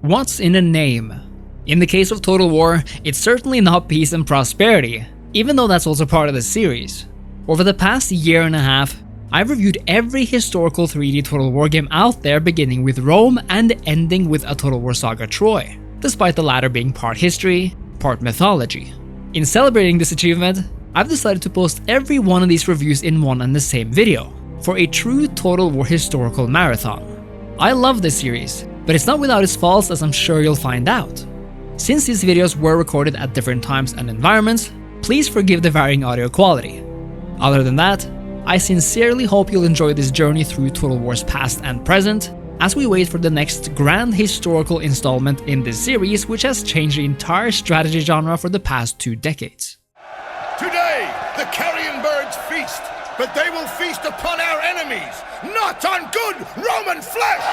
What's in a name? In the case of Total War, it's certainly not peace and prosperity, even though that's also part of the series. Over the past year and a half, I've reviewed every historical 3D Total War game out there, beginning with Rome and ending with a Total War Saga Troy, despite the latter being part history, part mythology. In celebrating this achievement, I've decided to post every one of these reviews in one and the same video, for a true Total War historical marathon. I love this series, but it's not without its faults, as I'm sure you'll find out. Since these videos were recorded at different times and environments, please forgive the varying audio quality. Other than that, I sincerely hope you'll enjoy this journey through Total War's past and present, as we wait for the next grand historical installment in this series, which has changed the entire strategy genre for the past 2 decades. Today, the carrion birds feast, but they will feast upon our enemies, not on good Roman flesh!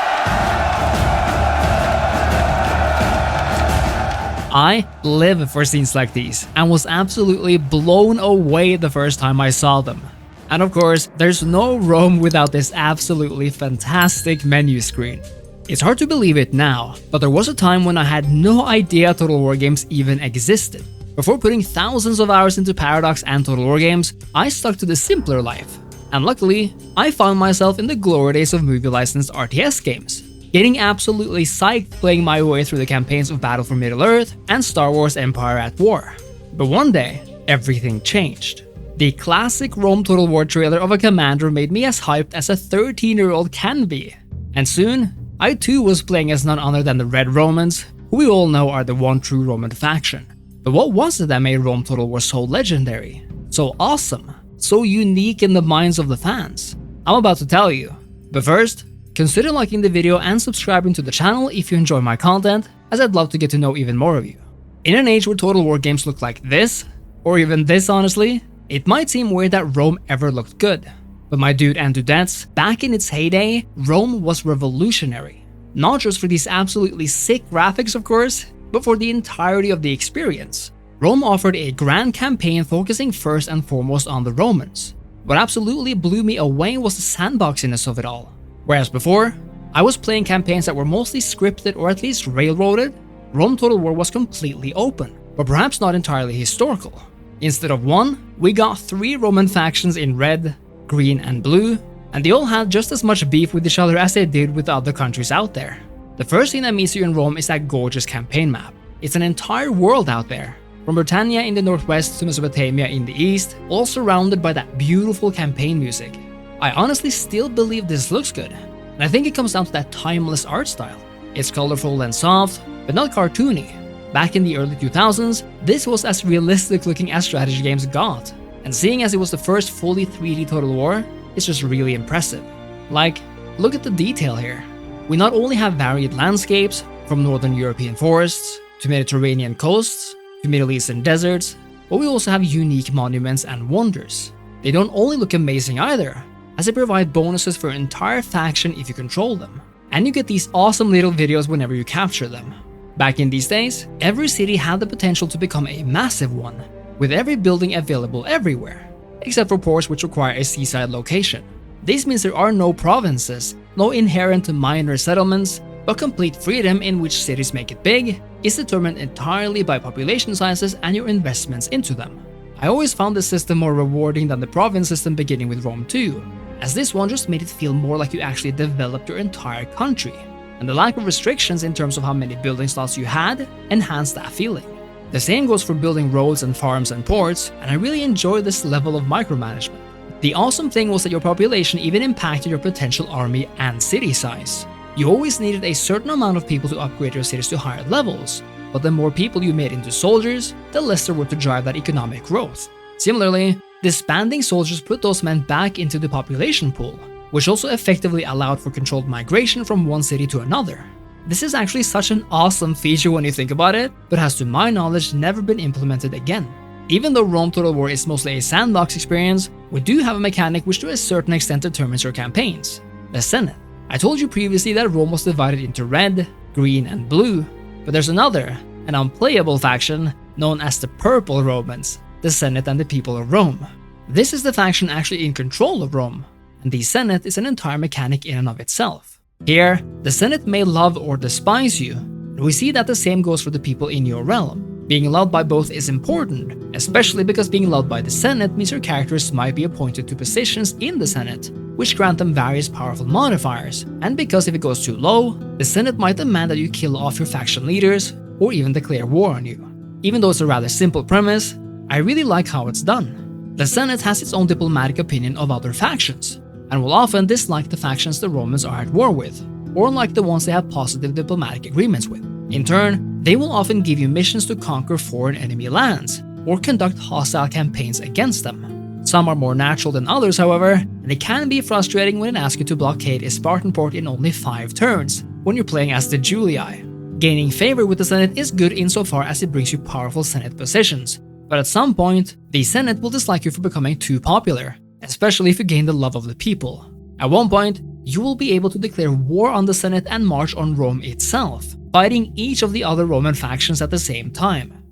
I live for scenes like these, and was absolutely blown away the first time I saw them. And of course, there's no Rome without this absolutely fantastic menu screen. It's hard to believe it now, but there was a time when I had no idea Total War games even existed. Before putting thousands of hours into Paradox and Total War games, I stuck to the simpler life. And luckily, I found myself in the glory days of movie-licensed RTS games, getting absolutely psyched playing my way through the campaigns of Battle for Middle-earth and Star Wars Empire at War. But one day, everything changed. The classic Rome Total War trailer of a commander made me as hyped as a 13-year-old can be. And soon, I too was playing as none other than the Red Romans, who we all know are the one true Roman faction. But what was it that made Rome Total War so legendary, so awesome, so unique in the minds of the fans? I'm about to tell you. But first, consider liking the video and subscribing to the channel if you enjoy my content, as I'd love to get to know even more of you. In an age where Total War games look like this, or even this honestly, it might seem weird that Rome ever looked good. But my dude and dudettes, back in its heyday, Rome was revolutionary. Not just for these absolutely sick graphics of course, but for the entirety of the experience. Rome offered a grand campaign focusing first and foremost on the Romans. What absolutely blew me away was the sandboxiness of it all. Whereas before, I was playing campaigns that were mostly scripted or at least railroaded, Rome Total War was completely open, but perhaps not entirely historical. Instead of one, we got 3 Roman factions in red, green, and blue, and they all had just as much beef with each other as they did with the other countries out there. The first thing that meets you in Rome is that gorgeous campaign map. It's an entire world out there, from Britannia in the northwest to Mesopotamia in the east, all surrounded by that beautiful campaign music. I honestly still believe this looks good, and I think it comes down to that timeless art style. It's colorful and soft, but not cartoony. Back in the early 2000s, this was as realistic looking as strategy games got, and seeing as it was the first fully 3D Total War, it's just really impressive. Like, look at the detail here. We not only have varied landscapes, from northern European forests, to Mediterranean coasts, to Middle Eastern deserts, but we also have unique monuments and wonders. They don't only look amazing either, as they provide bonuses for an entire faction if you control them, and you get these awesome little videos whenever you capture them. Back in these days, every city had the potential to become a massive one, with every building available everywhere, except for ports which require a seaside location. This means there are no provinces, no inherent minor settlements, but complete freedom in which cities make it big is determined entirely by population sizes and your investments into them. I always found this system more rewarding than the province system beginning with Rome 2, as this one just made it feel more like you actually developed your entire country. And the lack of restrictions in terms of how many building slots you had enhanced that feeling. The same goes for building roads and farms and ports, and I really enjoyed this level of micromanagement. The awesome thing was that your population even impacted your potential army and city size. You always needed a certain amount of people to upgrade your cities to higher levels, but the more people you made into soldiers, the less there were to drive that economic growth. Similarly, disbanding soldiers put those men back into the population pool, which also effectively allowed for controlled migration from one city to another. This is actually such an awesome feature when you think about it, but has to my knowledge never been implemented again. Even though Rome Total War is mostly a sandbox experience, we do have a mechanic which to a certain extent determines your campaigns: the Senate. I told you previously that Rome was divided into red, green, and blue, but there's another, an unplayable faction known as the Purple Romans, the Senate and the people of Rome. This is the faction actually in control of Rome, and the Senate is an entire mechanic in and of itself. Here, the Senate may love or despise you, and we see that the same goes for the people in your realm. Being loved by both is important, especially because being loved by the Senate means your characters might be appointed to positions in the Senate, which grant them various powerful modifiers, and because if it goes too low, the Senate might demand that you kill off your faction leaders, or even declare war on you. Even though it's a rather simple premise, I really like how it's done. The Senate has its own diplomatic opinion of other factions, and will often dislike the factions the Romans are at war with, or like the ones they have positive diplomatic agreements with. In turn, they will often give you missions to conquer foreign enemy lands, or conduct hostile campaigns against them. Some are more natural than others, however, and it can be frustrating when it asks you to blockade a Spartan port in only 5 turns, when you're playing as the Julii. Gaining favor with the Senate is good insofar as it brings you powerful Senate positions, but at some point, the Senate will dislike you for becoming too popular, especially if you gain the love of the people. At one point, you will be able to declare war on the Senate and march on Rome itself, fighting each of the other Roman factions at the same time.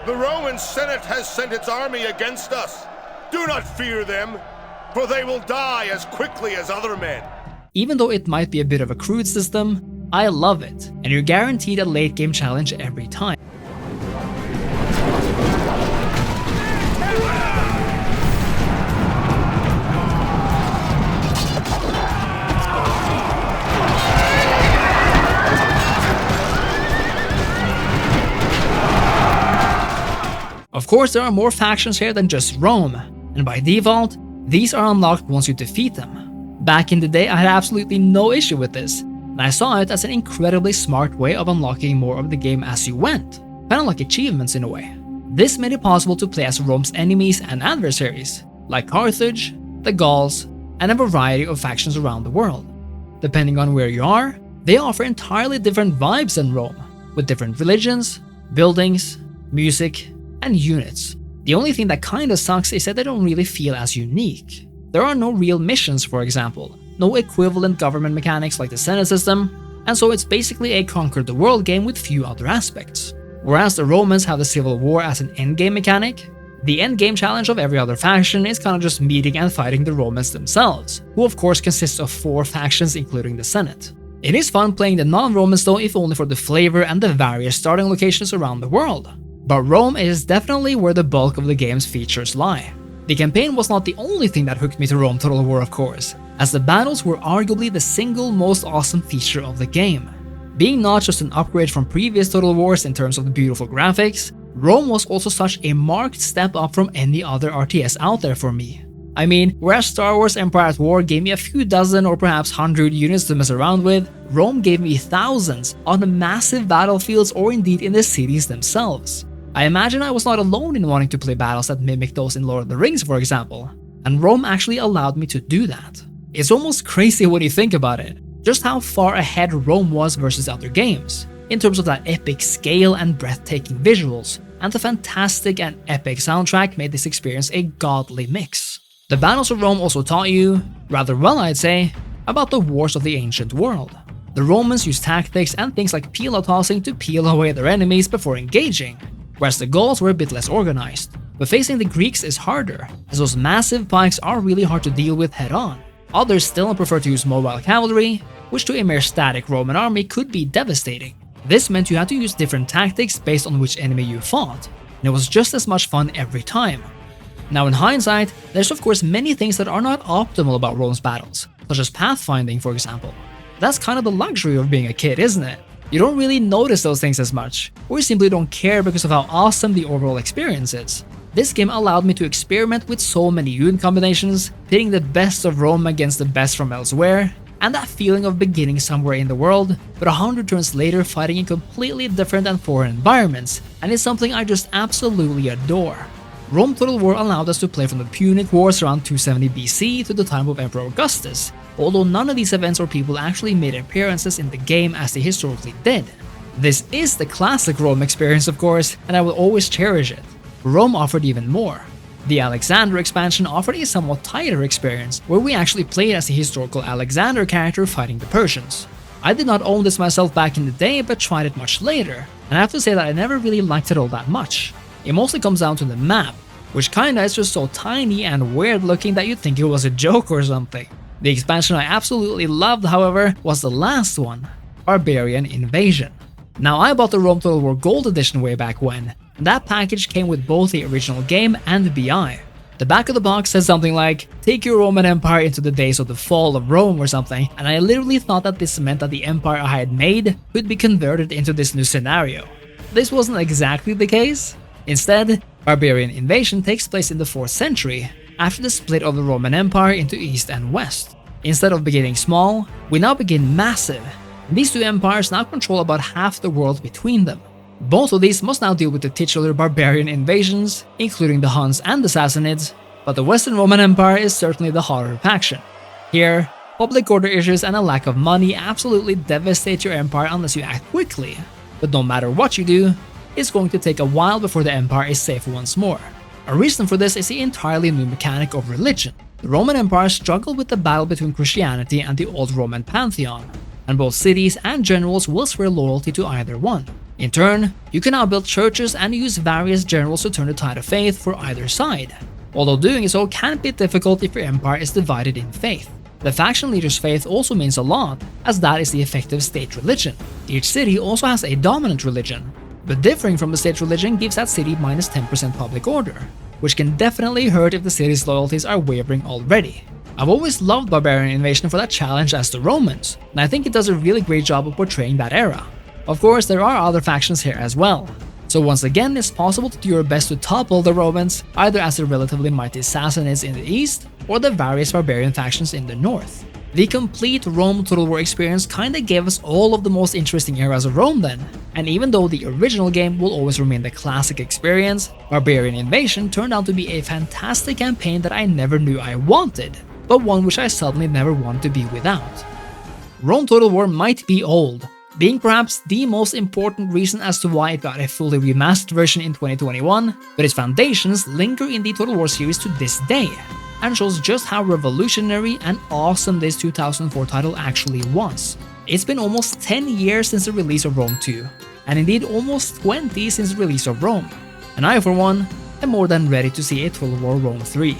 The Roman Senate has sent its army against us. Do not fear them, for they will die as quickly as other men. Even though it might be a bit of a crude system, I love it, and you're guaranteed a late game challenge every time. Of course, there are more factions here than just Rome, and by default, these are unlocked once you defeat them. Back in the day, I had absolutely no issue with this, and I saw it as an incredibly smart way of unlocking more of the game as you went, kinda like achievements in a way. This made it possible to play as Rome's enemies and adversaries, like Carthage, the Gauls, and a variety of factions around the world. Depending on where you are, they offer entirely different vibes than Rome, with different religions, buildings, music, and units. The only thing that kinda sucks is that they don't really feel as unique. There are no real missions, for example, no equivalent government mechanics like the Senate system, and so it's basically a conquer the world game with few other aspects. Whereas the Romans have the civil war as an endgame mechanic, the endgame challenge of every other faction is kinda just meeting and fighting the Romans themselves, who of course consists of 4 factions including the Senate. It is fun playing the non-Romans though, if only for the flavor and the various starting locations around the world. But Rome is definitely where the bulk of the game's features lie. The campaign was not the only thing that hooked me to Rome Total War, of course, as the battles were arguably the single most awesome feature of the game. Being not just an upgrade from previous Total Wars in terms of the beautiful graphics, Rome was also such a marked step up from any other RTS out there for me. I mean, whereas Star Wars Empire at War gave me a few dozen or perhaps 100 units to mess around with, Rome gave me thousands on massive battlefields or indeed in the cities themselves. I imagine I was not alone in wanting to play battles that mimic those in Lord of the Rings, for example, and Rome actually allowed me to do that. It's almost crazy when you think about it, just how far ahead Rome was versus other games, in terms of that epic scale and breathtaking visuals, and the fantastic and epic soundtrack made this experience a godly mix. The battles of Rome also taught you, rather well I'd say, about the wars of the ancient world. The Romans used tactics and things like pillar tossing to peel away their enemies before engaging, whereas the Gauls were a bit less organized. But facing the Greeks is harder, as those massive pikes are really hard to deal with head-on. Others still prefer to use mobile cavalry, which to a mere static Roman army could be devastating. This meant you had to use different tactics based on which enemy you fought, and it was just as much fun every time. Now in hindsight, there's of course many things that are not optimal about Rome's battles, such as pathfinding for example. That's kind of the luxury of being a kid, isn't it? You don't really notice those things as much, or you simply don't care because of how awesome the overall experience is. This game allowed me to experiment with so many unit combinations, pitting the best of Rome against the best from elsewhere, and that feeling of beginning somewhere in the world, but 100 turns later fighting in completely different and foreign environments, and it's something I just absolutely adore. Rome Total War allowed us to play from the Punic Wars around 270 BC to the time of Emperor Augustus, although none of these events or people actually made appearances in the game as they historically did. This is the classic Rome experience of course, and I will always cherish it. Rome offered even more. The Alexander expansion offered a somewhat tighter experience, where we actually played as a historical Alexander character fighting the Persians. I did not own this myself back in the day, but tried it much later, and I have to say that I never really liked it all that much. It mostly comes down to the map, which kinda is just so tiny and weird looking that you'd think it was a joke or something. The expansion I absolutely loved, however, was the last one, Barbarian Invasion. Now, I bought the Rome Total War Gold Edition way back when, and that package came with both the original game and the BI. The back of the box says something like, "Take your Roman Empire into the days of the fall of Rome" or something, and I literally thought that this meant that the empire I had made could be converted into this new scenario. This wasn't exactly the case. Instead, barbarian invasion takes place in the 4th century, after the split of the Roman Empire into East and West. Instead of beginning small, we now begin massive. These two empires now control about half the world between them. Both of these must now deal with the titular barbarian invasions, including the Huns and the Sassanids, but the Western Roman Empire is certainly the harder faction. Here, public order issues and a lack of money absolutely devastate your empire unless you act quickly. But no matter what you do, it's going to take a while before the empire is safe once more. A reason for this is the entirely new mechanic of religion. The Roman Empire struggled with the battle between Christianity and the old Roman pantheon, and both cities and generals will swear loyalty to either one. In turn, you can now build churches and use various generals to turn the tide of faith for either side. Although doing so can be difficult if your empire is divided in faith. The faction leader's faith also means a lot, as that is the effective state religion. Each city also has a dominant religion, but differing from the state religion gives that city minus 10% public order, which can definitely hurt if the city's loyalties are wavering already. I've always loved barbarian invasion for that challenge as the Romans, and I think it does a really great job of portraying that era. Of course, there are other factions here as well. So once again, it's possible to do your best to topple the Romans, either as the relatively mighty Sassanids in the east, or the various barbarian factions in the north. The complete Rome Total War experience kinda gave us all of the most interesting eras of Rome then, and even though the original game will always remain the classic experience, Barbarian Invasion turned out to be a fantastic campaign that I never knew I wanted, but one which I suddenly never wanted to be without. Rome Total War might be old, being perhaps the most important reason as to why it got a fully remastered version in 2021, but its foundations linger in the Total War series to this day, and shows just how revolutionary and awesome this 2004 title actually was. It's been almost 10 years since the release of Rome 2, and indeed almost 20 since the release of Rome, and I for one am more than ready to see a Total War Rome 3.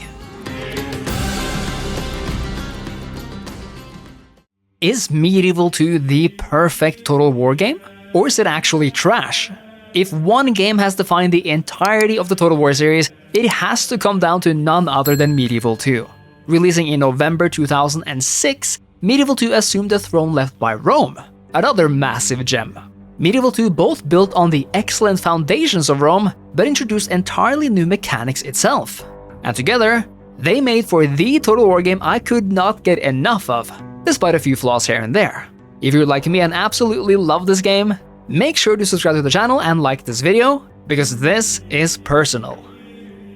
Is Medieval 2 the perfect Total War game? Or is it actually trash? If one game has defined the entirety of the Total War series, it has to come down to none other than Medieval 2. Releasing in November 2006, Medieval 2 assumed the throne left by Rome, another massive gem. Medieval 2 both built on the excellent foundations of Rome, but introduced entirely new mechanics itself. And together, they made for the Total War game I could not get enough of, despite a few flaws here and there. If you're like me and absolutely love this game, make sure to subscribe to the channel and like this video, because this is personal.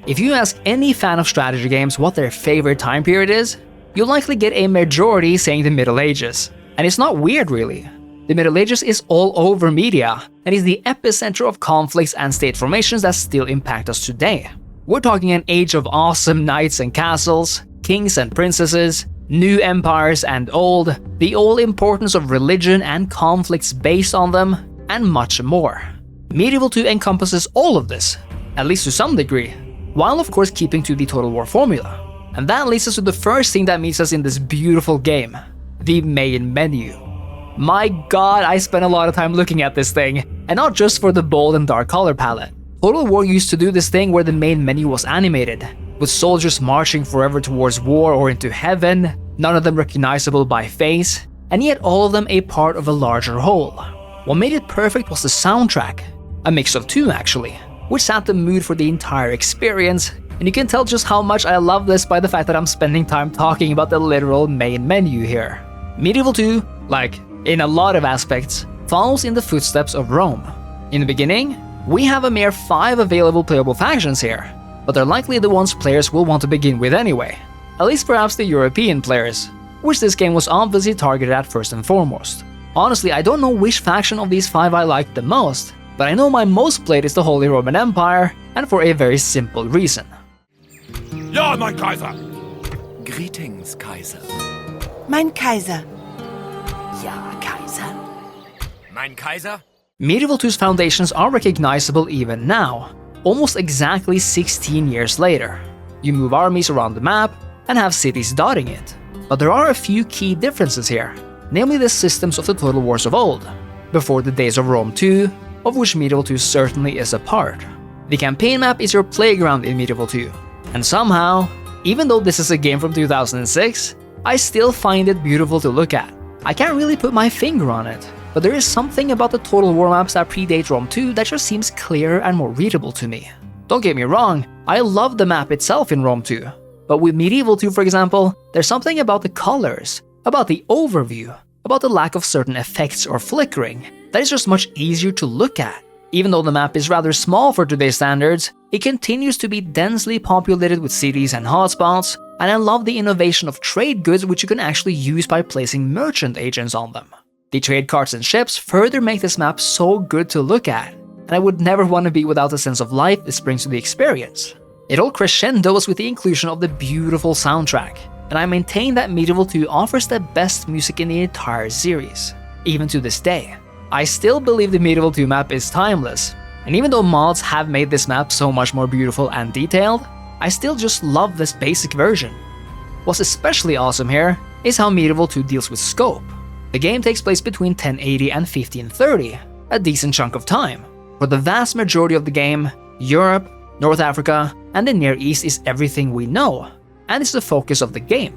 If you ask any fan of strategy games what their favorite time period is, you'll likely get a majority saying the Middle Ages. And it's not weird really. The Middle Ages is all over media, and is the epicenter of conflicts and state formations that still impact us today. We're talking an age of awesome knights and castles, kings and princesses, new empires and old, the all-importance of religion and conflicts based on them, and much more. Medieval 2 encompasses all of this, at least to some degree, while of course keeping to the Total War formula. And that leads us to the first thing that meets us in this beautiful game, the main menu. My god, I spent a lot of time looking at this thing, and not just for the bold and dark color palette. Total War used to do this thing where the main menu was animated, with soldiers marching forever towards war or into heaven, none of them recognizable by face, and yet all of them a part of a larger whole. What made it perfect was the soundtrack, a mix of two actually, which set the mood for the entire experience, and you can tell just how much I love this by the fact that I'm spending time talking about the literal main menu here. Medieval 2, like in a lot of aspects, follows in the footsteps of Rome. In the beginning, we have a mere 5 available playable factions here, but they're likely the ones players will want to begin with anyway, at least perhaps the European players, which this game was obviously targeted at first and foremost. Honestly, I don't know which faction of these 5 I liked the most, but I know my most played is the Holy Roman Empire, and for a very simple reason. Ja, mein Kaiser! Greetings, Kaiser. Mein Kaiser. Ja, Kaiser. Mein Kaiser? Medieval 2's foundations are recognizable even now, almost exactly 16 years later. You move armies around the map and have cities dotting it. But there are a few key differences here, namely the systems of the Total Wars of old. before the days of Rome 2, of which Medieval 2 certainly is a part. The campaign map is your playground in Medieval 2, and somehow, even though this is a game from 2006, I still find it beautiful to look at. I can't really put my finger on it, but there is something about the Total War maps that predate Rome 2 that just seems clearer and more readable to me. Don't get me wrong, I love the map itself in Rome 2, but with Medieval 2 for example, there's something about the colors, about the overview, about the lack of certain effects or flickering, that is just much easier to look at. Even though the map is rather small for today's standards, it continues to be densely populated with cities and hotspots, and I love the innovation of trade goods which you can actually use by placing merchant agents on them. The trade carts and ships further make this map so good to look at, and I would never want to be without the sense of life this brings to the experience. It all crescendos with the inclusion of the beautiful soundtrack, and I maintain that Medieval 2 offers the best music in the entire series, even to this day. I still believe the Medieval 2 map is timeless, and even though mods have made this map so much more beautiful and detailed, I still just love this basic version. What's especially awesome here is how Medieval 2 deals with scope. The game takes place between 1080 and 1530, a decent chunk of time. For the vast majority of the game, Europe, North Africa, and the Near East is everything we know, and it's the focus of the game.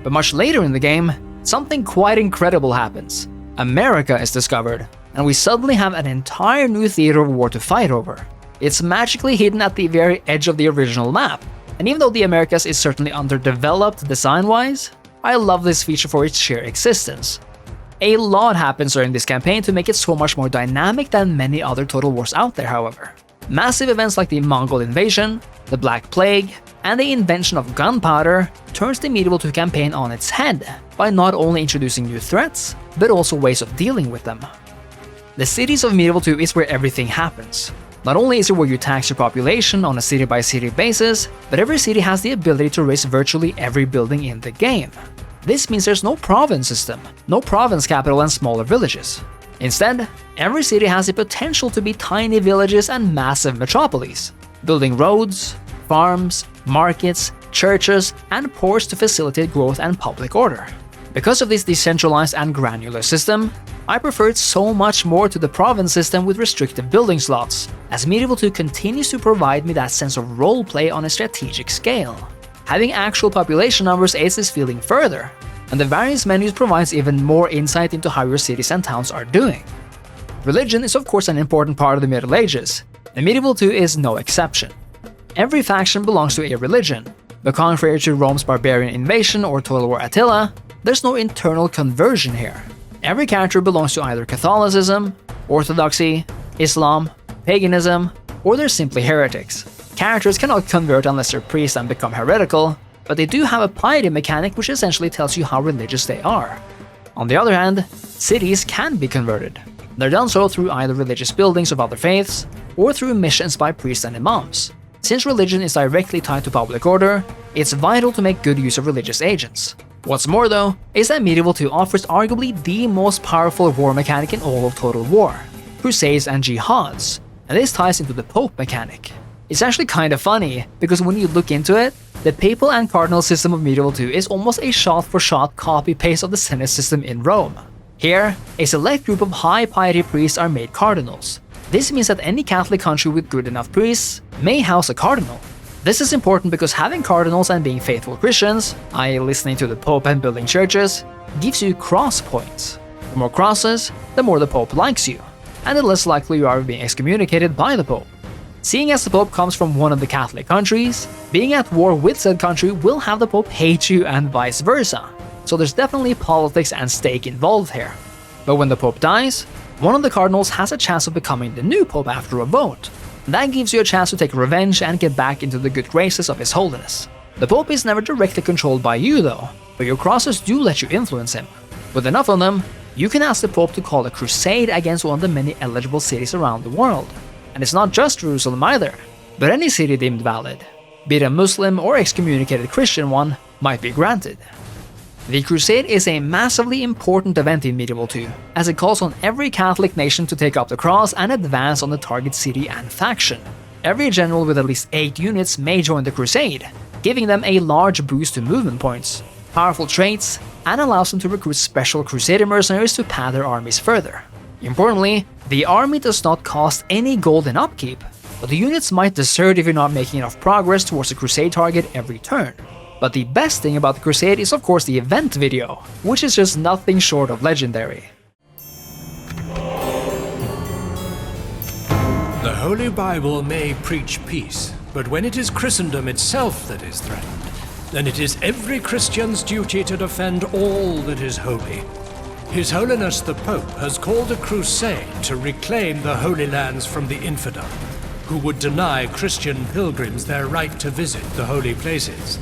But much later in the game, something quite incredible happens. America is discovered, and we suddenly have an entire new theater of war to fight over. It's magically hidden at the very edge of the original map, and even though the Americas is certainly underdeveloped design-wise, I love this feature for its sheer existence. A lot happens during this campaign to make it so much more dynamic than many other Total Wars out there, however. Massive events like the Mongol invasion, the Black Plague, and the invention of gunpowder turns the Medieval 2 campaign on its head by not only introducing new threats, but also ways of dealing with them. The cities of Medieval 2 is where everything happens. Not only is it where you tax your population on a city-by-city basis, but every city has the ability to raise virtually every building in the game. This means there's no province system, no province capital and smaller villages. Instead, every city has the potential to be tiny villages and massive metropolises, building roads, farms, markets, churches, and ports to facilitate growth and public order. Because of this decentralized and granular system, I prefer it so much more to the province system with restrictive building slots, as Medieval 2 continues to provide me that sense of roleplay on a strategic scale. Having actual population numbers aids this feeling further, and the various menus provides even more insight into how your cities and towns are doing. Religion is of course an important part of the Middle Ages, and Medieval 2 is no exception. Every faction belongs to a religion, but contrary to Rome's barbarian invasion or Total War Attila, there's no internal conversion here. Every character belongs to either Catholicism, Orthodoxy, Islam, paganism, or they're simply heretics. Characters cannot convert unless they're priests and become heretical, but they do have a piety mechanic which essentially tells you how religious they are. On the other hand, cities can be converted. They're done so through either religious buildings of other faiths, or through missions by priests and imams. Since religion is directly tied to public order, it's vital to make good use of religious agents. What's more though, is that Medieval 2 offers arguably the most powerful war mechanic in all of Total War, crusades and jihads, and this ties into the Pope mechanic. It's actually kinda funny, because when you look into it, the papal and cardinal system of Medieval 2 is almost a shot-for-shot copy-paste of the Senate system in Rome. Here, a select group of high-piety priests are made cardinals. This means that any Catholic country with good enough priests may house a cardinal. This is important because having cardinals and being faithful Christians, i.e. listening to the Pope and building churches, gives you cross points. The more crosses, the more the Pope likes you, and the less likely you are being excommunicated by the Pope. Seeing as the Pope comes from one of the Catholic countries, being at war with said country will have the Pope hate you and vice versa, so there's definitely politics and stake involved here. But when the Pope dies, one of the cardinals has a chance of becoming the new Pope after a vote. That gives you a chance to take revenge and get back into the good graces of His Holiness. The Pope is never directly controlled by you though, but your crosses do let you influence him. With enough of them, you can ask the Pope to call a crusade against one of the many eligible cities around the world. And it's not just Jerusalem either, but any city deemed valid, be it a Muslim or excommunicated Christian one, might be granted. The Crusade is a massively important event in Medieval 2, as it calls on every Catholic nation to take up the cross and advance on the target city and faction. Every general with at least 8 units may join the Crusade, giving them a large boost to movement points, powerful traits, and allows them to recruit special Crusader mercenaries to pad their armies further. Importantly, the army does not cost any gold in upkeep, but the units might desert if you're not making enough progress towards the crusade target every turn. But the best thing about the crusade is of course the event video, which is just nothing short of legendary. The Holy Bible may preach peace, but when it is Christendom itself that is threatened, then it is every Christian's duty to defend all that is holy. His Holiness the Pope has called a crusade to reclaim the Holy Lands from the infidel, who would deny Christian pilgrims their right to visit the holy places.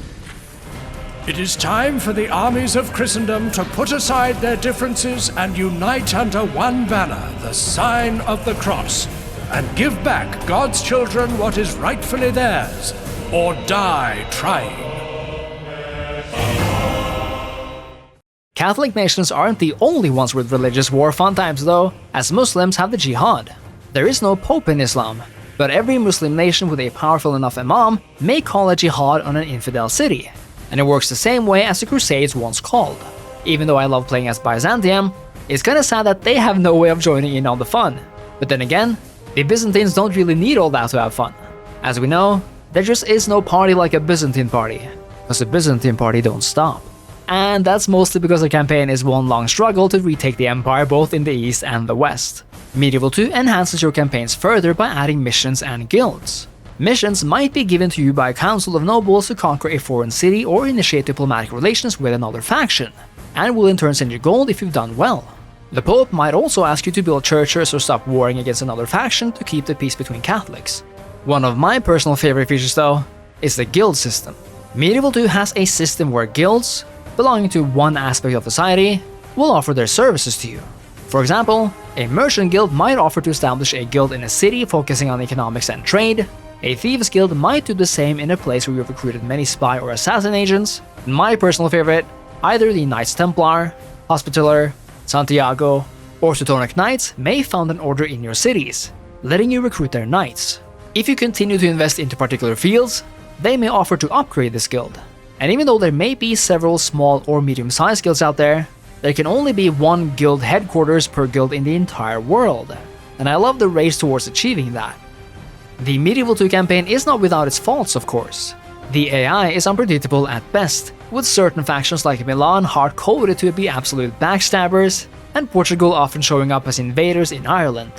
It is time for the armies of Christendom to put aside their differences and unite under one banner, the sign of the cross, and give back God's children what is rightfully theirs, or die trying. Catholic nations aren't the only ones with religious war fun times though, as Muslims have the jihad. There is no pope in Islam, but every Muslim nation with a powerful enough imam may call a jihad on an infidel city, and it works the same way as the Crusades once called. Even though I love playing as Byzantium, it's kinda sad that they have no way of joining in on the fun. But then again, the Byzantines don't really need all that to have fun. As we know, there just is no party like a Byzantine party, because the Byzantine party don't stop. And that's mostly because the campaign is one long struggle to retake the empire both in the east and the west. Medieval 2 enhances your campaigns further by adding missions and guilds. Missions might be given to you by a council of nobles to conquer a foreign city or initiate diplomatic relations with another faction, and will in turn send you gold if you've done well. The Pope might also ask you to build churches or stop warring against another faction to keep the peace between Catholics. One of my personal favorite features though is the guild system. Medieval 2 has a system where guilds, belonging to one aspect of society, will offer their services to you. For example, a merchant guild might offer to establish a guild in a city focusing on economics and trade. A thieves guild might do the same in a place where you've recruited many spy or assassin agents. My personal favorite, either the Knights Templar, Hospitaller, Santiago, or Teutonic Knights may found an order in your cities, letting you recruit their knights. If you continue to invest into particular fields, they may offer to upgrade this guild. And even though there may be several small or medium-sized guilds out there can only be one guild headquarters per guild in the entire world, and I love the race towards achieving that. The Medieval 2 campaign is not without its faults, of course. The AI is unpredictable at best, with certain factions like Milan hard-coded to be absolute backstabbers, and Portugal often showing up as invaders in Ireland.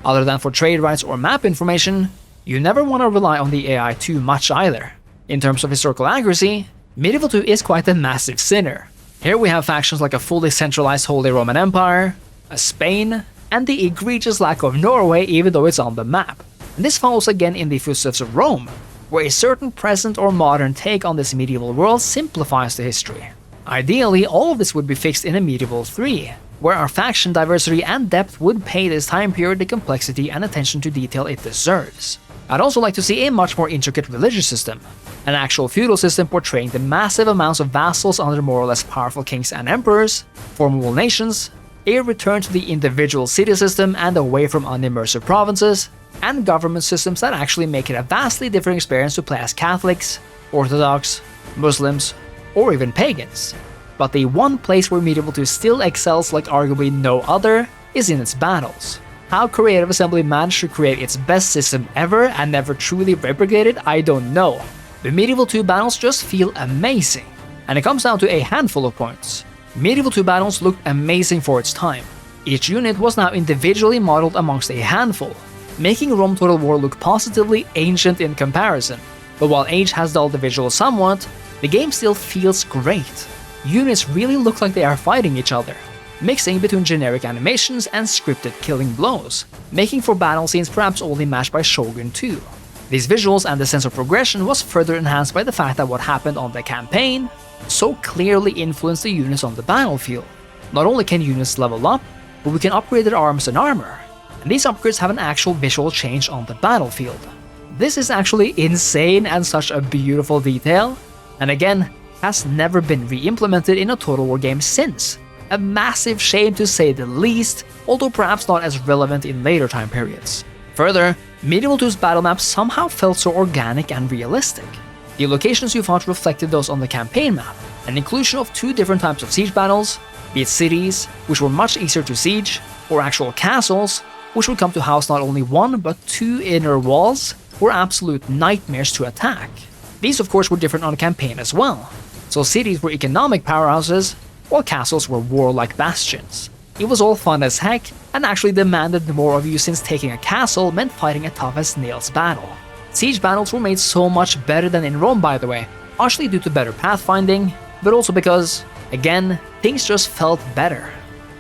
Other than for trade rights or map information, you never want to rely on the AI too much either. In terms of historical accuracy, Medieval 2 is quite a massive sinner. Here we have factions like a fully centralized Holy Roman Empire, a Spain, and the egregious lack of Norway even though it's on the map. And this follows again in the footsteps of Rome, where a certain present or modern take on this medieval world simplifies the history. Ideally, all of this would be fixed in a Medieval 3, where our faction diversity and depth would pay this time period the complexity and attention to detail it deserves. I'd also like to see a much more intricate religious system, an actual feudal system portraying the massive amounts of vassals under more or less powerful kings and emperors, formable nations, a return to the individual city system and away from unimmersive provinces, and government systems that actually make it a vastly different experience to play as Catholics, Orthodox, Muslims, or even pagans. But the one place where Medieval 2 still excels like arguably no other is in its battles. How Creative Assembly managed to create its best system ever and never truly replicate it, I don't know. The Medieval 2 battles just feel amazing, and it comes down to a handful of points. Medieval 2 battles looked amazing for its time. Each unit was now individually modeled amongst a handful, making Rome Total War look positively ancient in comparison. But while age has dulled the visual somewhat, the game still feels great. Units really look like they are fighting each other, mixing between generic animations and scripted killing blows, making for battle scenes perhaps only matched by Shogun 2. These visuals and the sense of progression was further enhanced by the fact that what happened on the campaign so clearly influenced the units on the battlefield. Not only can units level up, but we can upgrade their arms and armor, and these upgrades have an actual visual change on the battlefield. This is actually insane and such a beautiful detail, and again, has never been re-implemented in a Total War game since. A massive shame to say the least, although perhaps not as relevant in later time periods. Further, Medieval 2's battle maps somehow felt so organic and realistic. The locations you fought reflected those on the campaign map, an inclusion of two different types of siege battles, be it cities, which were much easier to siege, or actual castles, which would come to house not only one but two inner walls, were absolute nightmares to attack. These of course were different on campaign as well. So cities were economic powerhouses, while castles were warlike bastions. It was all fun as heck, and actually demanded more of you since taking a castle meant fighting a tough-as-nails battle. Siege battles were made so much better than in Rome, by the way, partially due to better pathfinding, but also because, again, things just felt better.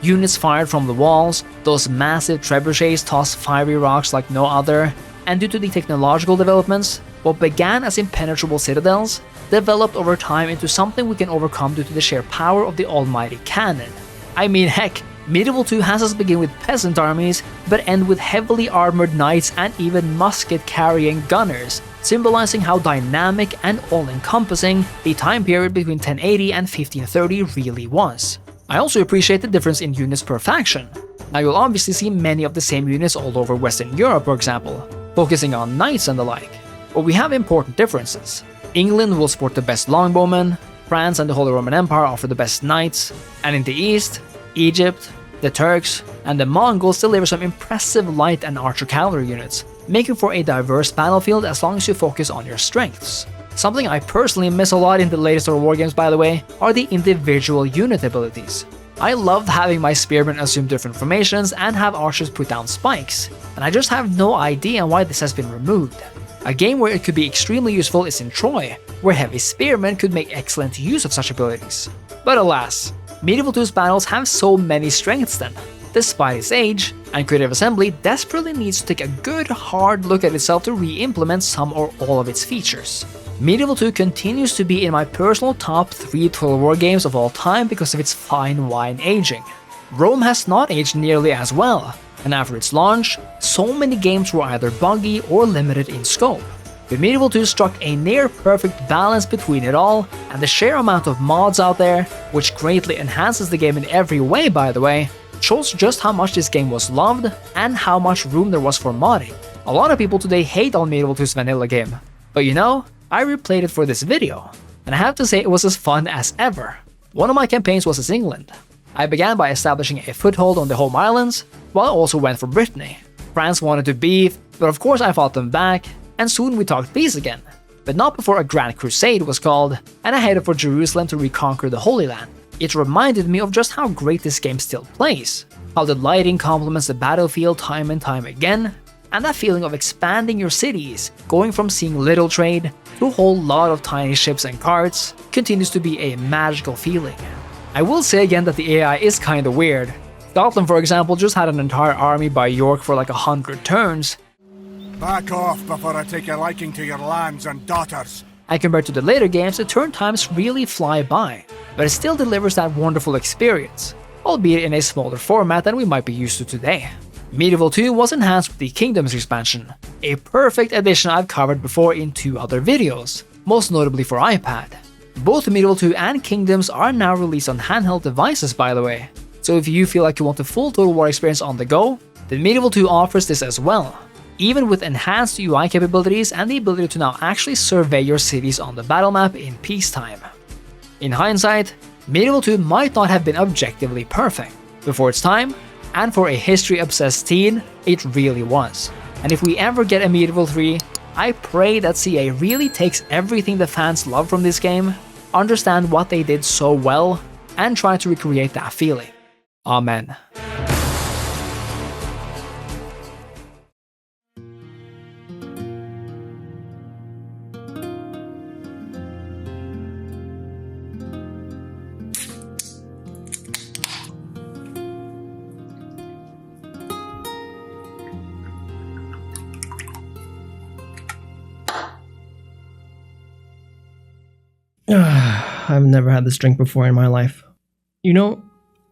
Units fired from the walls, those massive trebuchets tossed fiery rocks like no other, and due to the technological developments, what began as impenetrable citadels developed over time into something we can overcome due to the sheer power of the almighty cannon. I mean, heck, Medieval 2 has us begin with peasant armies, but end with heavily armored knights and even musket-carrying gunners, symbolizing how dynamic and all-encompassing the time period between 1080 and 1530 really was. I also appreciate the difference in units per faction. Now you'll obviously see many of the same units all over Western Europe, for example, focusing on knights and the like, but we have important differences. England will sport the best longbowmen, France and the Holy Roman Empire offer the best knights, and in the east, Egypt, the Turks, and the Mongols deliver some impressive light and archer cavalry units, making for a diverse battlefield as long as you focus on your strengths. Something I personally miss a lot in the latest Total War games, by the way, are the individual unit abilities. I loved having my spearmen assume different formations and have archers put down spikes, and I just have no idea why this has been removed. A game where it could be extremely useful is in Troy, where heavy spearmen could make excellent use of such abilities. But alas, Medieval 2's battles have so many strengths then. Despite its age, and Creative Assembly desperately needs to take a good hard look at itself to re-implement some or all of its features. Medieval 2 continues to be in my personal top 3 Total War games of all time because of its fine wine aging. Rome has not aged nearly as well, and after its launch, so many games were either buggy or limited in scope. But Medieval 2 struck a near-perfect balance between it all, and the sheer amount of mods out there, which greatly enhances the game in every way by the way, shows just how much this game was loved and how much room there was for modding. A lot of people today hate on Medieval 2's vanilla game, but you know, I replayed it for this video, and I have to say it was as fun as ever. One of my campaigns was as England. I began by establishing a foothold on the home islands, while I also went for Brittany. France wanted to beef, but of course I fought them back, and soon we talked peace again. But not before a Grand Crusade was called, and I headed for Jerusalem to reconquer the Holy Land. It reminded me of just how great this game still plays, how the lighting complements the battlefield time and time again, and that feeling of expanding your cities, going from seeing little trade to a whole lot of tiny ships and carts, continues to be a magical feeling. I will say again that the AI is kinda weird. Scotland, for example, just had an entire army by York for like 100 turns. Back off before I take a liking to your lands and daughters. And compared to the later games, the turn times really fly by, but it still delivers that wonderful experience, albeit in a smaller format than we might be used to today. Medieval 2 was enhanced with the Kingdoms expansion, a perfect addition I've covered before in 2 other videos, most notably for iPad. Both Medieval 2 and Kingdoms are now released on handheld devices, by the way, so if you feel like you want the full Total War experience on the go, then Medieval 2 offers this as well, even with enhanced UI capabilities and the ability to now actually survey your cities on the battle map in peacetime. In hindsight, Medieval 2 might not have been objectively perfect, but for its time, and for a history-obsessed teen, it really was. And if we ever get a Medieval 3, I pray that CA really takes everything the fans love from this game, understand what they did so well, and try to recreate that feeling. Amen. I've never had this drink before in my life. You know,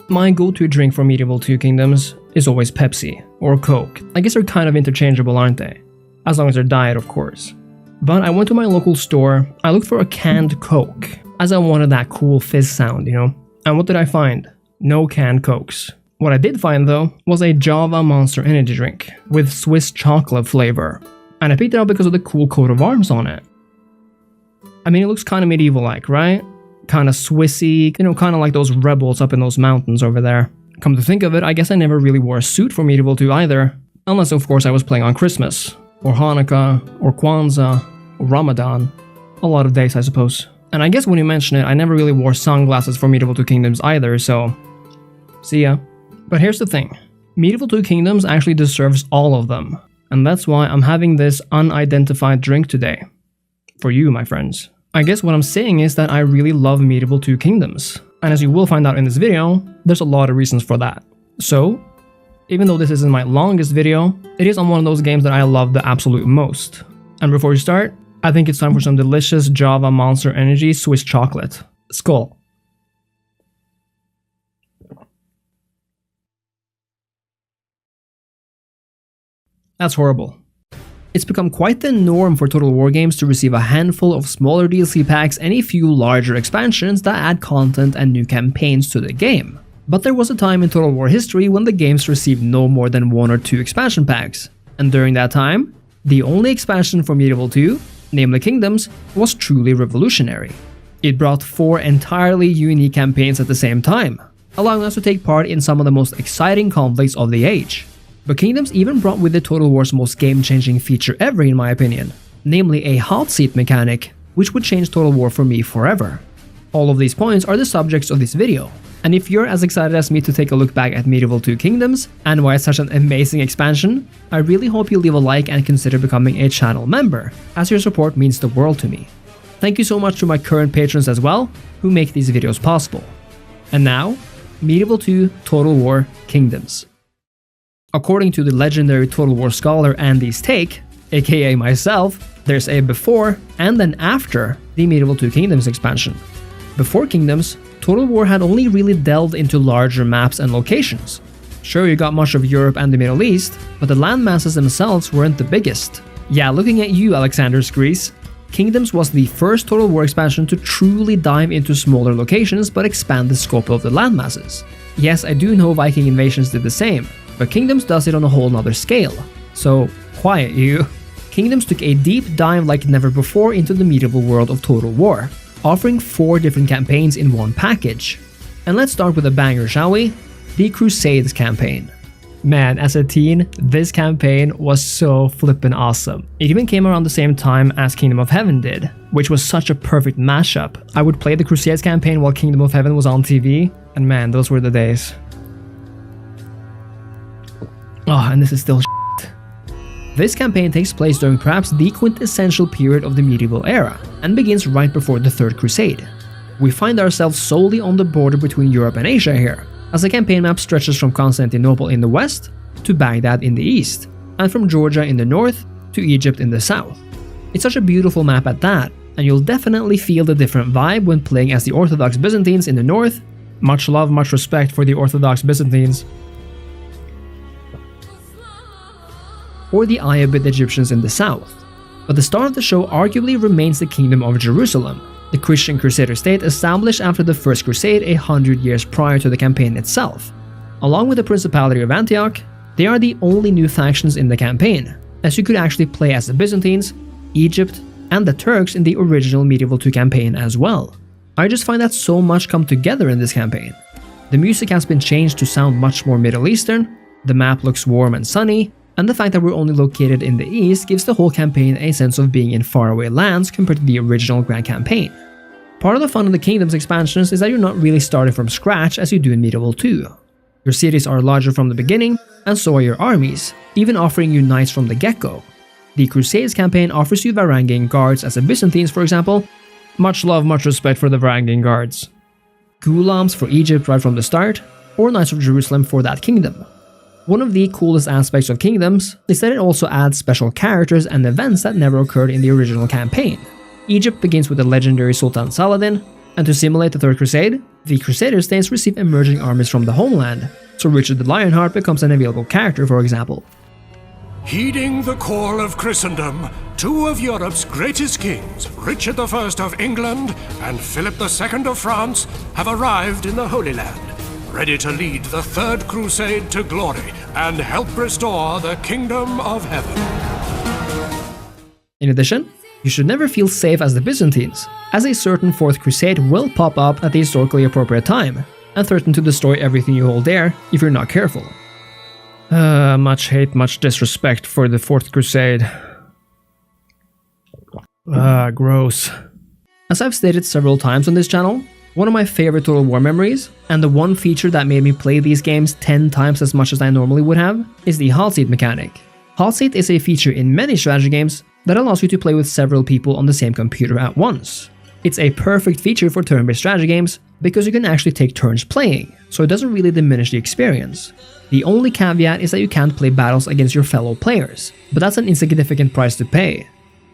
my go-to drink for Medieval 2 Kingdoms is always Pepsi or Coke. I guess they're kind of interchangeable, aren't they? As long as they're diet, of course. But I went to my local store, I looked for a canned Coke, as I wanted that cool fizz sound, you know? And what did I find? No canned Cokes. What I did find, though, was a Java Monster energy drink with Swiss chocolate flavor. And I picked it up because of the cool coat of arms on it. I mean, it looks kind of medieval-like, right? Kind of Swissy, you know, kind of like those rebels up in those mountains over there. Come to think of it, I guess I never really wore a suit for Medieval 2 either, unless of course I was playing on Christmas, or Hanukkah, or Kwanzaa, or Ramadan. A lot of days, I suppose. And I guess when you mention it, I never really wore sunglasses for Medieval 2 Kingdoms either, so see ya. But here's the thing, Medieval 2 Kingdoms actually deserves all of them, and that's why I'm having this unidentified drink today. For you, my friends. I guess what I'm saying is that I really love Medieval 2 Kingdoms, and as you will find out in this video, there's a lot of reasons for that. So, even though this isn't my longest video, it is on one of those games that I love the absolute most. And before we start, I think it's time for some delicious Java Monster Energy Swiss chocolate. Skål! That's horrible. It's become quite the norm for Total War games to receive a handful of smaller DLC packs and a few larger expansions that add content and new campaigns to the game. But there was a time in Total War history when the games received no more than 1 or 2 expansion packs, and during that time, the only expansion for Medieval 2, namely Kingdoms, was truly revolutionary. It brought 4 entirely unique campaigns at the same time, allowing us to take part in some of the most exciting conflicts of the age. But Kingdoms even brought with it Total War's most game-changing feature ever in my opinion, namely a hot seat mechanic, which would change Total War for me forever. All of these points are the subjects of this video, and if you're as excited as me to take a look back at Medieval 2 Kingdoms and why it's such an amazing expansion, I really hope you leave a like and consider becoming a channel member, as your support means the world to me. Thank you so much to my current patrons as well, who make these videos possible. And now, Medieval 2 Total War Kingdoms. According to the legendary Total War scholar Andy's take, aka myself, there's a before and an after the Medieval 2 Kingdoms expansion. Before Kingdoms, Total War had only really delved into larger maps and locations. Sure, you got much of Europe and the Middle East, but the landmasses themselves weren't the biggest. Yeah, looking at you, Alexander Screes. Kingdoms was the first Total War expansion to truly dive into smaller locations but expand the scope of the landmasses. Yes, I do know Viking Invasions did the same, but Kingdoms does it on a whole nother scale. So, quiet you. Kingdoms took a deep dive like never before into the medieval world of Total War, offering 4 different campaigns in one package. And let's start with a banger, shall we? The Crusades campaign. Man, as a teen, this campaign was so flippin' awesome. It even came around the same time as Kingdom of Heaven did, which was such a perfect mashup. I would play the Crusades campaign while Kingdom of Heaven was on TV, and man, those were the days. Oh, and this is still shit. This campaign takes place during perhaps the quintessential period of the medieval era, and begins right before the Third Crusade. We find ourselves solely on the border between Europe and Asia here, as the campaign map stretches from Constantinople in the west to Baghdad in the east, and from Georgia in the north to Egypt in the south. It's such a beautiful map at that, and you'll definitely feel the different vibe when playing as the Orthodox Byzantines in the north. Much love, much respect for the Orthodox Byzantines. Or the Ayyubid Egyptians in the south. But the star of the show arguably remains the Kingdom of Jerusalem, the Christian Crusader state established after the First Crusade 100 years prior to the campaign itself. Along with the Principality of Antioch, they are the only new factions in the campaign, as you could actually play as the Byzantines, Egypt, and the Turks in the original Medieval 2 campaign as well. I just find that so much come together in this campaign. The music has been changed to sound much more Middle Eastern, the map looks warm and sunny, and the fact that we're only located in the east gives the whole campaign a sense of being in faraway lands compared to the original Grand Campaign. Part of the fun of the Kingdoms expansions is that you're not really starting from scratch as you do in Medieval 2. Your cities are larger from the beginning, and so are your armies, even offering you knights from the get-go. The Crusades campaign offers you Varangian guards as the Byzantines, for example. Much love, much respect for the Varangian guards. Ghulams for Egypt right from the start, or Knights of Jerusalem for that kingdom. One of the coolest aspects of Kingdoms is that it also adds special characters and events that never occurred in the original campaign. Egypt begins with the legendary Sultan Saladin, and to simulate the Third Crusade, the Crusader states receive emerging armies from the homeland, so Richard the Lionheart becomes an available character, for example. Heeding the call of Christendom, 2 of Europe's greatest kings, Richard I of England and Philip II of France, have arrived in the Holy Land, ready to lead the Third Crusade to glory and help restore the Kingdom of Heaven. In addition, you should never feel safe as the Byzantines, as a certain Fourth Crusade will pop up at the historically appropriate time, and threaten to destroy everything you hold dear if you're not careful. Much hate, much disrespect for the Fourth Crusade. Gross. As I've stated several times on this channel, one of my favorite Total War memories, and the one feature that made me play these games 10 times as much as I normally would have, is the hot seat mechanic. Hot seat is a feature in many strategy games that allows you to play with several people on the same computer at once. It's a perfect feature for turn-based strategy games because you can actually take turns playing, so it doesn't really diminish the experience. The only caveat is that you can't play battles against your fellow players, but that's an insignificant price to pay.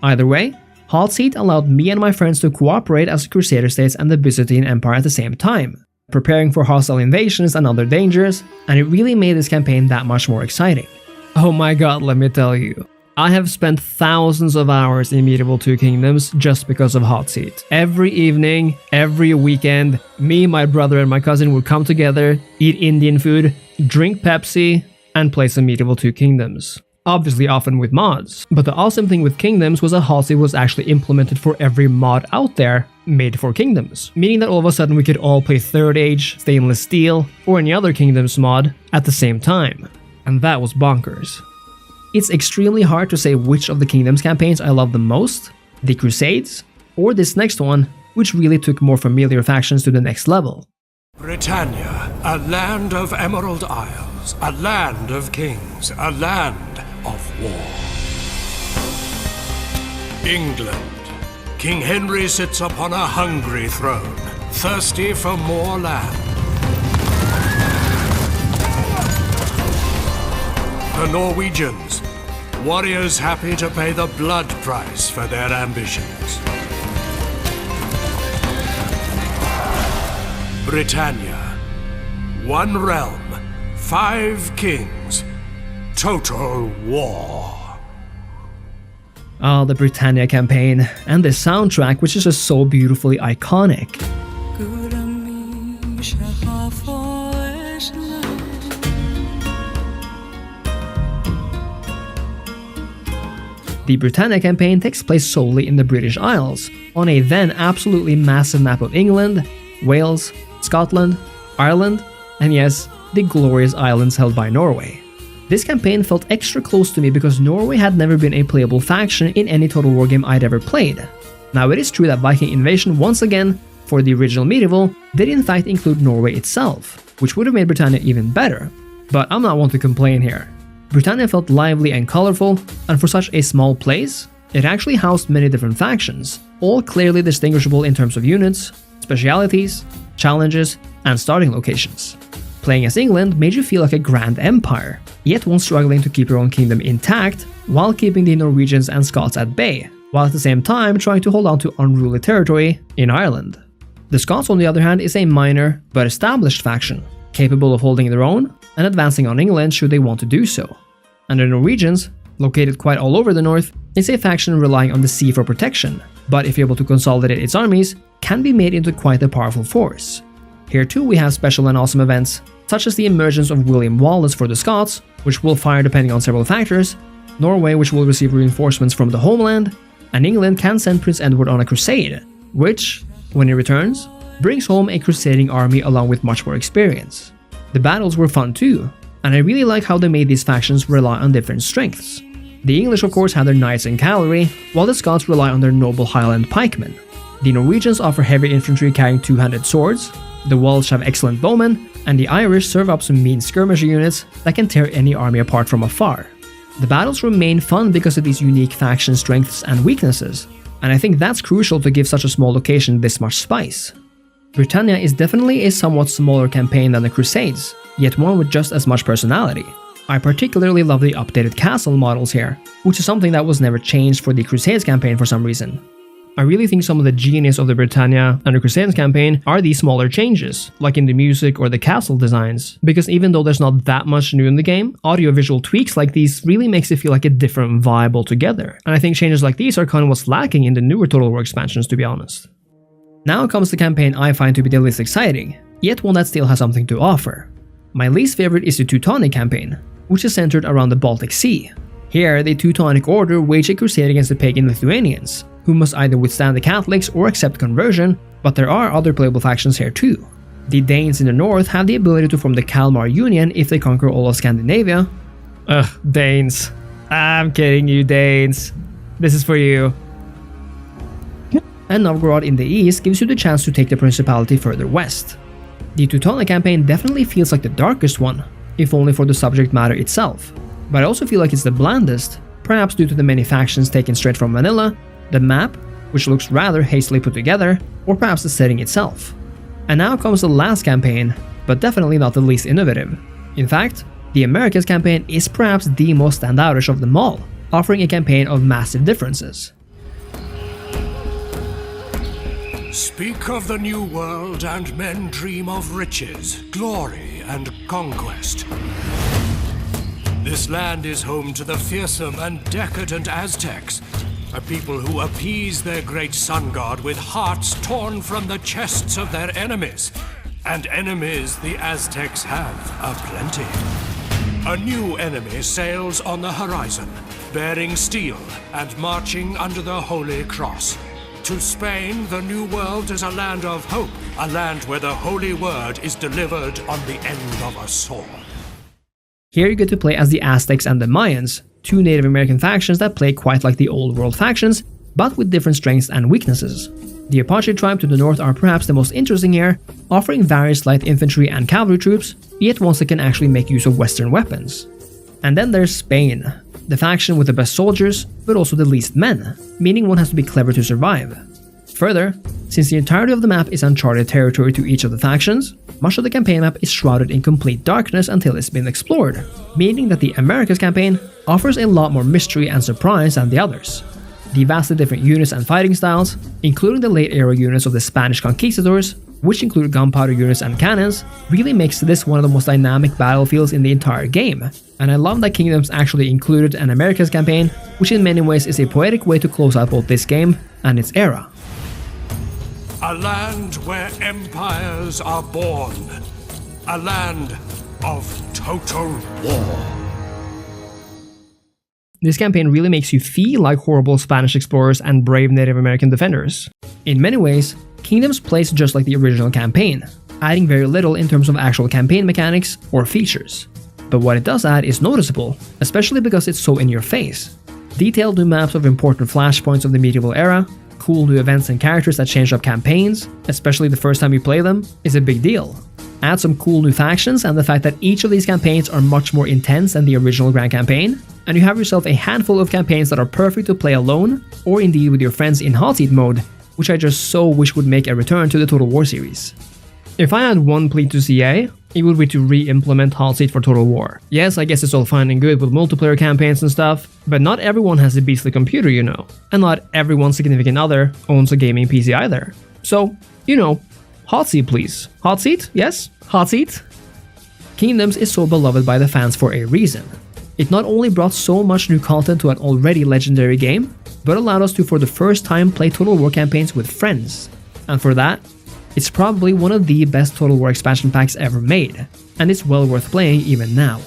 Either way, Hot Seat allowed me and my friends to cooperate as the Crusader states and the Byzantine Empire at the same time, preparing for hostile invasions and other dangers, and it really made this campaign that much more exciting. Oh my god, let me tell you. I have spent thousands of hours in Medieval Two Kingdoms just because of Hot Seat. Every evening, every weekend, me, my brother and my cousin would come together, eat Indian food, drink Pepsi, and play some Medieval Two Kingdoms. Obviously often with mods, but the awesome thing with Kingdoms was that Hot Seat was actually implemented for every mod out there made for Kingdoms, meaning that all of a sudden we could all play Third Age, Stainless Steel, or any other Kingdoms mod at the same time. And that was bonkers. It's extremely hard to say which of the Kingdoms campaigns I love the most, the Crusades, or this next one, which really took more familiar factions to the next level. Britannia, a land of emerald isles, a land of kings, a land of war. England. King Henry sits upon a hungry throne, thirsty for more land. The Norwegians, warriors happy to pay the blood price for their ambitions. Britannia, one realm, 5 kings, total war. The Britannia campaign, and the soundtrack, which is just so beautifully iconic. The Britannia campaign takes place solely in the British Isles, on a then absolutely massive map of England, Wales, Scotland, Ireland, and yes, the glorious islands held by Norway. This campaign felt extra close to me because Norway had never been a playable faction in any Total War game I'd ever played. Now it is true that Viking Invasion once again, for the original Medieval, did in fact include Norway itself, which would have made Britannia even better, but I'm not one to complain here. Britannia felt lively and colorful, and for such a small place, it actually housed many different factions, all clearly distinguishable in terms of units, specialities, challenges, and starting locations. Playing as England made you feel like a grand empire, yet one struggling to keep your own kingdom intact while keeping the Norwegians and Scots at bay, while at the same time trying to hold on to unruly territory in Ireland. The Scots, on the other hand, is a minor but established faction, capable of holding their own and advancing on England should they want to do so. And the Norwegians, located quite all over the north, is a faction relying on the sea for protection, but if able to consolidate its armies, can be made into quite a powerful force. Here too we have special and awesome events, such as the emergence of William Wallace for the Scots, which will fire depending on several factors, Norway, which will receive reinforcements from the homeland, and England can send Prince Edward on a crusade, which, when he returns, brings home a crusading army along with much more experience. The battles were fun too, and I really like how they made these factions rely on different strengths. The English of course have their knights and cavalry, while the Scots rely on their noble Highland pikemen. The Norwegians offer heavy infantry carrying two-handed swords, the Welsh have excellent bowmen, and the Irish serve up some mean skirmisher units that can tear any army apart from afar. The battles remain fun because of these unique faction strengths and weaknesses, and I think that's crucial to give such a small location this much spice. Britannia is definitely a somewhat smaller campaign than the Crusades, yet one with just as much personality. I particularly love the updated castle models here, which is something that was never changed for the Crusades campaign for some reason. I really think some of the genius of the Britannia and the Crusades campaign are these smaller changes, like in the music or the castle designs, because even though there's not that much new in the game, audio-visual tweaks like these really makes it feel like a different vibe altogether, and I think changes like these are kind of what's lacking in the newer Total War expansions, to be honest. Now comes the campaign I find to be the least exciting, yet one that still has something to offer. My least favorite is the Teutonic campaign, which is centered around the Baltic Sea. Here, the Teutonic Order wage a crusade against the pagan Lithuanians, who must either withstand the Catholics or accept conversion, but there are other playable factions here too. The Danes in the north have the ability to form the Kalmar Union if they conquer all of Scandinavia. Ugh, Danes. I'm kidding you, Danes. This is for you. And Novgorod in the east gives you the chance to take the principality further west. The Teutonic campaign definitely feels like the darkest one, if only for the subject matter itself. But I also feel like it's the blandest, perhaps due to the many factions taken straight from vanilla, the map, which looks rather hastily put together, or perhaps the setting itself. And now comes the last campaign, but definitely not the least innovative. In fact, the Americas campaign is perhaps the most standoutish of them all, offering a campaign of massive differences. Speak of the new world, and men dream of riches, glory, and conquest. This land is home to the fearsome and decadent Aztecs, a people who appease their great sun god with hearts torn from the chests of their enemies. And enemies the Aztecs have aplenty. A new enemy sails on the horizon, bearing steel and marching under the Holy Cross. To Spain, the New World is a land of hope, a land where the Holy Word is delivered on the end of a sword. Here you get to play as the Aztecs and the Mayans, two Native American factions that play quite like the Old World factions, but with different strengths and weaknesses. The Apache tribe to the north are perhaps the most interesting here, offering various light infantry and cavalry troops, yet ones that can actually make use of Western weapons. And then there's Spain, the faction with the best soldiers, but also the least men, meaning one has to be clever to survive. Further, since the entirety of the map is uncharted territory to each of the factions, much of the campaign map is shrouded in complete darkness until it's been explored, meaning that the Americas campaign offers a lot more mystery and surprise than the others. The vastly different units and fighting styles, including the late era units of the Spanish conquistadors, which include gunpowder units and cannons, really makes this one of the most dynamic battlefields in the entire game. And I love that Kingdoms actually included an Americas campaign, which in many ways is a poetic way to close out both this game and its era. A land where empires are born. A land of total war. This campaign really makes you feel like horrible Spanish explorers and brave Native American defenders. In many ways, Kingdoms plays just like the original campaign, adding very little in terms of actual campaign mechanics or features. But what it does add is noticeable, especially because it's so in your face. Detailed new maps of important flashpoints of the medieval era, cool new events and characters that change up campaigns, especially the first time you play them, is a big deal. Add some cool new factions and the fact that each of these campaigns are much more intense than the original Grand Campaign, and you have yourself a handful of campaigns that are perfect to play alone, or indeed with your friends in hot seat mode, which I just so wish would make a return to the Total War series. If I had one plea to CA, it would be to re-implement hot seat for Total War. Yes, I guess it's all fine and good with multiplayer campaigns and stuff, but not everyone has a beastly computer, you know, and not everyone's significant other owns a gaming PC either. So, you know, hot seat please. Hot seat? Yes? Hot seat? Kingdoms is so beloved by the fans for a reason. It not only brought so much new content to an already legendary game, but allowed us to for the first time play Total War campaigns with friends. And for that, it's probably one of the best Total War expansion packs ever made, and it's well worth playing even now.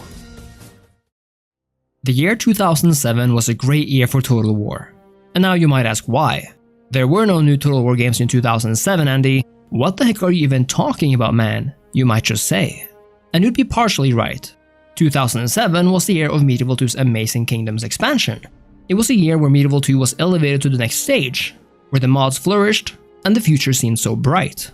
The year 2007 was a great year for Total War. And now you might ask why. There were no new Total War games in 2007, Andy. What the heck are you even talking about, man? You might just say. And you'd be partially right. 2007 was the year of Medieval 2's Amazing Kingdoms expansion. It was a year where Medieval 2 was elevated to the next stage, where the mods flourished, and the future seemed so bright.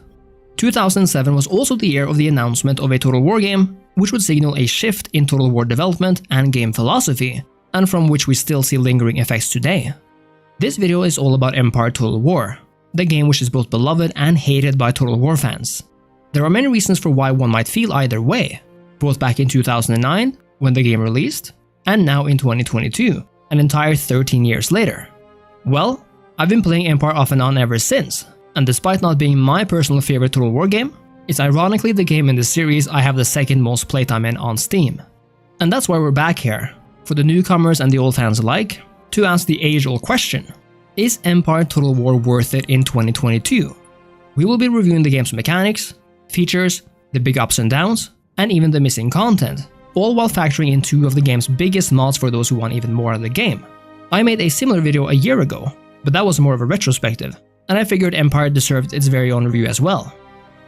2007 was also the year of the announcement of a Total War game, which would signal a shift in Total War development and game philosophy, and from which we still see lingering effects today. This video is all about Empire Total War, the game which is both beloved and hated by Total War fans. There are many reasons for why one might feel either way, both back in 2009, when the game released, and now in 2022, an entire 13 years later. Well, I've been playing Empire off and on ever since, and despite not being my personal favorite Total War game, it's ironically the game in the series I have the second most playtime in on Steam. And that's why we're back here, for the newcomers and the old fans alike, to ask the age-old question: is Empire Total War worth it in 2022? We will be reviewing the game's mechanics, features, the big ups and downs, and even the missing content, all while factoring in two of the game's biggest mods for those who want even more of the game. I made a similar video a year ago, but that was more of a retrospective, and I figured Empire deserved its very own review as well.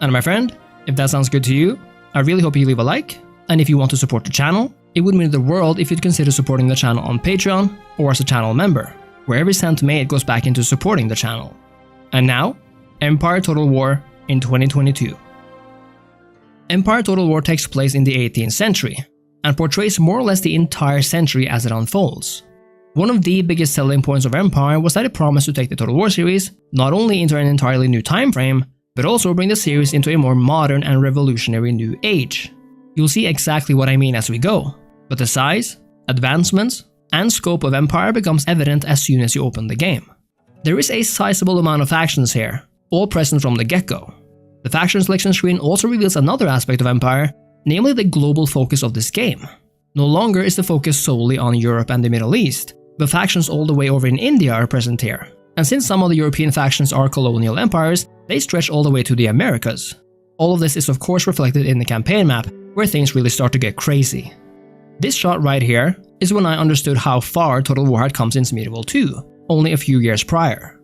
And my friend, If that sounds good to you, I really hope you leave a like, and if you want to support the channel, it would mean the world if you'd consider supporting the channel on Patreon or as a channel member, where every cent made goes back into supporting the channel. And now, Empire Total War in 2022. Empire Total War takes place in the 18th century, and portrays more or less the entire century as it unfolds. One of the biggest selling points of Empire was that it promised to take the Total War series not only into an entirely new time frame, but also bring the series into a more modern and revolutionary new age. You'll see exactly what I mean as we go, but the size, advancements, and scope of Empire becomes evident as soon as you open the game. There is a sizable amount of factions here, all present from the get-go. The faction selection screen also reveals another aspect of Empire, namely the global focus of this game. No longer is the focus solely on Europe and the Middle East, but factions all the way over in India are present here. And since some of the European factions are colonial empires, they stretch all the way to the Americas. All of this is of course reflected in the campaign map, where things really start to get crazy. This shot right here is when I understood how far Total War had come since Medieval 2, only a few years prior.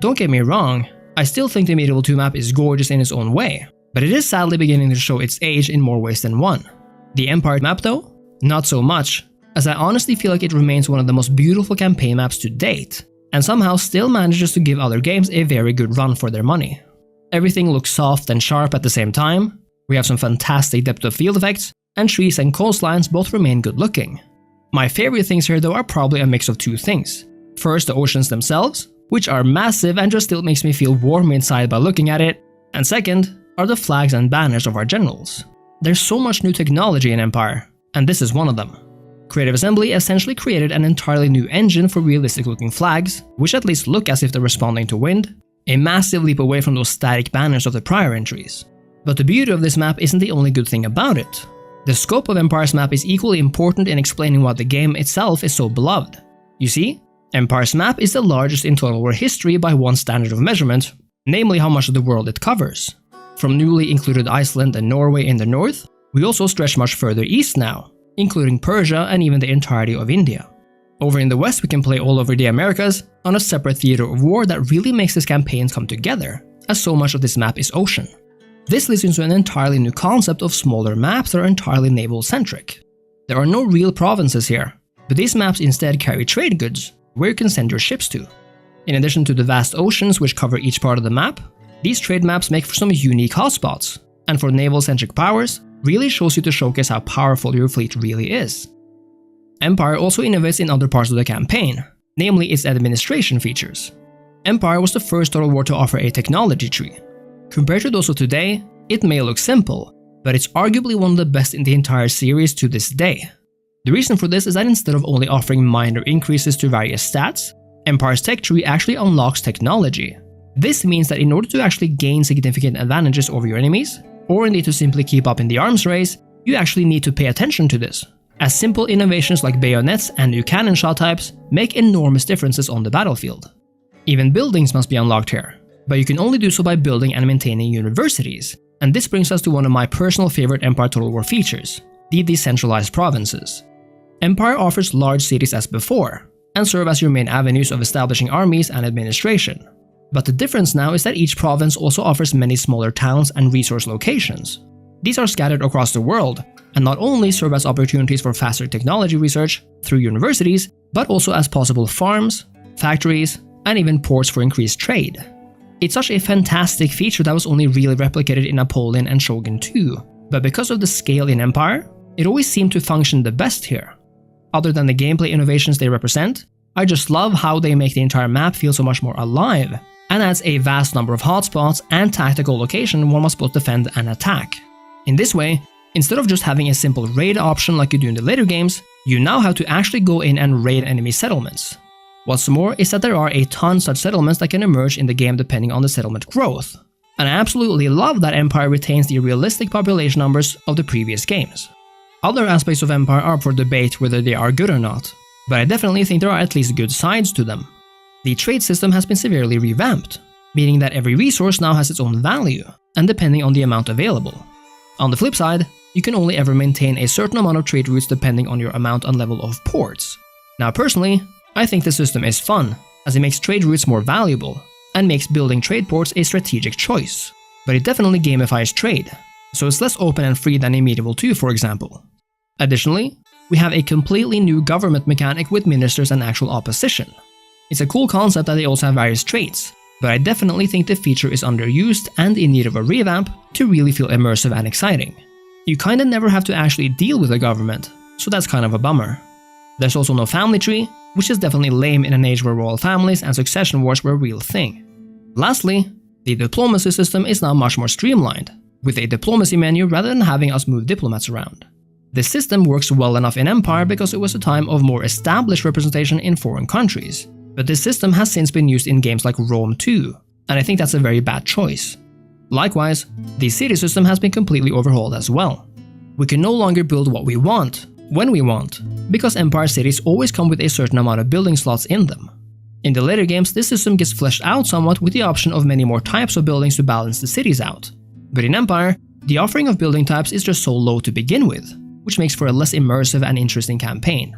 Don't get me wrong, I still think the Medieval 2 map is gorgeous in its own way, but it is sadly beginning to show its age in more ways than one. The Empire map though? Not so much, as I honestly feel like it remains one of the most beautiful campaign maps to date, and somehow still manages to give other games a very good run for their money. Everything looks soft and sharp at the same time, we have some fantastic depth of field effects, and trees and coastlines both remain good looking. My favorite things here though are probably a mix of two things. First, the oceans themselves, which are massive and just still makes me feel warm inside by looking at it, and second, are the flags and banners of our generals. There's so much new technology in Empire, and this is one of them. Creative Assembly essentially created an entirely new engine for realistic looking flags, which at least look as if they're responding to wind, a massive leap away from those static banners of the prior entries. But the beauty of this map isn't the only good thing about it. The scope of Empire's map is equally important in explaining why the game itself is so beloved. You see, Empire's map is the largest in Total War history by one standard of measurement, namely how much of the world it covers. From newly included Iceland and Norway in the north, we also stretch much further east now, including Persia and even the entirety of India. Over in the west we can play all over the Americas on a separate theater of war that really makes this campaign come together, as so much of this map is ocean. This leads into an entirely new concept of smaller maps that are entirely naval-centric. There are no real provinces here, but these maps instead carry trade goods, where you can send your ships to. In addition to the vast oceans which cover each part of the map, these trade maps make for some unique hotspots, and for naval-centric powers, really shows you to showcase how powerful your fleet really is. Empire also innovates in other parts of the campaign, namely its administration features. Empire was the first Total War to offer a technology tree. Compared to those of today, it may look simple, but it's arguably one of the best in the entire series to this day. The reason for this is that instead of only offering minor increases to various stats, Empire's tech tree actually unlocks technology. This means that in order to actually gain significant advantages over your enemies, or indeed to simply keep up in the arms race, you actually need to pay attention to this, as simple innovations like bayonets and new cannon shot types make enormous differences on the battlefield. Even buildings must be unlocked here, but you can only do so by building and maintaining universities, and this brings us to one of my personal favorite Empire Total War features, the decentralized provinces. Empire offers large cities as before, and serve as your main avenues of establishing armies and administration. But the difference now is that each province also offers many smaller towns and resource locations. These are scattered across the world, and not only serve as opportunities for faster technology research through universities, but also as possible farms, factories, and even ports for increased trade. It's such a fantastic feature that was only really replicated in Napoleon and Shogun 2, but because of the scale in Empire, it always seemed to function the best here. Other than the gameplay innovations they represent, I just love how they make the entire map feel so much more alive, and adds a vast number of hotspots and tactical locations one must both defend and attack. In this way, instead of just having a simple raid option like you do in the later games, you now have to actually go in and raid enemy settlements. What's more is that there are a ton such settlements that can emerge in the game depending on the settlement growth, and I absolutely love that Empire retains the realistic population numbers of the previous games. Other aspects of Empire are up for debate whether they are good or not, but I definitely think there are at least good sides to them. The trade system has been severely revamped, meaning that every resource now has its own value, and depending on the amount available. On the flip side, you can only ever maintain a certain amount of trade routes depending on your amount and level of ports. Now personally, I think the system is fun, as it makes trade routes more valuable, and makes building trade ports a strategic choice, but it definitely gamifies trade. so it's less open and free than in Medieval 2, for example. Additionally, we have a completely new government mechanic with ministers and actual opposition. It's a cool concept that they also have various traits, but I definitely think the feature is underused and in need of a revamp to really feel immersive and exciting. You kinda never have to actually deal with the government, so that's kind of a bummer. There's also no family tree, which is definitely lame in an age where royal families and succession wars were a real thing. Lastly, the diplomacy system is now much more streamlined, with a diplomacy menu rather than having us move diplomats around. This system works well enough in Empire because it was a time of more established representation in foreign countries, but this system has since been used in games like Rome 2, and I think that's a very bad choice. Likewise, the city system has been completely overhauled as well. We can no longer build what we want, when we want, because Empire cities always come with a certain amount of building slots in them. In the later games, this system gets fleshed out somewhat with the option of many more types of buildings to balance the cities out. But in Empire, the offering of building types is just so low to begin with, which makes for a less immersive and interesting campaign.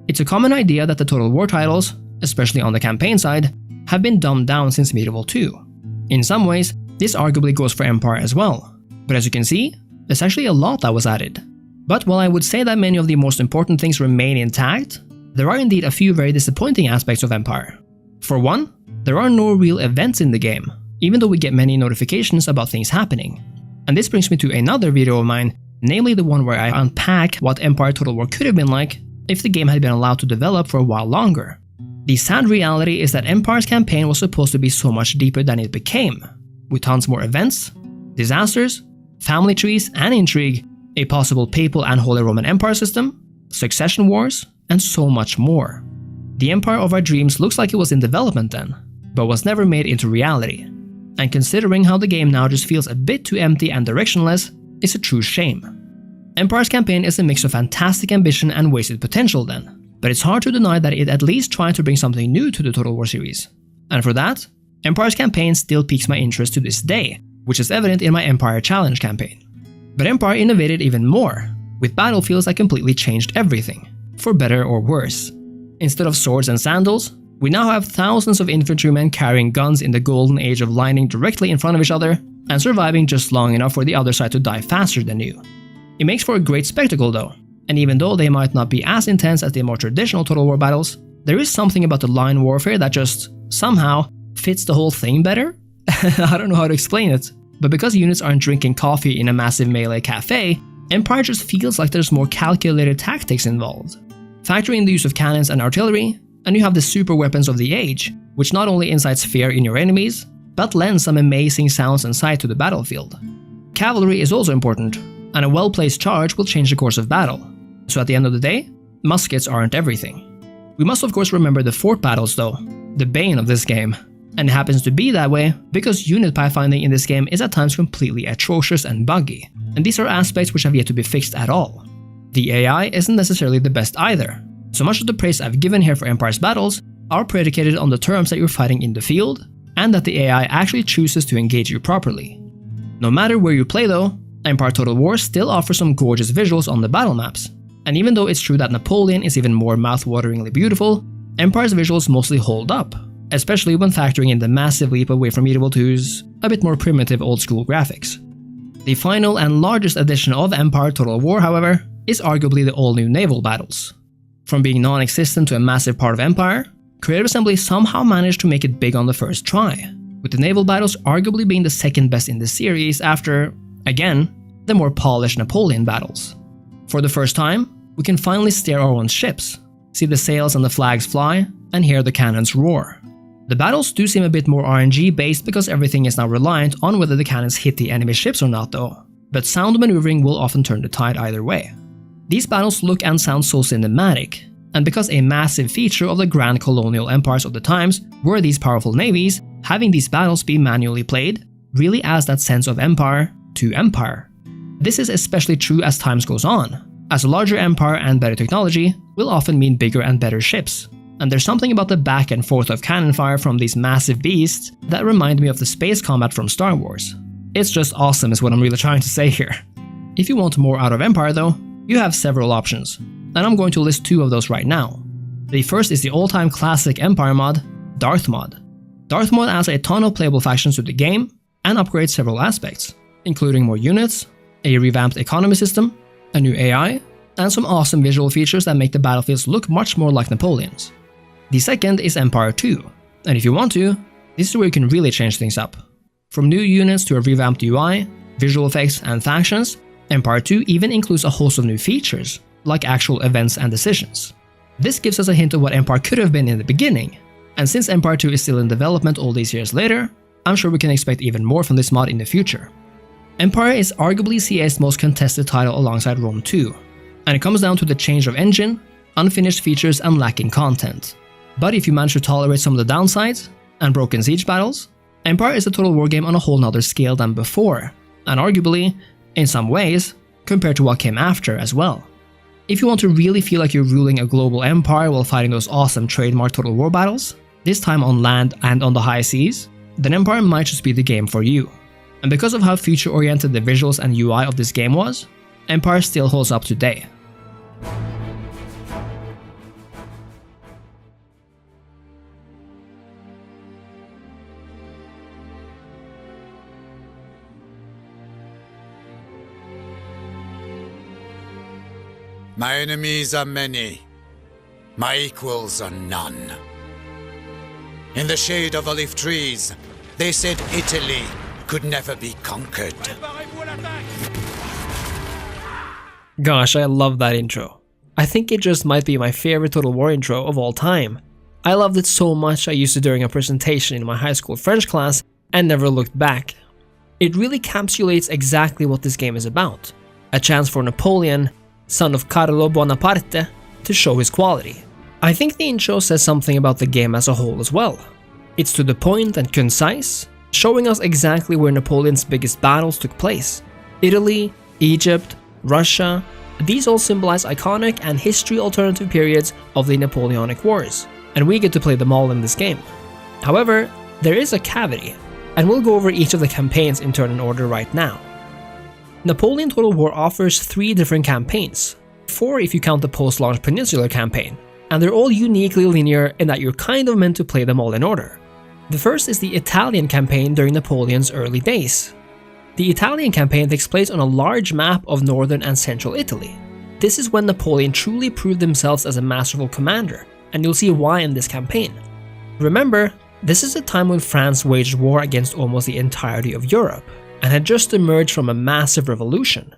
It's a common idea that the Total War titles, especially on the campaign side, have been dumbed down since Medieval 2. In some ways, this arguably goes for Empire as well, but as you can see, there's actually a lot that was added. But while I would say that many of the most important things remain intact, there are indeed a few very disappointing aspects of Empire. For one, there are no real events in the game, even though we get many notifications about things happening. And this brings me to another video of mine, namely the one where I unpack what Empire Total War could have been like if the game had been allowed to develop for a while longer. The sad reality is that Empire's campaign was supposed to be so much deeper than it became, with tons more events, disasters, family trees and intrigue, a possible papal and Holy Roman Empire system, succession wars, and so much more. The Empire of our dreams looks like it was in development then, but was never made into reality. And considering how the game now just feels a bit too empty and directionless, it's a true shame. Empire's campaign is a mix of fantastic ambition and wasted potential then, but it's hard to deny that it at least tried to bring something new to the Total War series. And for that, Empire's campaign still piques my interest to this day, which is evident in my Empire Challenge campaign. But Empire innovated even more, with battlefields that completely changed everything, for better or worse. Instead of swords and sandals, we now have thousands of infantrymen carrying guns in the golden age of lining directly in front of each other and surviving just long enough for the other side to die faster than you. It makes for a great spectacle though, and even though they might not be as intense as the more traditional Total War battles, there is something about the line warfare that just, somehow, fits the whole thing better? I don't know how to explain it, but because units aren't drinking coffee in a massive melee cafe, Empire just feels like there's more calculated tactics involved. Factor in the use of cannons and artillery, and you have the super weapons of the age, which not only incites fear in your enemies, but lends some amazing sounds and sight to the battlefield. Cavalry is also important, and a well-placed charge will change the course of battle. So at the end of the day, muskets aren't everything. We must of course remember the fort battles though, the bane of this game. And it happens to be that way because unit pathfinding in this game is at times completely atrocious and buggy, and these are aspects which have yet to be fixed at all. The AI isn't necessarily the best either, so much of the praise I've given here for Empire's battles are predicated on the terms that you're fighting in the field, and that the AI actually chooses to engage you properly. No matter where you play though, Empire Total War still offers some gorgeous visuals on the battle maps, and even though it's true that Napoleon is even more mouth-wateringly beautiful, Empire's visuals mostly hold up, especially when factoring in the massive leap away from Medieval 2's a bit more primitive old-school graphics. The final and largest addition of Empire Total War, however, is arguably the all-new naval battles. From being non-existent to a massive part of Empire, Creative Assembly somehow managed to make it big on the first try, with the naval battles arguably being the second best in the series after, again, the more polished Napoleon battles. For the first time, we can finally steer our own ships, see the sails and the flags fly, and hear the cannons roar. The battles do seem a bit more RNG based because everything is now reliant on whether the cannons hit the enemy ships or not though, but sound maneuvering will often turn the tide either way. These battles look and sound so cinematic, and because a massive feature of the grand colonial empires of the times were these powerful navies, having these battles be manually played really adds that sense of empire to empire. This is especially true as time goes on, as a larger empire and better technology will often mean bigger and better ships. And there's something about the back and forth of cannon fire from these massive beasts that remind me of the space combat from Star Wars. It's just awesome is what I'm really trying to say here. If you want more out of Empire though, you have several options, and I'm going to list two of those right now. The first is the all-time classic Empire mod, Darth mod. Darth mod adds a ton of playable factions to the game and upgrades several aspects, including more units, a revamped economy system, a new AI, and some awesome visual features that make the battlefields look much more like Napoleon's. The second is Empire 2, and if you want to, this is where you can really change things up. From new units to a revamped UI, visual effects, and factions, Empire 2 even includes a host of new features, like actual events and decisions. This gives us a hint of what Empire could have been in the beginning, and since Empire 2 is still in development all these years later, I'm sure we can expect even more from this mod in the future. Empire is arguably CA's most contested title alongside Rome 2, and it comes down to the change of engine, unfinished features, and lacking content. But if you manage to tolerate some of the downsides, and broken siege battles, Empire is a total war game on a whole nother scale than before, and arguably, in some ways, compared to what came after as well. If you want to really feel like you're ruling a global empire while fighting those awesome trademark total war battles, this time on land and on the high seas, then Empire might just be the game for you. And because of how future-oriented the visuals and UI of this game was, Empire still holds up today. My enemies are many. My equals are none. In the shade of olive trees, they said Italy could never be conquered. Gosh, I love that intro. I think it just might be my favorite Total War intro of all time. I loved it so much I used it during a presentation in my high school French class and never looked back. It really encapsulates exactly what this game is about. A chance for Napoleon, son of Carlo Bonaparte, to show his quality. I think the intro says something about the game as a whole as well. It's to the point and concise, showing us exactly where Napoleon's biggest battles took place. Italy, Egypt, Russia, these all symbolize iconic and history alternative periods of the Napoleonic Wars, and we get to play them all in this game. However, there is a caveat, and we'll go over each of the campaigns in turn and order right now. Napoleon Total War offers 3 different campaigns, 4 if you count the post-launch Peninsular campaign, and they're all uniquely linear in that you're kind of meant to play them all in order. The first is the Italian campaign during Napoleon's early days. The Italian campaign takes place on a large map of northern and central Italy. This is when Napoleon truly proved themselves as a masterful commander, and you'll see why in this campaign. Remember, this is a time when France waged war against almost the entirety of Europe, and had just emerged from a massive revolution.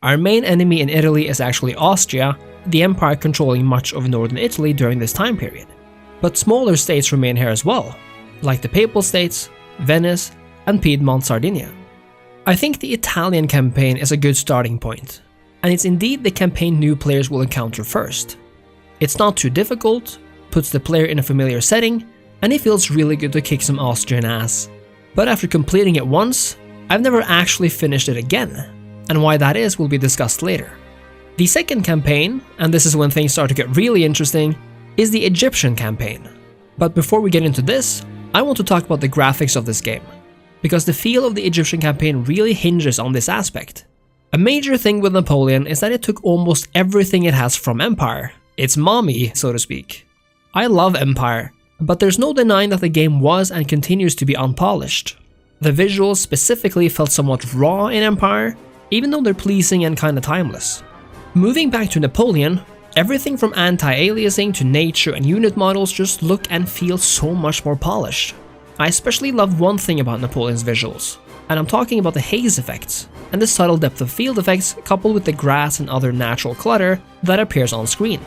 Our main enemy in Italy is actually Austria, the empire controlling much of northern Italy during this time period. But smaller states remain here as well, like the Papal States, Venice, and Piedmont Sardinia. I think the Italian campaign is a good starting point, and it's indeed the campaign new players will encounter first. It's not too difficult, puts the player in a familiar setting, and it feels really good to kick some Austrian ass. But after completing it once, I've never actually finished it again, and why that is will be discussed later. The second campaign, and this is when things start to get really interesting, is the Egyptian campaign. But before we get into this, I want to talk about the graphics of this game, because the feel of the Egyptian campaign really hinges on this aspect. A major thing with Napoleon is that it took almost everything it has from Empire, its mommy, so to speak. I love Empire, but there's no denying that the game was and continues to be unpolished. The visuals specifically felt somewhat raw in Empire, even though they're pleasing and kinda timeless. Moving back to Napoleon, everything from anti-aliasing to nature and unit models just look and feel so much more polished. I especially love one thing about Napoleon's visuals, and I'm talking about the haze effects, and the subtle depth of field effects coupled with the grass and other natural clutter that appears on screen.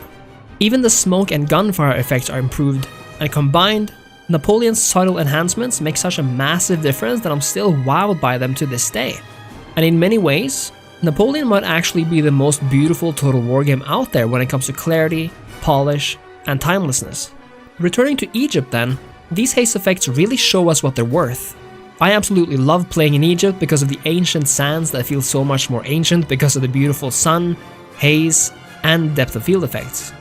Even the smoke and gunfire effects are improved, and combined, Napoleon's subtle enhancements make such a massive difference that I'm still wowed by them to this day. And in many ways, Napoleon might actually be the most beautiful Total War game out there when it comes to clarity, polish, and timelessness. Returning to Egypt then, these haze effects really show us what they're worth. I absolutely love playing in Egypt because of the ancient sands that feel so much more ancient because of the beautiful sun, haze, and depth of field effects.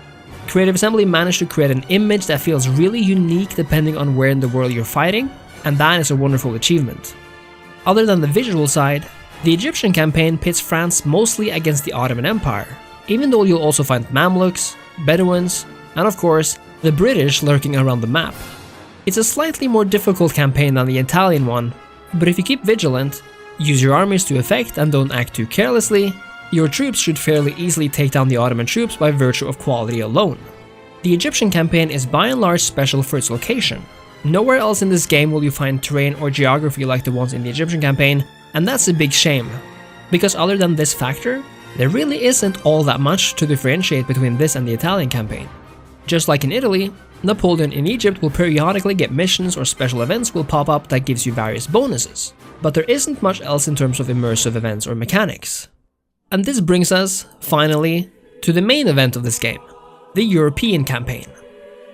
Creative Assembly managed to create an image that feels really unique depending on where in the world you're fighting, and that is a wonderful achievement. Other than the visual side, the Egyptian campaign pits France mostly against the Ottoman Empire, even though you'll also find Mamluks, Bedouins, and of course, the British lurking around the map. It's a slightly more difficult campaign than the Italian one, but if you keep vigilant, Use your armies to effect and don't act too carelessly. Your troops should fairly easily take down the Ottoman troops by virtue of quality alone. The Egyptian campaign is by and large special for its location. Nowhere else in this game will you find terrain or geography like the ones in the Egyptian campaign, and that's a big shame. Because other than this factor, there really isn't all that much to differentiate between this and the Italian campaign. Just like in Italy, Napoleon in Egypt will periodically get missions or special events will pop up that gives you various bonuses, but there isn't much else in terms of immersive events or mechanics. And this brings us, finally, to the main event of this game, the European campaign.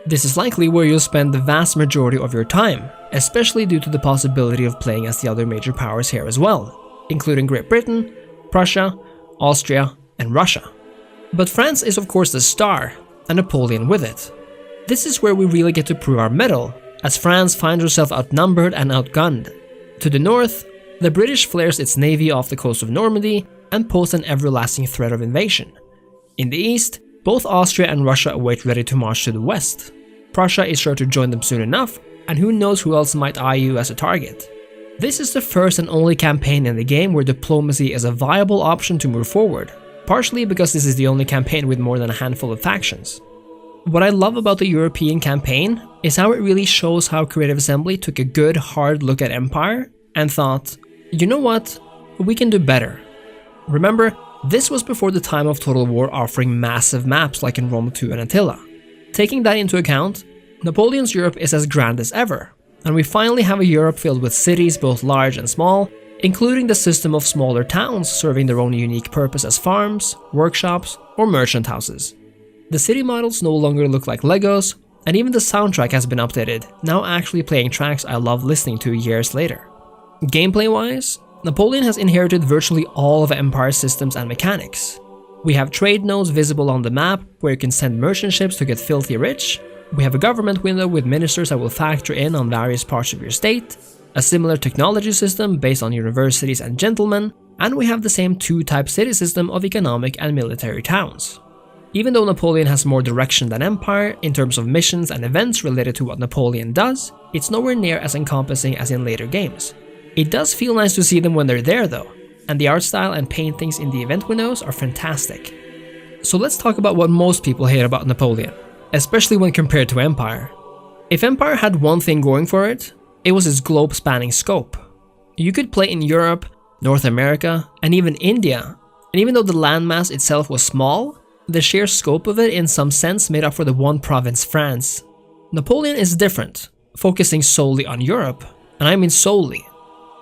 This is likely where you'll spend the vast majority of your time, especially due to the possibility of playing as the other major powers here as well, including Great Britain, Prussia, Austria, and Russia. But France is of course the star, and Napoleon with it. This is where we really get to prove our mettle, as France finds herself outnumbered and outgunned. To the north, the British flares its navy off the coast of Normandy and pose an everlasting threat of invasion. In the east, both Austria and Russia await ready to march to the west. Prussia is sure to join them soon enough, and who knows who else might eye you as a target. This is the first and only campaign in the game where diplomacy is a viable option to move forward, partially because this is the only campaign with more than a handful of factions. What I love about the European campaign is how it really shows how Creative Assembly took a good hard look at Empire and thought, you know what, we can do better. Remember, this was before the time of Total War offering massive maps like in Rome 2 and Attila. Taking that into account, Napoleon's Europe is as grand as ever, and we finally have a Europe filled with cities both large and small, including the system of smaller towns serving their own unique purpose as farms, workshops, or merchant houses. The city models no longer look like Legos, and even the soundtrack has been updated, now actually playing tracks I love listening to years later. Gameplay-wise, Napoleon has inherited virtually all of Empire's systems and mechanics. We have trade nodes visible on the map where you can send merchant ships to get filthy rich, we have a government window with ministers that will factor in on various parts of your state, a similar technology system based on universities and gentlemen, and we have the same two-type city system of economic and military towns. Even though Napoleon has more direction than Empire in terms of missions and events related to what Napoleon does, it's nowhere near as encompassing as in later games. It does feel nice to see them when they're there though, and the art style and paintings in the event windows are fantastic. So let's talk about what most people hate about Napoleon, especially when compared to Empire. If Empire had one thing going for it, it was its globe-spanning scope. You could play in Europe, North America, and even India, and even though the landmass itself was small, the sheer scope of it in some sense made up for the one province France. Napoleon is different, focusing solely on Europe, and I mean solely.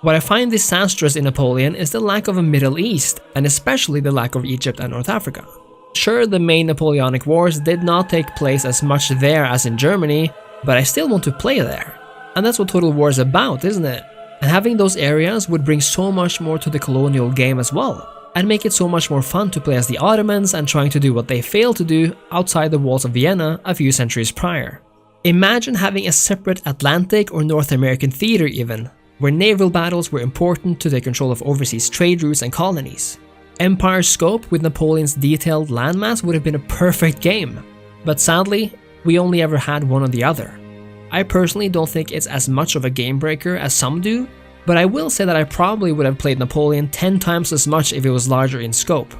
What I find disastrous in Napoleon is the lack of a Middle East, and especially the lack of Egypt and North Africa. Sure, the main Napoleonic Wars did not take place as much there as in Germany, but I still want to play there. And that's what Total War is about, isn't it? And having those areas would bring so much more to the colonial game as well, and make it so much more fun to play as the Ottomans and trying to do what they failed to do outside the walls of Vienna a few centuries prior. Imagine having a separate Atlantic or North American theater even, where naval battles were important to take control of overseas trade routes and colonies. Empire's scope with Napoleon's detailed landmass would have been a perfect game, but sadly, we only ever had one or the other. I personally don't think it's as much of a game breaker as some do, but I will say that I probably would have played Napoleon 10 times as much if it was larger in scope.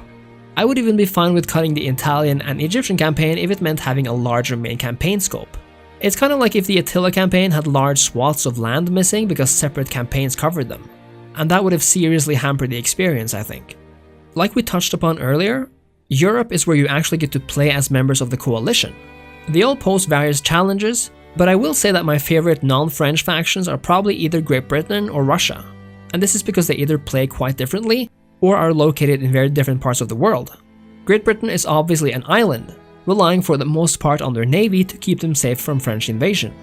I would even be fine with cutting the Italian and Egyptian campaign if it meant having a larger main campaign scope. It's kind of like if the Attila campaign had large swaths of land missing because separate campaigns covered them, and that would have seriously hampered the experience, I think. Like we touched upon earlier, Europe is where you actually get to play as members of the coalition. They all pose various challenges, but I will say that my favorite non-French factions are probably either Great Britain or Russia, and this is because they either play quite differently or are located in very different parts of the world. Great Britain is obviously an island, relying for the most part on their navy to keep them safe from French invasion.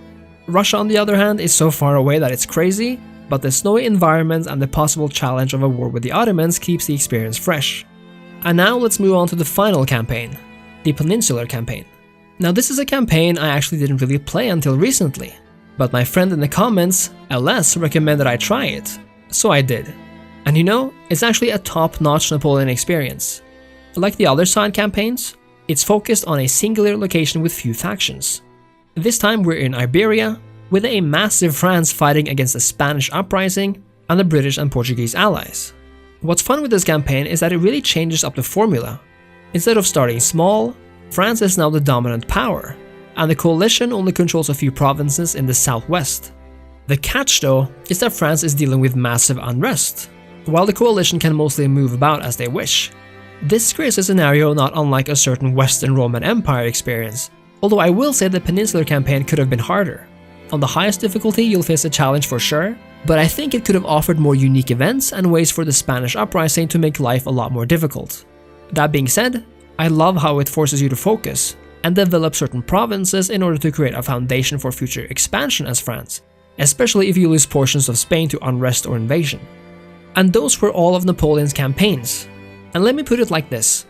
Russia, on the other hand, is so far away that it's crazy, but the snowy environment and the possible challenge of a war with the Ottomans keeps the experience fresh. And now let's move on to the final campaign, the Peninsular campaign. Now this is a campaign I actually didn't really play until recently, but my friend in the comments, LS, recommended I try it, so I did. And you know, it's actually a top-notch Napoleon experience. Like the other side campaigns, it's focused on a singular location with few factions. This time we're in Iberia, with a massive France fighting against a Spanish uprising, and the British and Portuguese allies. What's fun with this campaign is that it really changes up the formula. Instead of starting small, France is now the dominant power, and the coalition only controls a few provinces in the southwest. The catch though is that France is dealing with massive unrest, while the coalition can mostly move about as they wish. This creates a scenario not unlike a certain Western Roman Empire experience, although I will say the Peninsular campaign could have been harder. On the highest difficulty you'll face a challenge for sure, but I think it could have offered more unique events and ways for the Spanish uprising to make life a lot more difficult. That being said, I love how it forces you to focus and develop certain provinces in order to create a foundation for future expansion as France, especially if you lose portions of Spain to unrest or invasion. And those were all of Napoleon's campaigns. And let me put it like this,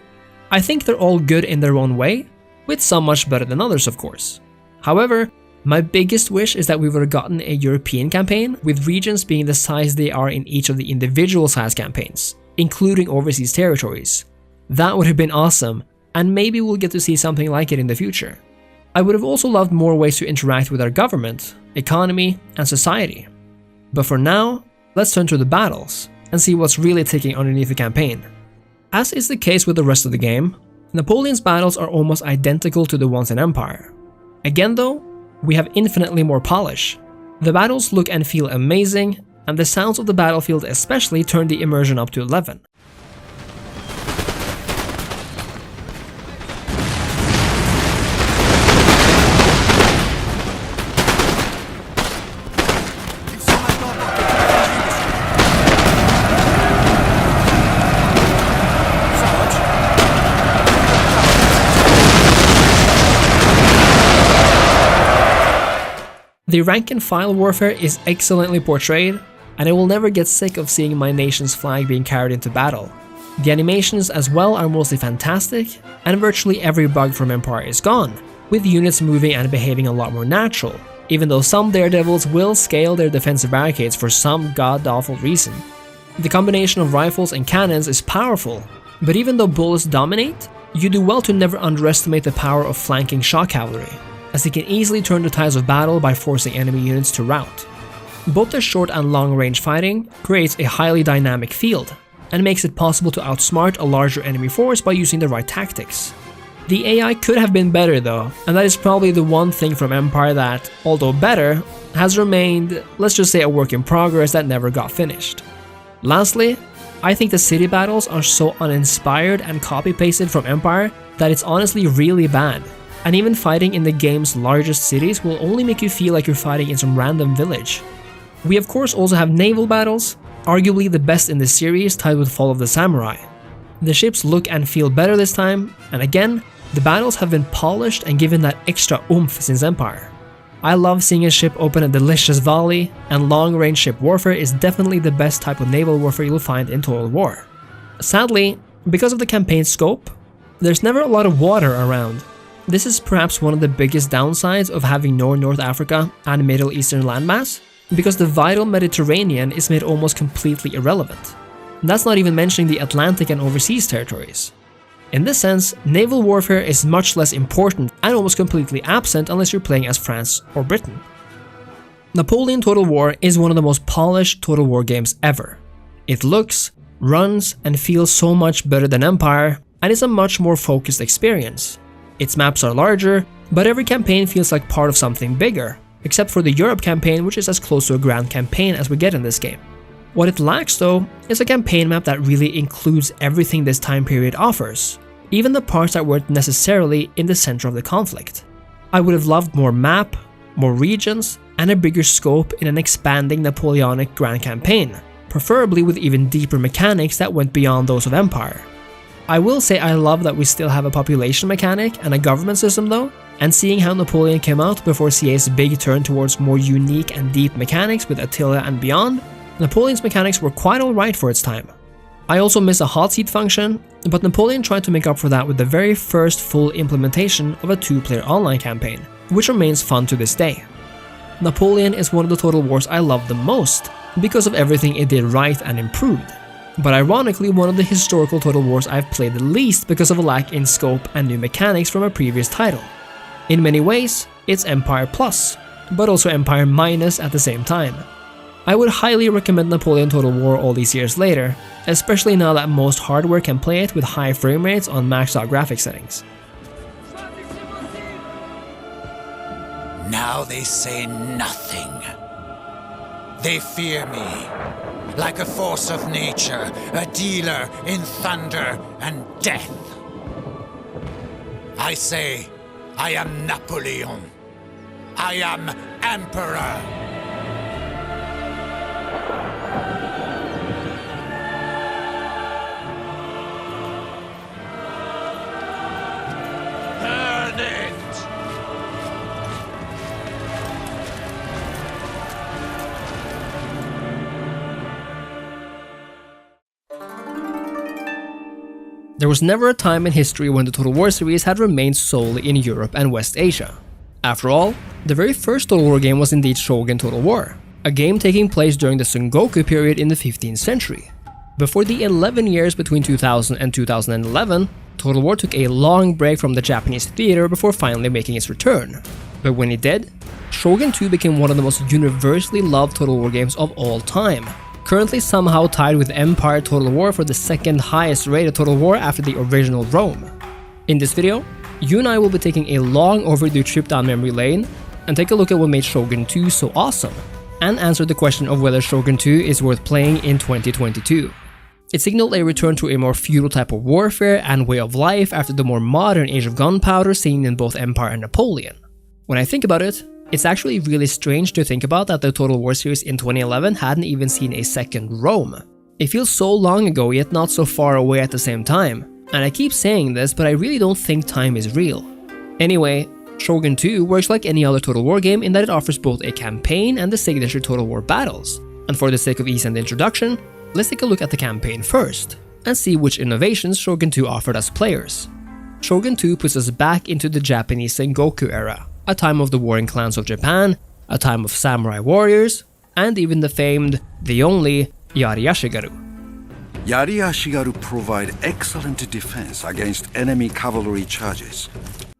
I think they're all good in their own way, with some much better than others of course. However, my biggest wish is that we would have gotten a European campaign with regions being the size they are in each of the individual size campaigns, including overseas territories. That would have been awesome, and maybe we'll get to see something like it in the future. I would have also loved more ways to interact with our government, economy, and society. But for now, let's turn to the battles and see what's really ticking underneath the campaign. As is the case with the rest of the game, Napoleon's battles are almost identical to the ones in Empire. Again though, we have infinitely more polish. The battles look and feel amazing, and the sounds of the battlefield especially turn the immersion up to 11. The rank and file warfare is excellently portrayed, and I will never get sick of seeing my nation's flag being carried into battle. The animations as well are mostly fantastic, and virtually every bug from Empire is gone, with units moving and behaving a lot more natural, even though some daredevils will scale their defensive barricades for some god-awful reason. The combination of rifles and cannons is powerful, but even though bullets dominate, you do well to never underestimate the power of flanking shock cavalry, as they can easily turn the tides of battle by forcing enemy units to rout. Both the short and long range fighting creates a highly dynamic field, and makes it possible to outsmart a larger enemy force by using the right tactics. The AI could have been better though, and that is probably the one thing from Empire that, although better, has remained, let's just say, a work in progress that never got finished. Lastly, I think the city battles are so uninspired and copy-pasted from Empire that it's honestly really bad. And even fighting in the game's largest cities will only make you feel like you're fighting in some random village. We of course also have naval battles, arguably the best in the series, tied with Fall of the Samurai. The ships look and feel better this time, and again, the battles have been polished and given that extra oomph since Empire. I love seeing a ship open a delicious volley, and long-range ship warfare is definitely the best type of naval warfare you'll find in Total War. Sadly, because of the campaign's scope, there's never a lot of water around. This is perhaps one of the biggest downsides of having no North Africa and Middle Eastern landmass, because the vital Mediterranean is made almost completely irrelevant. That's not even mentioning the Atlantic and overseas territories. In this sense, naval warfare is much less important and almost completely absent unless you're playing as France or Britain. Napoleon Total War is one of the most polished Total War games ever. It looks, runs, and feels so much better than Empire, and is a much more focused experience. Its maps are larger, but every campaign feels like part of something bigger, except for the Europe campaign, which is as close to a grand campaign as we get in this game. What it lacks though is a campaign map that really includes everything this time period offers, even the parts that weren't necessarily in the center of the conflict. I would have loved more map, more regions, and a bigger scope in an expanding Napoleonic grand campaign, preferably with even deeper mechanics that went beyond those of Empire. I will say I love that we still have a population mechanic and a government system though, and seeing how Napoleon came out before CA's big turn towards more unique and deep mechanics with Attila and beyond, Napoleon's mechanics were quite alright for its time. I also miss a hot seat function, but Napoleon tried to make up for that with the very first full implementation of a 2-player online campaign, which remains fun to this day. Napoleon is one of the Total Wars I love the most, because of everything it did right and improved, but ironically one of the historical Total Wars I've played the least because of a lack in scope and new mechanics from a previous title. In many ways, it's Empire Plus, but also Empire Minus at the same time. I would highly recommend Napoleon Total War all these years later, especially now that most hardware can play it with high frame rates on maxed out graphics settings. Now they say nothing. They fear me, like a force of nature, a dealer in thunder and death. I say, I am Napoleon. I am Emperor. Burn it! There was never a time in history when the Total War series had remained solely in Europe and West Asia. After all, the very first Total War game was indeed Shogun Total War, a game taking place during the Sengoku period in the 15th century. Before the 11 years between 2000 and 2011, Total War took a long break from the Japanese theater before finally making its return. But when it did, Shogun 2 became one of the most universally loved Total War games of all time, currently somehow tied with Empire Total War for the second highest rated Total War after the original Rome. In this video, you and I will be taking a long overdue trip down memory lane and take a look at what made Shogun 2 so awesome, and answer the question of whether Shogun 2 is worth playing in 2022. It signaled a return to a more feudal type of warfare and way of life after the more modern age of gunpowder seen in both Empire and Napoleon. When I think about it, it's actually really strange to think about that the Total War series in 2011 hadn't even seen a second Rome. It feels so long ago yet not so far away at the same time, and I keep saying this, but I really don't think time is real. Anyway, Shogun 2 works like any other Total War game in that it offers both a campaign and the signature Total War battles, and for the sake of ease and introduction, let's take a look at the campaign first, and see which innovations Shogun 2 offered us players. Shogun 2 puts us back into the Japanese Sengoku era, a time of the warring clans of Japan, a time of samurai warriors, and even the famed, the only, Yari Yashigaru. Yari Yashigaru provide excellent defense against enemy cavalry charges.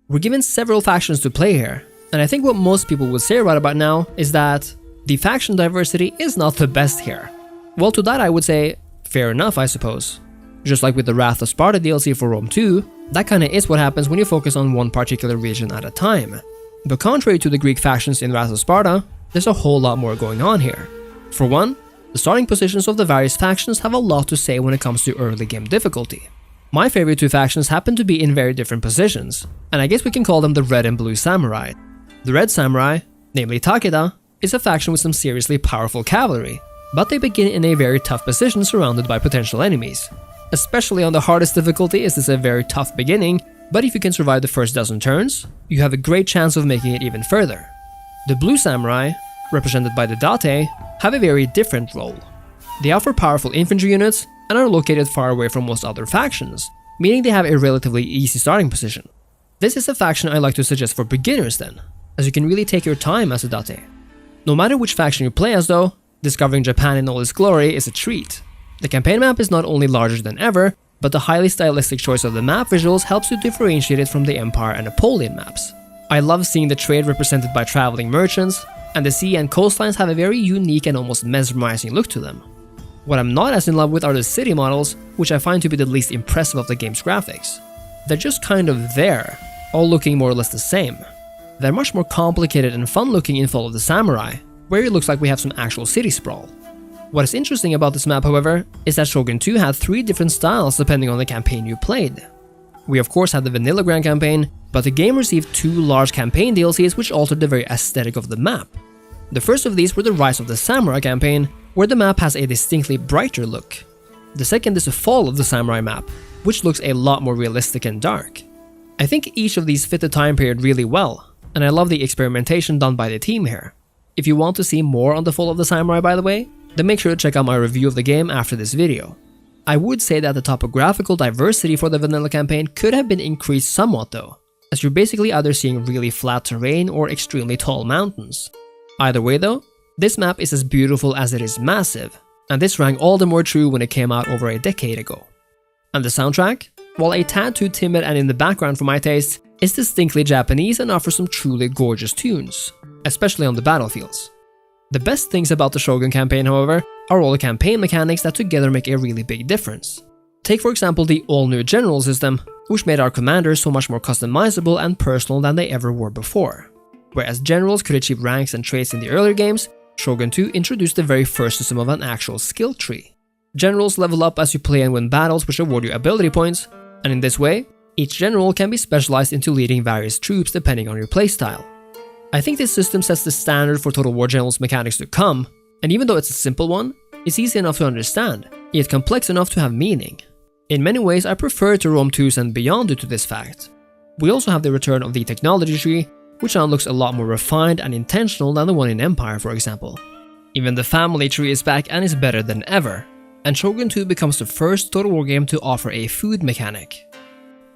We're given several factions to play here, and I think what most people would say right about now is that the faction diversity is not the best here. Well, to that I would say, fair enough I suppose. Just like with the Wrath of Sparta DLC for Rome 2, that kinda is what happens when you focus on one particular region at a time. But contrary to the Greek factions in Wrath of Sparta, there's a whole lot more going on here. For one, the starting positions of the various factions have a lot to say when it comes to early game difficulty. My favorite two factions happen to be in very different positions, and I guess we can call them the Red and Blue Samurai. The Red Samurai, namely Takeda, is a faction with some seriously powerful cavalry, but they begin in a very tough position surrounded by potential enemies. Especially on the hardest difficulty is this a very tough beginning, but if you can survive the first dozen turns, you have a great chance of making it even further. The Blue Samurai, represented by the Date, have a very different role. They offer powerful infantry units and are located far away from most other factions, meaning they have a relatively easy starting position. This is a faction I like to suggest for beginners then, as you can really take your time as a Date. No matter which faction you play as though, discovering Japan in all its glory is a treat. The campaign map is not only larger than ever, but the highly stylistic choice of the map visuals helps you differentiate it from the Empire and Napoleon maps. I love seeing the trade represented by traveling merchants, and the sea and coastlines have a very unique and almost mesmerizing look to them. What I'm not as in love with are the city models, which I find to be the least impressive of the game's graphics. They're just kind of there, all looking more or less the same. They're much more complicated and fun looking in Fall of the Samurai, where it looks like we have some actual city sprawl. What is interesting about this map, however, is that Shogun 2 had 3 different styles depending on the campaign you played. We of course had the Vanilla Grand campaign, but the game received 2 large campaign DLCs which altered the very aesthetic of the map. The first of these were the Rise of the Samurai campaign, where the map has a distinctly brighter look. The second is the Fall of the Samurai map, which looks a lot more realistic and dark. I think each of these fit the time period really well, and I love the experimentation done by the team here. If you want to see more on the Fall of the Samurai, by the way, then make sure to check out my review of the game after this video. I would say that the topographical diversity for the vanilla campaign could have been increased somewhat though, as you're basically either seeing really flat terrain or extremely tall mountains. Either way though, this map is as beautiful as it is massive, and this rang all the more true when it came out over a decade ago. And the soundtrack, while a tad too timid and in the background for my taste, is distinctly Japanese and offers some truly gorgeous tunes, especially on the battlefields. The best things about the Shogun campaign, however, are all the campaign mechanics that together make a really big difference. Take for example the all-new general system, which made our commanders so much more customizable and personal than they ever were before. Whereas generals could achieve ranks and traits in the earlier games, Shogun 2 introduced the very first system of an actual skill tree. Generals level up as you play and win battles which award you ability points, and in this way, each general can be specialized into leading various troops depending on your playstyle. I think this system sets the standard for Total War General's mechanics to come, and even though it's a simple one, it's easy enough to understand, yet complex enough to have meaning. In many ways, I prefer to Rome 2's and beyond due to this fact. We also have the return of the technology tree, which now looks a lot more refined and intentional than the one in Empire, for example. Even the family tree is back and is better than ever, and Shogun 2 becomes the first Total War game to offer a food mechanic.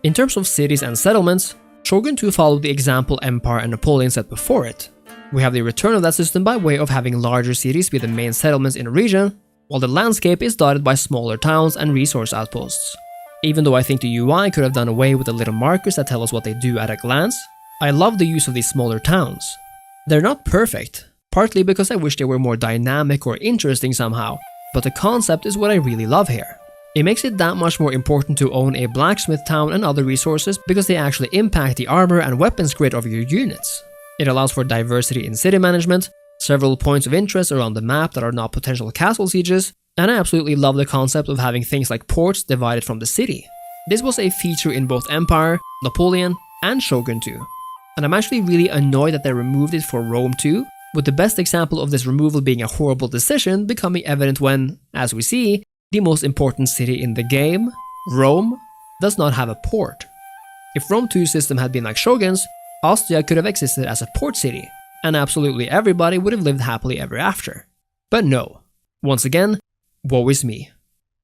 In terms of cities and settlements, Shogun 2 followed the example Empire and Napoleon set before it. We have the return of that system by way of having larger cities be the main settlements in a region, while the landscape is dotted by smaller towns and resource outposts. Even though I think the UI could have done away with the little markers that tell us what they do at a glance, I love the use of these smaller towns. They're not perfect, partly because I wish they were more dynamic or interesting somehow, but the concept is what I really love here. It makes it that much more important to own a blacksmith town and other resources because they actually impact the armor and weapons grid of your units. It allows for diversity in city management, several points of interest around the map that are not potential castle sieges, and I absolutely love the concept of having things like ports divided from the city. This was a feature in both Empire, Napoleon, and Shogun 2, and I'm actually really annoyed that they removed it for Rome 2, with the best example of this removal being a horrible decision becoming evident when, as we see, the most important city in the game, Rome, does not have a port. If Rome 2's system had been like Shogun's, Austria could have existed as a port city, and absolutely everybody would have lived happily ever after. But no. Once again, woe is me.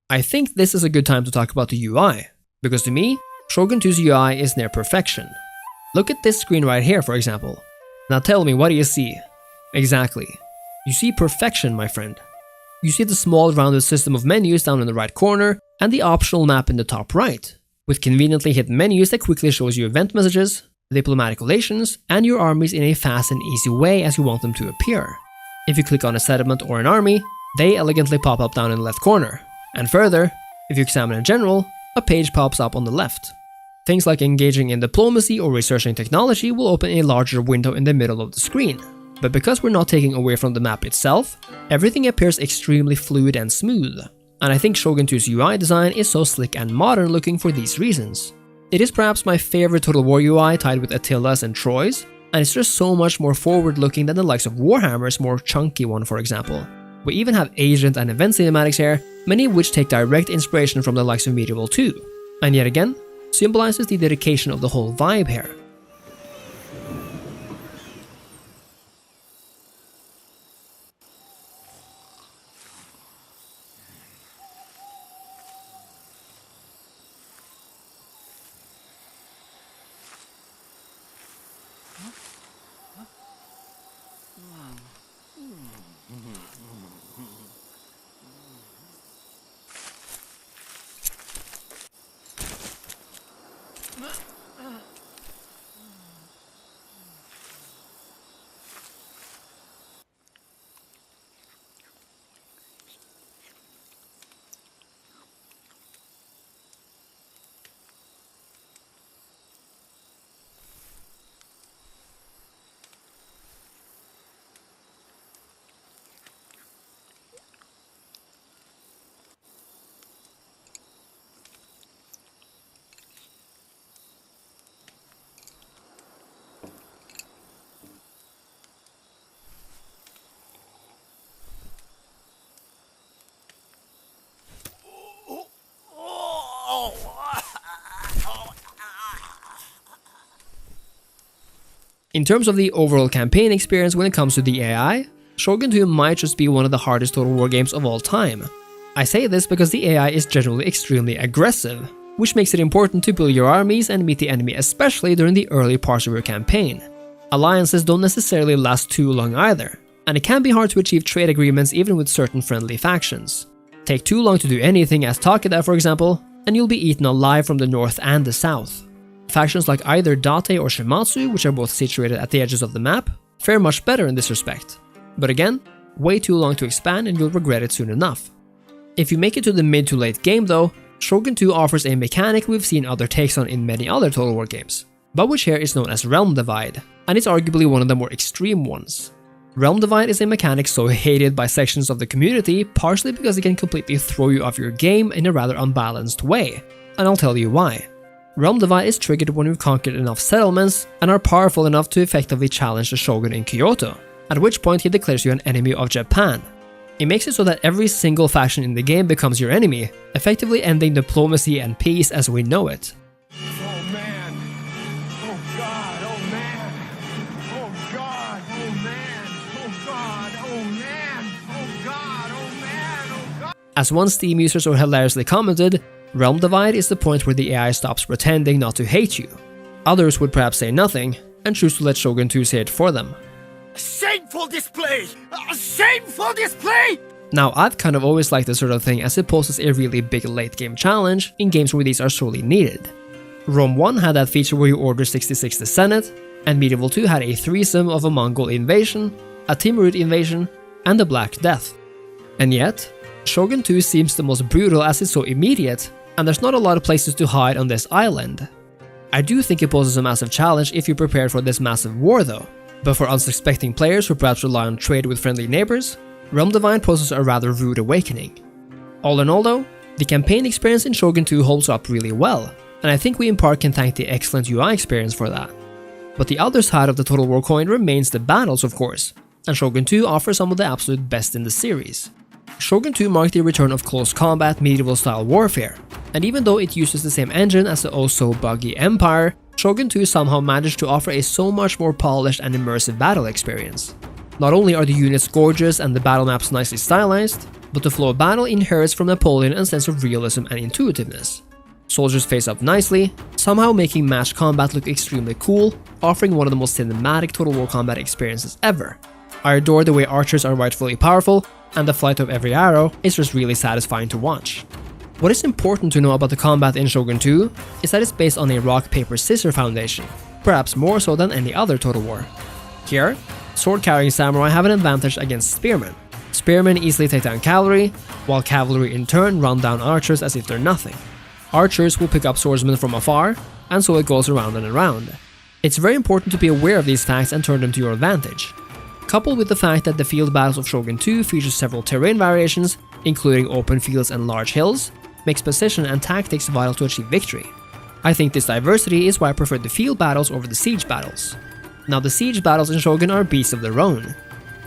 I think this is a good time to talk about the UI, because to me, Shogun 2's UI is near perfection. Look at this screen right here, for example. Now tell me, what do you see? Exactly. You see perfection, my friend. You see the small rounded system of menus down in the right corner and the optional map in the top right, with conveniently hidden menus that quickly shows you event messages, diplomatic relations, and your armies in a fast and easy way as you want them to appear. If you click on a settlement or an army, they elegantly pop up down in the left corner, and further, if you examine a general, a page pops up on the left. Things like engaging in diplomacy or researching technology will open a larger window in the middle of the screen. But because we're not taking away from the map itself, everything appears extremely fluid and smooth, and I think Shogun 2's UI design is so slick and modern looking for these reasons. It is perhaps my favorite Total War UI, tied with Attila's and Troy's, and it's just so much more forward looking than the likes of Warhammer's more chunky one, for example. We even have agent and event cinematics here, many of which take direct inspiration from the likes of Medieval 2, and yet again, symbolizes the dedication of the whole vibe here. In terms of the overall campaign experience when it comes to the AI, Shogun 2 might just be one of the hardest Total War games of all time. I say this because the AI is generally extremely aggressive, which makes it important to build your armies and meet the enemy, especially during the early parts of your campaign. Alliances don't necessarily last too long either, and it can be hard to achieve trade agreements even with certain friendly factions. Take too long to do anything as Takeda, for example, and you'll be eaten alive from the north and the south. Factions like either Date or Shimatsu, which are both situated at the edges of the map, fare much better in this respect. But again, way too long to expand and you'll regret it soon enough. If you make it to the mid to late game though, Shogun 2 offers a mechanic we've seen other takes on in many other Total War games, but which here is known as Realm Divide, and it's arguably one of the more extreme ones. Realm Divide is a mechanic so hated by sections of the community, partially because it can completely throw you off your game in a rather unbalanced way, and I'll tell you why. Realm Divide is triggered when you've conquered enough settlements and are powerful enough to effectively challenge the Shogun in Kyoto, at which point he declares you an enemy of Japan. It makes it so that every single faction in the game becomes your enemy, effectively ending diplomacy and peace as we know it. Oh man! Oh God! Oh man! Oh God! Oh man! Oh God! Oh man! Oh God! Oh man! Oh God! As one Steam user so hilariously commented, Realm Divide is the point where the AI stops pretending not to hate you. Others would perhaps say nothing, and choose to let Shogun 2 say it for them. Shameful display! Shameful display! Now, I've kind of always liked this sort of thing as it poses a really big late game challenge in games where these are sorely needed. Rome 1 had that feature where you order 66 the Senate, and Medieval 2 had a threesome of a Mongol invasion, a Timurid invasion, and the Black Death. And yet, Shogun 2 seems the most brutal as it's so immediate, and there's not a lot of places to hide on this island. I do think it poses a massive challenge if you're prepared for this massive war though, but for unsuspecting players who perhaps rely on trade with friendly neighbors, Realm Divide poses a rather rude awakening. All in all though, the campaign experience in Shogun 2 holds up really well, and I think we in part can thank the excellent UI experience for that. But the other side of the Total War coin remains the battles of course, and Shogun 2 offers some of the absolute best in the series. Shogun 2 marked the return of close combat medieval style warfare, and even though it uses the same engine as the oh-so-buggy Empire, Shogun 2 somehow managed to offer a so much more polished and immersive battle experience. Not only are the units gorgeous and the battle maps nicely stylized, but the flow of battle inherits from Napoleon and sense of realism and intuitiveness. Soldiers face up nicely, somehow making matched combat look extremely cool, offering one of the most cinematic Total War combat experiences ever. I adore the way archers are rightfully powerful, and the flight of every arrow is just really satisfying to watch. What is important to know about the combat in Shogun 2 is that it's based on a rock-paper-scissors foundation, perhaps more so than any other Total War. Here, sword-carrying samurai have an advantage against spearmen. Spearmen easily take down cavalry, while cavalry in turn run down archers as if they're nothing. Archers will pick up swordsmen from afar, and so it goes around and around. It's very important to be aware of these facts and turn them to your advantage. Coupled with the fact that the field battles of Shogun 2 feature several terrain variations, including open fields and large hills, makes position and tactics vital to achieve victory. I think this diversity is why I prefer the field battles over the siege battles. Now the siege battles in Shogun are beasts of their own.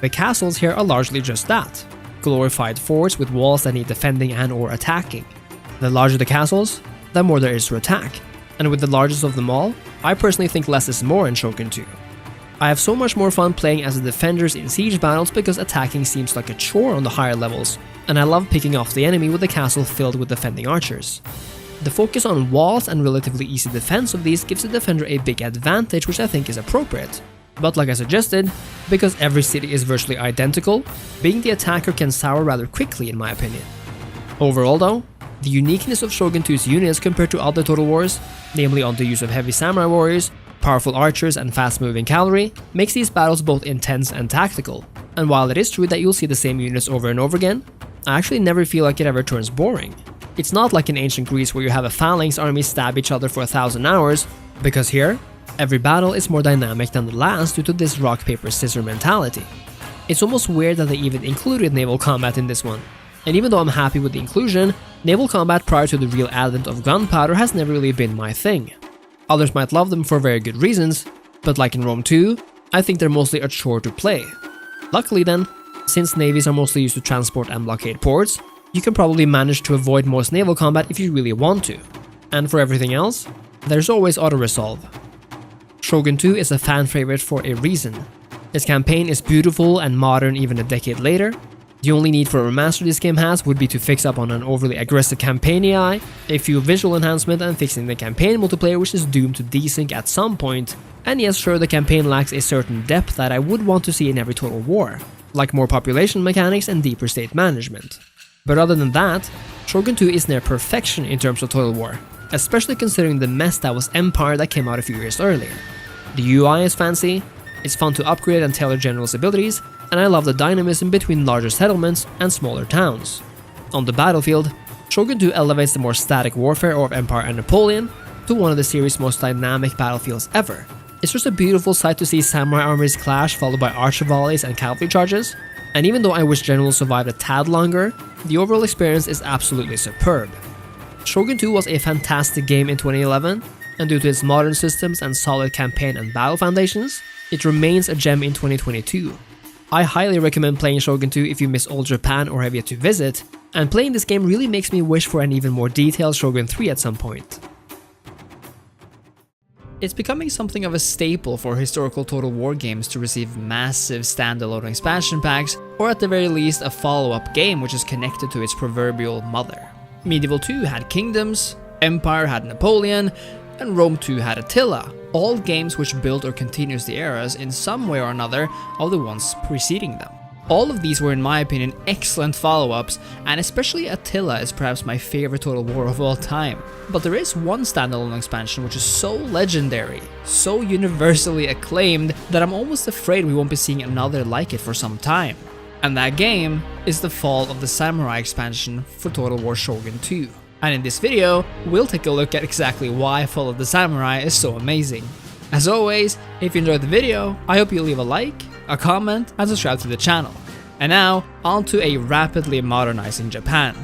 The castles here are largely just that, glorified forts with walls that need defending and or attacking. The larger the castles, the more there is to attack, and with the largest of them all, I personally think less is more in Shogun 2. I have so much more fun playing as the defenders in siege battles because attacking seems like a chore on the higher levels, and I love picking off the enemy with the castle filled with defending archers. The focus on walls and relatively easy defense of these gives the defender a big advantage, which I think is appropriate. But like I suggested, because every city is virtually identical, being the attacker can sour rather quickly in my opinion. Overall though, the uniqueness of Shogun 2's units compared to other Total Wars, namely on the use of heavy samurai warriors, powerful archers and fast-moving cavalry, makes these battles both intense and tactical. And while it is true that you'll see the same units over and over again, I actually never feel like it ever turns boring. It's not like in ancient Greece where you have a phalanx army stab each other for 1,000 hours, because here, every battle is more dynamic than the last due to this rock-paper-scissors mentality. It's almost weird that they even included naval combat in this one. And even though I'm happy with the inclusion, naval combat prior to the real advent of gunpowder has never really been my thing. Others might love them for very good reasons, but like in Rome 2, I think they're mostly a chore to play. Luckily then, since navies are mostly used to transport and blockade ports, you can probably manage to avoid most naval combat if you really want to. And for everything else, there's always auto-resolve. Shogun 2 is a fan favorite for a reason. Its campaign is beautiful and modern even a decade later. The only need for a remaster this game has would be to fix up on an overly aggressive campaign AI, a few visual enhancements and fixing the campaign multiplayer which is doomed to desync at some point. And yes, sure, the campaign lacks a certain depth that I would want to see in every Total War, like more population mechanics and deeper state management. But other than that, Shogun 2 is near perfection in terms of Total War, especially considering the mess that was Empire that came out a few years earlier. The UI is fancy, it's fun to upgrade and tailor General's abilities, and I love the dynamism between larger settlements and smaller towns. On the battlefield, Shogun 2 elevates the more static warfare of Empire and Napoleon to one of the series' most dynamic battlefields ever. It's just a beautiful sight to see samurai armies clash followed by archer volleys and cavalry charges, and even though I wish generals survived a tad longer, the overall experience is absolutely superb. Shogun 2 was a fantastic game in 2011, and due to its modern systems and solid campaign and battle foundations, it remains a gem in 2022. I highly recommend playing Shogun 2 if you miss old Japan or have yet to visit, and playing this game really makes me wish for an even more detailed Shogun 3 at some point. It's becoming something of a staple for historical Total War games to receive massive standalone expansion packs, or at the very least a follow-up game which is connected to its proverbial mother. Medieval 2 had Kingdoms, Empire had Napoleon, and Rome 2 had Attila, all games which build or continues the eras in some way or another of the ones preceding them. All of these were, in my opinion, excellent follow-ups, and especially Attila is perhaps my favorite Total War of all time. But there is one standalone expansion which is so legendary, so universally acclaimed, that I'm almost afraid we won't be seeing another like it for some time. And that game is the Fall of the Samurai expansion for Total War Shogun 2. And in this video, we'll take a look at exactly why Fall of the Samurai is so amazing. As always, if you enjoyed the video, I hope you leave a like, a comment, and subscribe to the channel. And now, on to a rapidly modernizing Japan.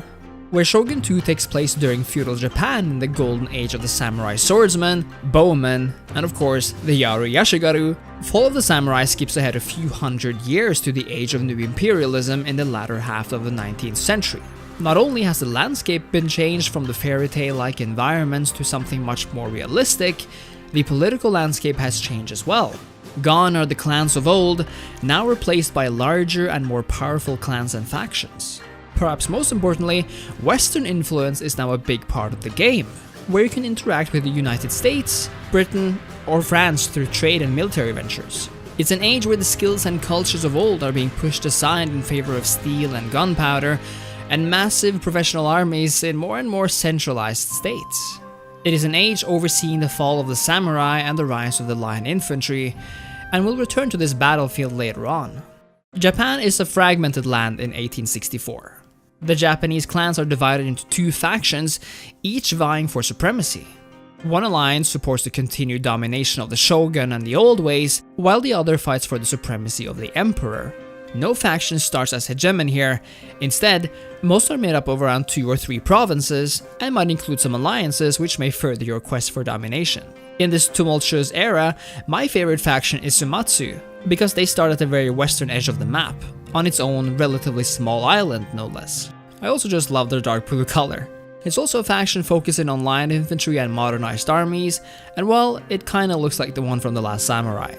Where Shogun 2 takes place during feudal Japan in the golden age of the samurai swordsman, bowman, and of course the Yaru Yashigaru, Fall of the Samurai skips ahead a few hundred years to the age of new imperialism in the latter half of the 19th century. Not only has the landscape been changed from the fairy tale-like environments to something much more realistic, the political landscape has changed as well. Gone are the clans of old, now replaced by larger and more powerful clans and factions. Perhaps most importantly, Western influence is now a big part of the game, where you can interact with the United States, Britain, or France through trade and military ventures. It's an age where the skills and cultures of old are being pushed aside in favor of steel and gunpowder, and massive professional armies in more and more centralized states. It is an age overseeing the fall of the samurai and the rise of the lion infantry, and we'll return to this battlefield later on. Japan is a fragmented land in 1864. The Japanese clans are divided into two factions, each vying for supremacy. One alliance supports the continued domination of the shogun and the old ways, while the other fights for the supremacy of the emperor. No faction starts as hegemon here. Instead, most are made up of around 2 or 3 provinces, and might include some alliances which may further your quest for domination. In this tumultuous era, my favorite faction is Sumatsu, because they start at the very western edge of the map, on its own relatively small island no less. I also just love their dark blue color. It's also a faction focusing on lion infantry and modernized armies, and well, it kinda looks like the one from The Last Samurai.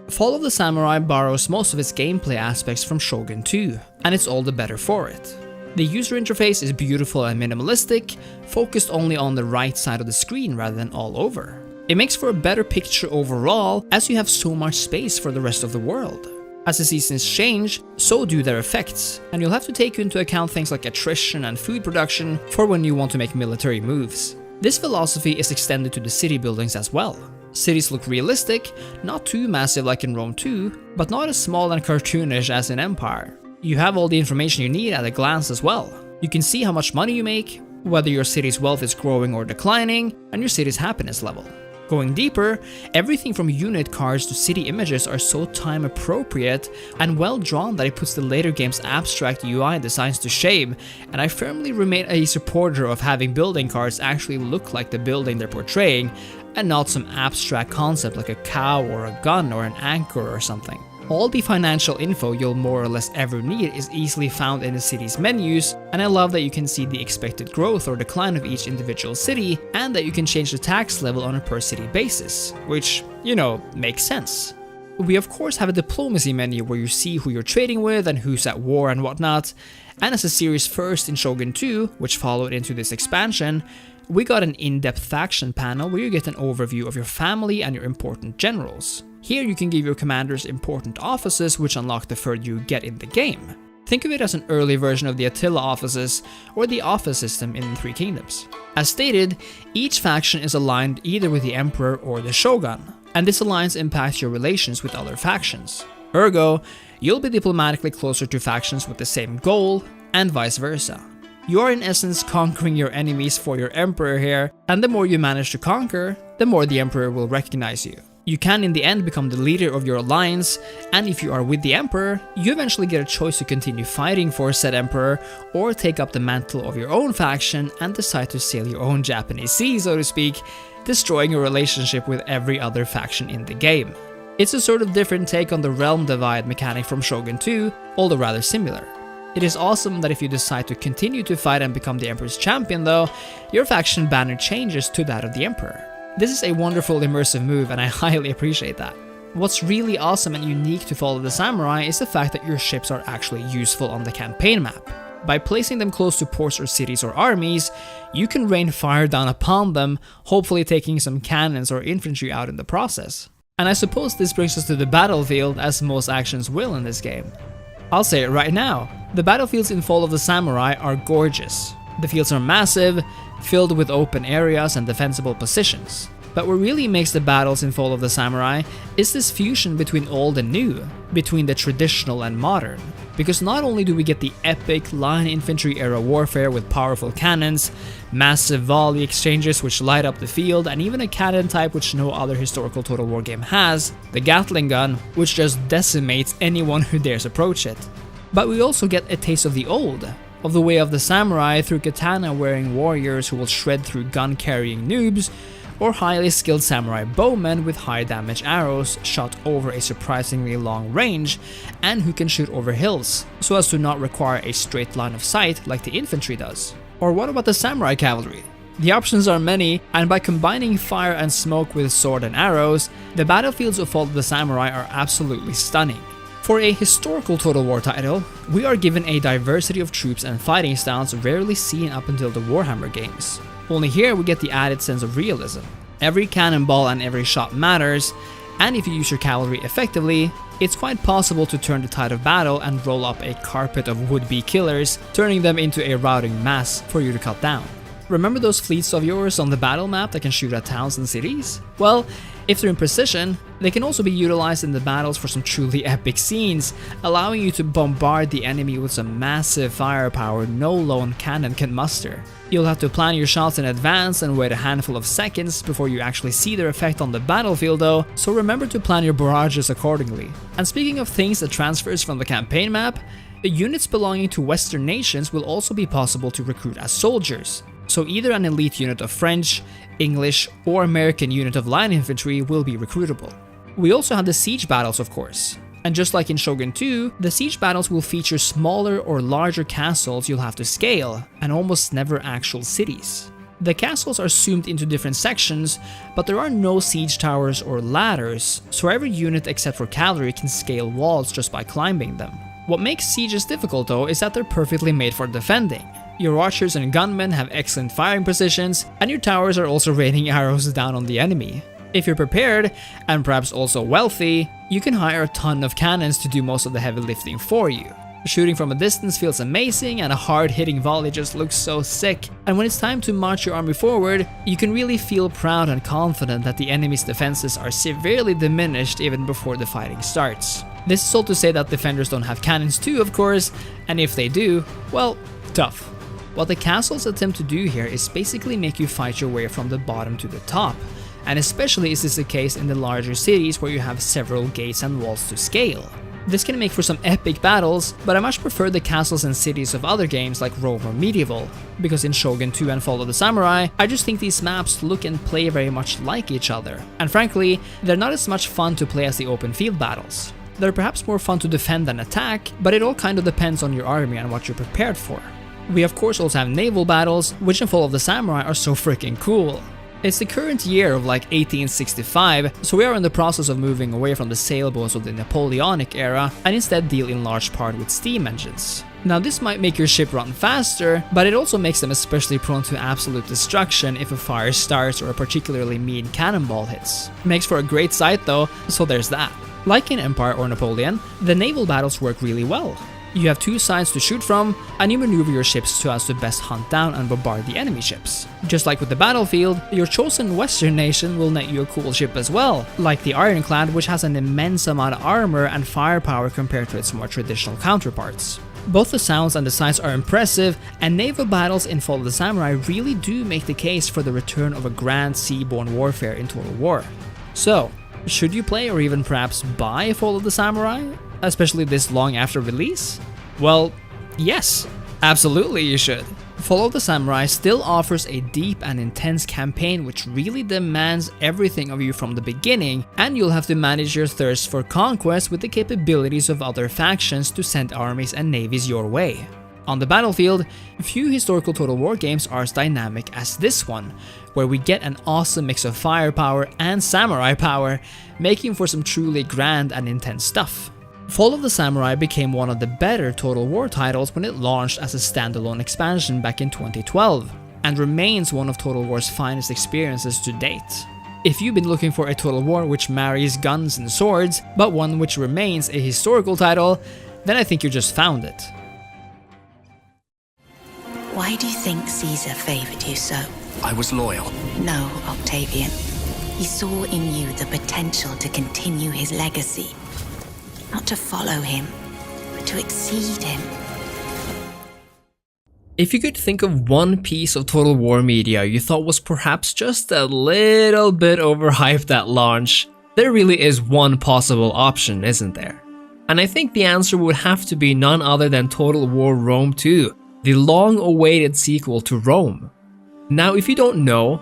Fall of the Samurai borrows most of its gameplay aspects from Shogun 2, and it's all the better for it. The user interface is beautiful and minimalistic, focused only on the right side of the screen rather than all over. It makes for a better picture overall, as you have so much space for the rest of the world. As the seasons change, so do their effects, and you'll have to take into account things like attrition and food production for when you want to make military moves. This philosophy is extended to the city buildings as well. Cities look realistic, not too massive like in Rome 2, but not as small and cartoonish as in Empire. You have all the information you need at a glance as well. You can see how much money you make, whether your city's wealth is growing or declining, and your city's happiness level. Going deeper, everything from unit cards to city images are so time appropriate and well drawn that it puts the later game's abstract UI designs to shame, and I firmly remain a supporter of having building cards actually look like the building they're portraying, and not some abstract concept like a cow or a gun or an anchor or something. All the financial info you'll more or less ever need is easily found in the city's menus, and I love that you can see the expected growth or decline of each individual city, and that you can change the tax level on a per city basis, which, you know, makes sense. We of course have a diplomacy menu where you see who you're trading with and who's at war and whatnot, and as a series first in Shogun 2, which followed into this expansion, we got an in-depth faction panel where you get an overview of your family and your important generals. Here you can give your commanders important offices which unlock the further you get in the game. Think of it as an early version of the Attila offices or the office system in Three Kingdoms. As stated, each faction is aligned either with the emperor or the shogun, and this alliance impacts your relations with other factions. Ergo, you'll be diplomatically closer to factions with the same goal, and vice versa. You are in essence conquering your enemies for your emperor here, and the more you manage to conquer, the more the emperor will recognize you. You can in the end become the leader of your alliance, and if you are with the emperor, you eventually get a choice to continue fighting for said emperor, or take up the mantle of your own faction and decide to sail your own Japanese sea, so to speak, destroying your relationship with every other faction in the game. It's a sort of different take on the realm divide mechanic from Shogun 2, although rather similar. It is awesome that if you decide to continue to fight and become the Emperor's champion though, your faction banner changes to that of the Emperor. This is a wonderful immersive move and I highly appreciate that. What's really awesome and unique to Fall of the Samurai is the fact that your ships are actually useful on the campaign map. By placing them close to ports or cities or armies, you can rain fire down upon them, hopefully taking some cannons or infantry out in the process. And I suppose this brings us to the battlefield, as most actions will in this game. I'll say it right now, the battlefields in Fall of the Samurai are gorgeous. The fields are massive, filled with open areas and defensible positions. But what really makes the battles in Fall of the Samurai is this fusion between old and new, between the traditional and modern. Because not only do we get the epic line infantry era warfare with powerful cannons, massive volley exchanges which light up the field, and even a cannon type which no other historical Total War game has, the Gatling gun, which just decimates anyone who dares approach it. But we also get a taste of the old, of the way of the samurai through katana wearing warriors who will shred through gun carrying noobs, or highly skilled samurai bowmen with high damage arrows shot over a surprisingly long range and who can shoot over hills, so as to not require a straight line of sight like the infantry does. Or what about the samurai cavalry? The options are many, and by combining fire and smoke with sword and arrows, the battlefields of Fall of the Samurai are absolutely stunning. For a historical Total War title, we are given a diversity of troops and fighting styles rarely seen up until the Warhammer games. Only here we get the added sense of realism. Every cannonball and every shot matters, and if you use your cavalry effectively, it's quite possible to turn the tide of battle and roll up a carpet of would-be killers, turning them into a routing mass for you to cut down. Remember those fleets of yours on the battle map that can shoot at towns and cities? Well, if they're in precision, they can also be utilized in the battles for some truly epic scenes, allowing you to bombard the enemy with some massive firepower no lone cannon can muster. You'll have to plan your shots in advance and wait a handful of seconds before you actually see their effect on the battlefield though, so remember to plan your barrages accordingly. And speaking of things that transfers from the campaign map, the units belonging to Western nations will also be possible to recruit as soldiers. So either an elite unit of French, English, or American unit of line infantry will be recruitable. We also have the siege battles, of course. And just like in Shogun 2, the siege battles will feature smaller or larger castles you'll have to scale, and almost never actual cities. The castles are zoomed into different sections, but there are no siege towers or ladders, so every unit except for cavalry can scale walls just by climbing them. What makes sieges difficult though is that they're perfectly made for defending. Your archers and gunmen have excellent firing positions, and your towers are also raining arrows down on the enemy. If you're prepared, and perhaps also wealthy, you can hire a ton of cannons to do most of the heavy lifting for you. Shooting from a distance feels amazing, and a hard-hitting volley just looks so sick, and when it's time to march your army forward, you can really feel proud and confident that the enemy's defenses are severely diminished even before the fighting starts. This is all to say that defenders don't have cannons too, of course, and if they do, well, tough. What the castles attempt to do here is basically make you fight your way from the bottom to the top, and especially is this the case in the larger cities where you have several gates and walls to scale. This can make for some epic battles, but I much prefer the castles and cities of other games like Rome or Medieval, because in Shogun 2 and Fall of the Samurai, I just think these maps look and play very much like each other, and frankly, they're not as much fun to play as the open field battles. They're perhaps more fun to defend than attack, but it all kind of depends on your army and what you're prepared for. We of course also have naval battles, which in Fall of the Samurai are so freaking cool. It's the current year of like 1865, so we are in the process of moving away from the sailboats of the Napoleonic era and instead deal in large part with steam engines. Now this might make your ship run faster, but it also makes them especially prone to absolute destruction if a fire starts or a particularly mean cannonball hits. Makes for a great sight though, so there's that. Like in Empire or Napoleon, the naval battles work really well. You have two sides to shoot from, and you maneuver your ships so as to best hunt down and bombard the enemy ships. Just like with the battlefield, your chosen western nation will net you a cool ship as well, like the Ironclad, which has an immense amount of armor and firepower compared to its more traditional counterparts. Both the sounds and the sights are impressive, and naval battles in Fall of the Samurai really do make the case for the return of a grand seaborne warfare in Total War. So, should you play or even perhaps buy Fall of the Samurai, especially this long after release? Well, yes, absolutely you should. Fall of the Samurai still offers a deep and intense campaign which really demands everything of you from the beginning, and you'll have to manage your thirst for conquest with the capabilities of other factions to send armies and navies your way. On the battlefield, few historical Total War games are as dynamic as this one, where we get an awesome mix of firepower and samurai power, making for some truly grand and intense stuff. Fall of the Samurai became one of the better Total War titles when it launched as a standalone expansion back in 2012, and remains one of Total War's finest experiences to date. If you've been looking for a Total War which marries guns and swords, but one which remains a historical title, then I think you just found it. Why do you think Caesar favored you so? I was loyal. No, Octavian. He saw in you the potential to continue his legacy. Not to follow him, but to exceed him. If you could think of one piece of Total War media you thought was perhaps just a little bit overhyped at launch, there really is one possible option, isn't there? And I think the answer would have to be none other than Total War Rome 2, the long-awaited sequel to Rome. Now, if you don't know,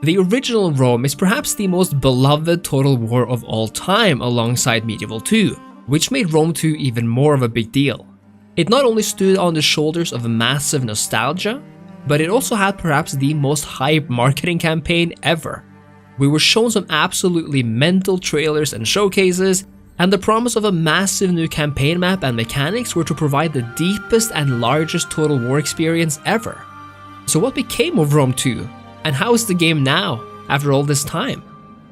the original Rome is perhaps the most beloved Total War of all time alongside Medieval 2. Which made Rome 2 even more of a big deal. It not only stood on the shoulders of massive nostalgia, but it also had perhaps the most hype marketing campaign ever. We were shown some absolutely mental trailers and showcases, and the promise of a massive new campaign map and mechanics were to provide the deepest and largest Total War experience ever. So what became of Rome 2? And how is the game now, after all this time?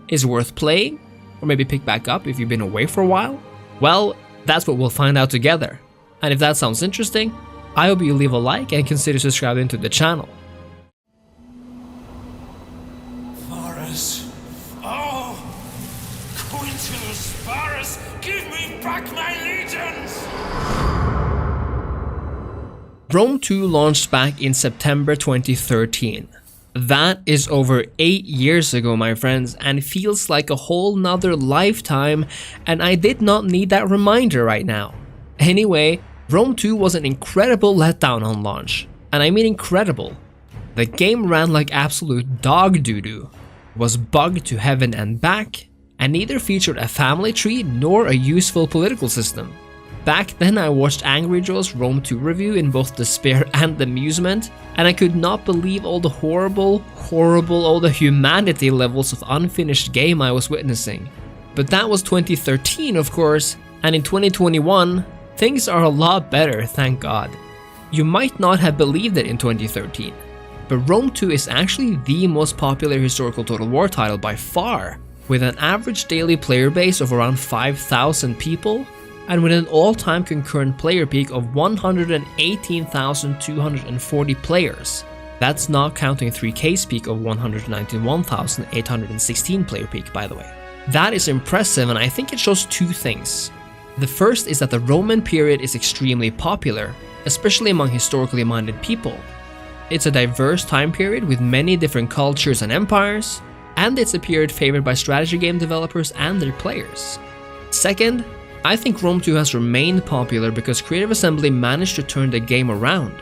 Is it worth playing? Or maybe pick back up if you've been away for a while? Well, that's what we'll find out together. And if that sounds interesting, I hope you leave a like and consider subscribing to the channel. Varus. Oh! Quintus Varus, give me back my legions! Rome 2 launched back in September 2013. That is over 8 years ago, my friends, and feels like a whole nother lifetime, and I did not need that reminder right now. Anyway, Rome 2 was an incredible letdown on launch, and I mean incredible. The game ran like absolute dog doo-doo, was bugged to heaven and back, and neither featured a family tree nor a useful political system. Back then I watched Angry Joe's Rome 2 review in both despair and amusement, and I could not believe all the horrible, all the humanity levels of unfinished game I was witnessing. But that was 2013 of course, and in 2021, things are a lot better, thank God. You might not have believed it in 2013, but Rome 2 is actually the most popular historical Total War title by far, with an average daily player base of around 5,000 people, and with an all-time concurrent player peak of 118,240 players. That's not counting 3K's peak of 191,816 player peak, by the way. That is impressive, and I think it shows two things. The first is that the Roman period is extremely popular, especially among historically minded people. It's a diverse time period with many different cultures and empires, and it's a period favored by strategy game developers and their players. Second, I think Rome 2 has remained popular because Creative Assembly managed to turn the game around.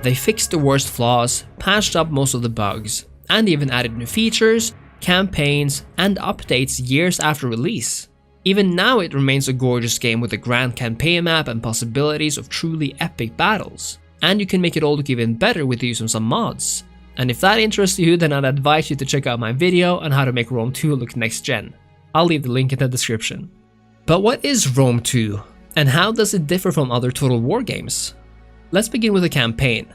They fixed the worst flaws, patched up most of the bugs, and even added new features, campaigns, and updates years after release. Even now it remains a gorgeous game with a grand campaign map and possibilities of truly epic battles. And you can make it all look even better with the use of some mods. And if that interests you, then I'd advise you to check out my video on how to make Rome 2 look next gen. I'll leave the link in the description. But what is Rome 2, and how does it differ from other Total War games? Let's begin with a campaign,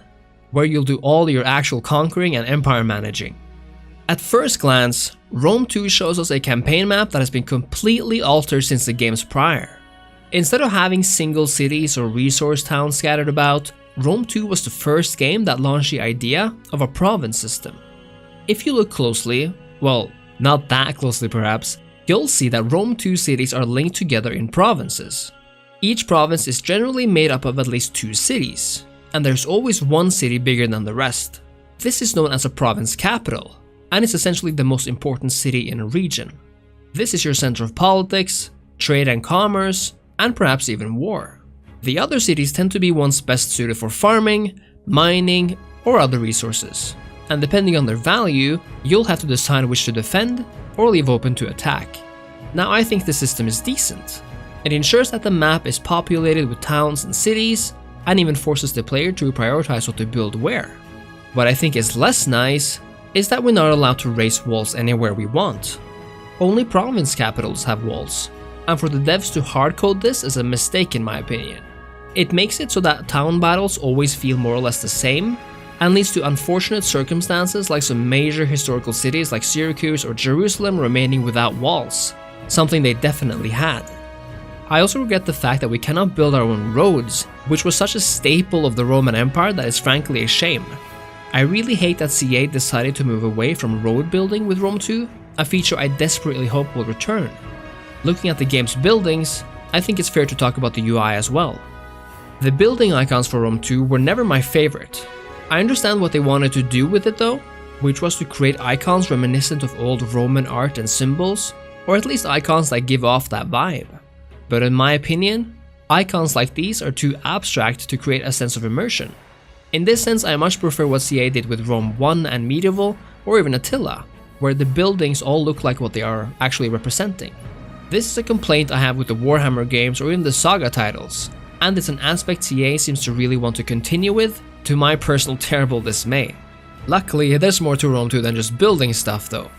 where you'll do all your actual conquering and empire managing. At first glance, Rome 2 shows us a campaign map that has been completely altered since the games prior. Instead of having single cities or resource towns scattered about, Rome 2 was the first game that launched the idea of a province system. If you look closely, well, not that closely perhaps, you'll see that Rome 2 cities are linked together in provinces. Each province is generally made up of at least 2 cities, and there's always one city bigger than the rest. This is known as a province capital, and it's essentially the most important city in a region. This is your center of politics, trade and commerce, and perhaps even war. The other cities tend to be ones best suited for farming, mining, or other resources, and depending on their value, you'll have to decide which to defend or leave open to attack. Now I think the system is decent. It ensures that the map is populated with towns and cities, and even forces the player to prioritize what to build where. What I think is less nice is that we're not allowed to raise walls anywhere we want. Only province capitals have walls, and for the devs to hardcode this is a mistake in my opinion. It makes it so that town battles always feel more or less the same, and leads to unfortunate circumstances like some major historical cities like Syracuse or Jerusalem remaining without walls, something they definitely had. I also regret the fact that we cannot build our own roads, which was such a staple of the Roman Empire that is frankly a shame. I really hate that CA decided to move away from road building with Rome 2, a feature I desperately hope will return. Looking at the game's buildings, I think it's fair to talk about the UI as well. The building icons for Rome 2 were never my favorite. I understand what they wanted to do with it though, which was to create icons reminiscent of old Roman art and symbols, or at least icons that give off that vibe. But in my opinion, icons like these are too abstract to create a sense of immersion. In this sense, I much prefer what CA did with Rome 1 and Medieval, or even Attila, where the buildings all look like what they are actually representing. This is a complaint I have with the Warhammer games or even the Saga titles, and it's an aspect CA seems to really want to continue with, to my personal terrible dismay. Luckily, there's more to Rome 2 than just building stuff though.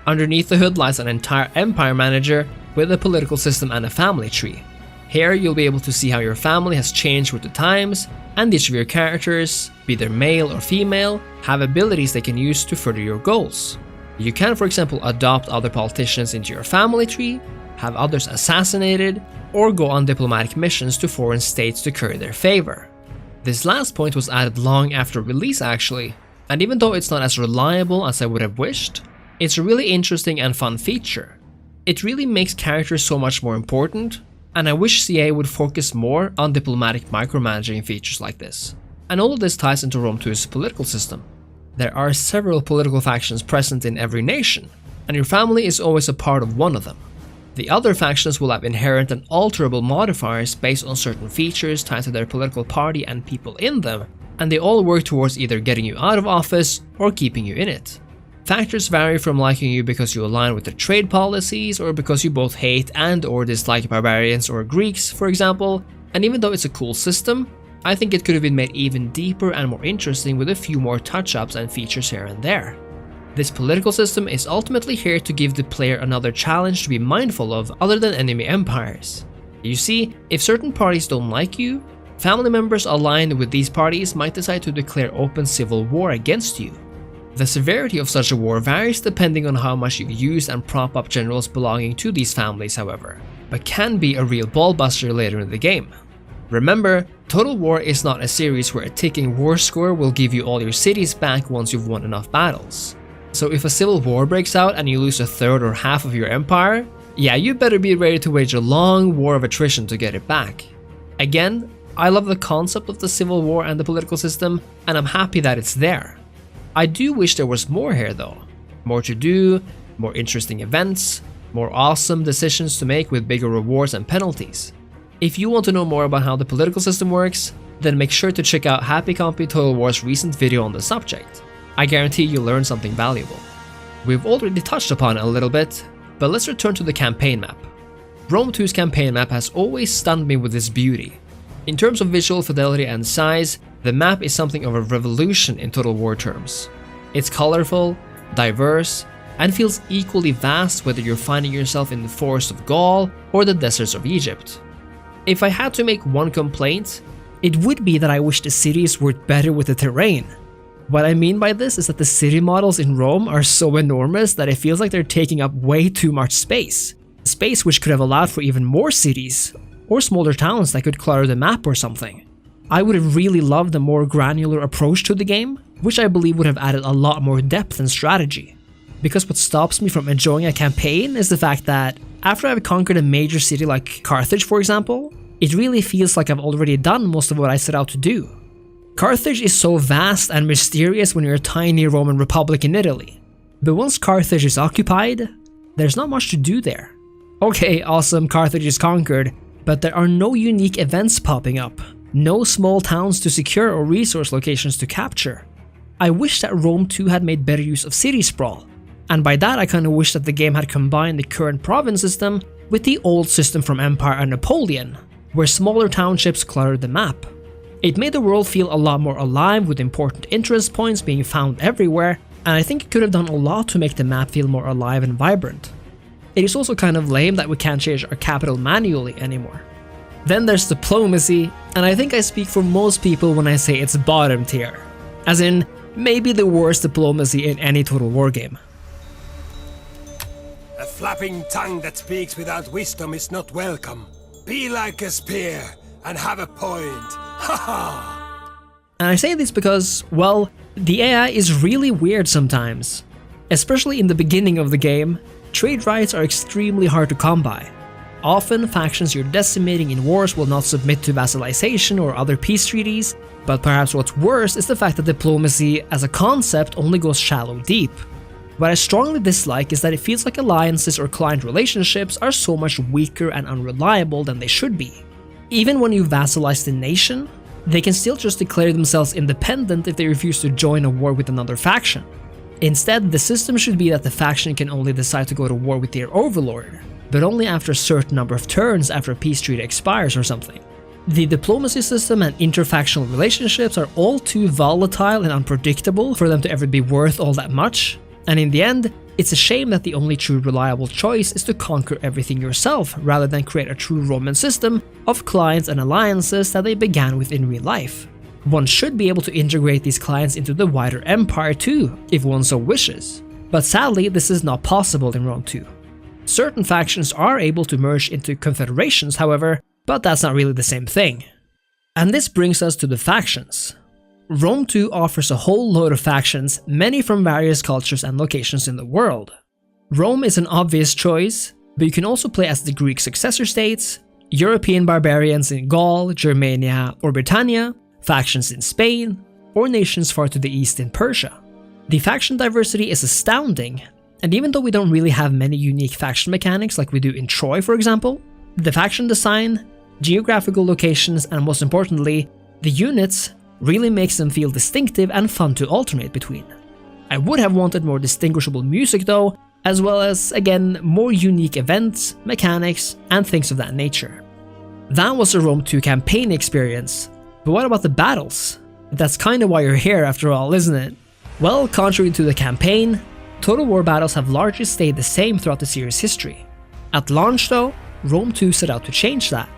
Underneath the hood lies an entire empire manager with a political system and a family tree. Here you'll be able to see how your family has changed with the times, and each of your characters, be they male or female, have abilities they can use to further your goals. You can, for example, adopt other politicians into your family tree, have others assassinated, or go on diplomatic missions to foreign states to curry their favor. This last point was added long after release actually, and even though it's not as reliable as I would have wished, it's a really interesting and fun feature. It really makes characters so much more important, and I wish CA would focus more on diplomatic micromanaging features like this. And all of this ties into Rome 2's political system. There are several political factions present in every nation, and your family is always a part of one of them. The other factions will have inherent and alterable modifiers based on certain features tied to their political party and people in them, and they all work towards either getting you out of office or keeping you in it. Factors vary from liking you because you align with their trade policies, or because you both hate and or dislike barbarians or Greeks, for example, and even though it's a cool system, I think it could have been made even deeper and more interesting with a few more touch-ups and features here and there. This political system is ultimately here to give the player another challenge to be mindful of other than enemy empires. You see, if certain parties don't like you, family members aligned with these parties might decide to declare open civil war against you. The severity of such a war varies depending on how much you use and prop up generals belonging to these families however, but can be a real ballbuster later in the game. Remember, Total War is not a series where a ticking war score will give you all your cities back once you've won enough battles. So if a civil war breaks out and you lose a third or half of your empire, yeah, you better be ready to wage a long war of attrition to get it back. Again, I love the concept of the civil war and the political system, and I'm happy that it's there. I do wish there was more here though. More to do, more interesting events, more awesome decisions to make with bigger rewards and penalties. If you want to know more about how the political system works, then make sure to check out Happy Compy Total War's recent video on the subject. I guarantee you'll learn something valuable. We've already touched upon it a little bit, but let's return to the campaign map. Rome 2's campaign map has always stunned me with its beauty. In terms of visual fidelity and size, the map is something of a revolution in Total War terms. It's colorful, diverse, and feels equally vast whether you're finding yourself in the forests of Gaul or the deserts of Egypt. If I had to make one complaint, it would be that I wish the cities worked better with the terrain. What I mean by this is that the city models in Rome are so enormous that it feels like they're taking up way too much space. Space which could have allowed for even more cities, or smaller towns that could clutter the map or something. I would have really loved a more granular approach to the game, which I believe would have added a lot more depth and strategy. Because what stops me from enjoying a campaign is the fact that after I've conquered a major city like Carthage, for example, it really feels like I've already done most of what I set out to do. Carthage is so vast and mysterious when you're a tiny Roman republic in Italy, but once Carthage is occupied, there's not much to do there. Okay, awesome, Carthage is conquered, but there are no unique events popping up, no small towns to secure or resource locations to capture. I wish that Rome 2 had made better use of city sprawl, and by that I kinda wish that the game had combined the current province system with the old system from Empire and Napoleon, where smaller townships cluttered the map. It made the world feel a lot more alive with important interest points being found everywhere, and I think it could have done a lot to make the map feel more alive and vibrant. It is also kind of lame that we can't change our capital manually anymore. Then there's diplomacy, and I think I speak for most people when I say it's bottom tier. As in, maybe the worst diplomacy in any Total War game. A flapping tongue that speaks without wisdom is not welcome. Be like a spear and have a point. Ha ha! And I say this because, well, the AI is really weird sometimes. Especially in the beginning of the game, trade rights are extremely hard to come by. Often, factions you're decimating in wars will not submit to vassalization or other peace treaties, but perhaps what's worse is the fact that diplomacy as a concept only goes shallow deep. What I strongly dislike is that it feels like alliances or client relationships are so much weaker and unreliable than they should be. Even when you vassalize the nation, they can still just declare themselves independent if they refuse to join a war with another faction. Instead, the system should be that the faction can only decide to go to war with their overlord, but only after a certain number of turns after a peace treaty expires or something. The diplomacy system and interfactional relationships are all too volatile and unpredictable for them to ever be worth all that much, and in the end, it's a shame that the only true reliable choice is to conquer everything yourself rather than create a true Roman system of clients and alliances that they began with in real life. One should be able to integrate these clients into the wider empire too, if one so wishes. But sadly, this is not possible in Rome 2. Certain factions are able to merge into confederations, however, but that's not really the same thing. And this brings us to the factions. Rome 2 offers a whole load of factions, many from various cultures and locations in the world. Rome is an obvious choice, but you can also play as the Greek successor states, European barbarians in Gaul, Germania, or Britannia, factions in Spain, or nations far to the east in Persia. The faction diversity is astounding, and even though we don't really have many unique faction mechanics like we do in Troy, for example, the faction design, geographical locations, and most importantly, the units really makes them feel distinctive and fun to alternate between. I would have wanted more distinguishable music though, as well as, again, more unique events, mechanics, and things of that nature. That was a Rome 2 campaign experience, but what about the battles? That's kinda why you're here after all, isn't it? Well, contrary to the campaign, Total War battles have largely stayed the same throughout the series' history. At launch though, Rome 2 set out to change that.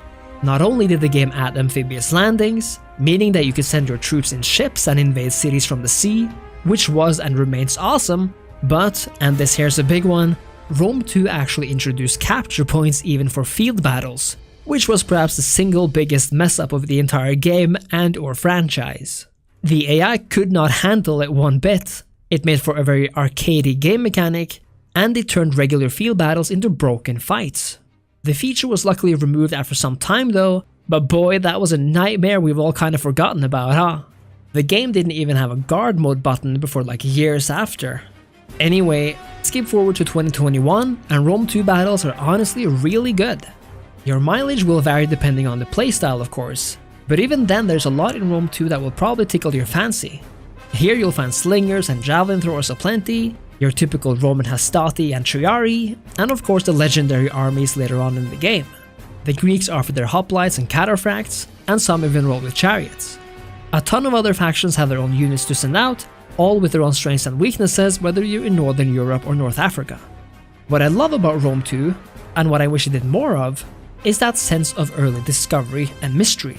Not only did the game add amphibious landings, meaning that you could send your troops in ships and invade cities from the sea, which was and remains awesome, but, and this here's a big one, Rome 2 actually introduced capture points even for field battles, which was perhaps the single biggest mess up of the entire game and or franchise. The AI could not handle it one bit. It made for a very arcadey game mechanic, and it turned regular field battles into broken fights. The feature was luckily removed after some time though, but boy, that was a nightmare we've all kind of forgotten about, huh? The game didn't even have a guard mode button before like years after. Anyway, skip forward to 2021 and Rome 2 battles are honestly really good. Your mileage will vary depending on the playstyle of course, but even then there's a lot in Rome 2 that will probably tickle your fancy. Here you'll find slingers and javelin throwers aplenty, your typical Roman hastati and triarii, and of course the legendary armies later on in the game. The Greeks offer their hoplites and cataphracts, and some even roll with chariots. A ton of other factions have their own units to send out, all with their own strengths and weaknesses whether you're in Northern Europe or North Africa. What I love about Rome 2, and what I wish it did more of, is that sense of early discovery and mystery.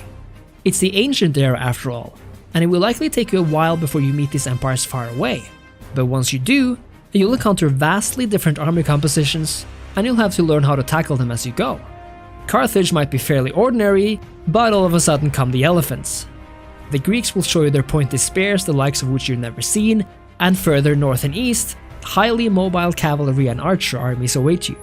It's the ancient era after all, and it will likely take you a while before you meet these empires far away. But once you do, you'll encounter vastly different army compositions, and you'll have to learn how to tackle them as you go. Carthage might be fairly ordinary, but all of a sudden come the elephants. The Greeks will show you their pointy spears, the likes of which you've never seen, and further north and east, highly mobile cavalry and archer armies await you.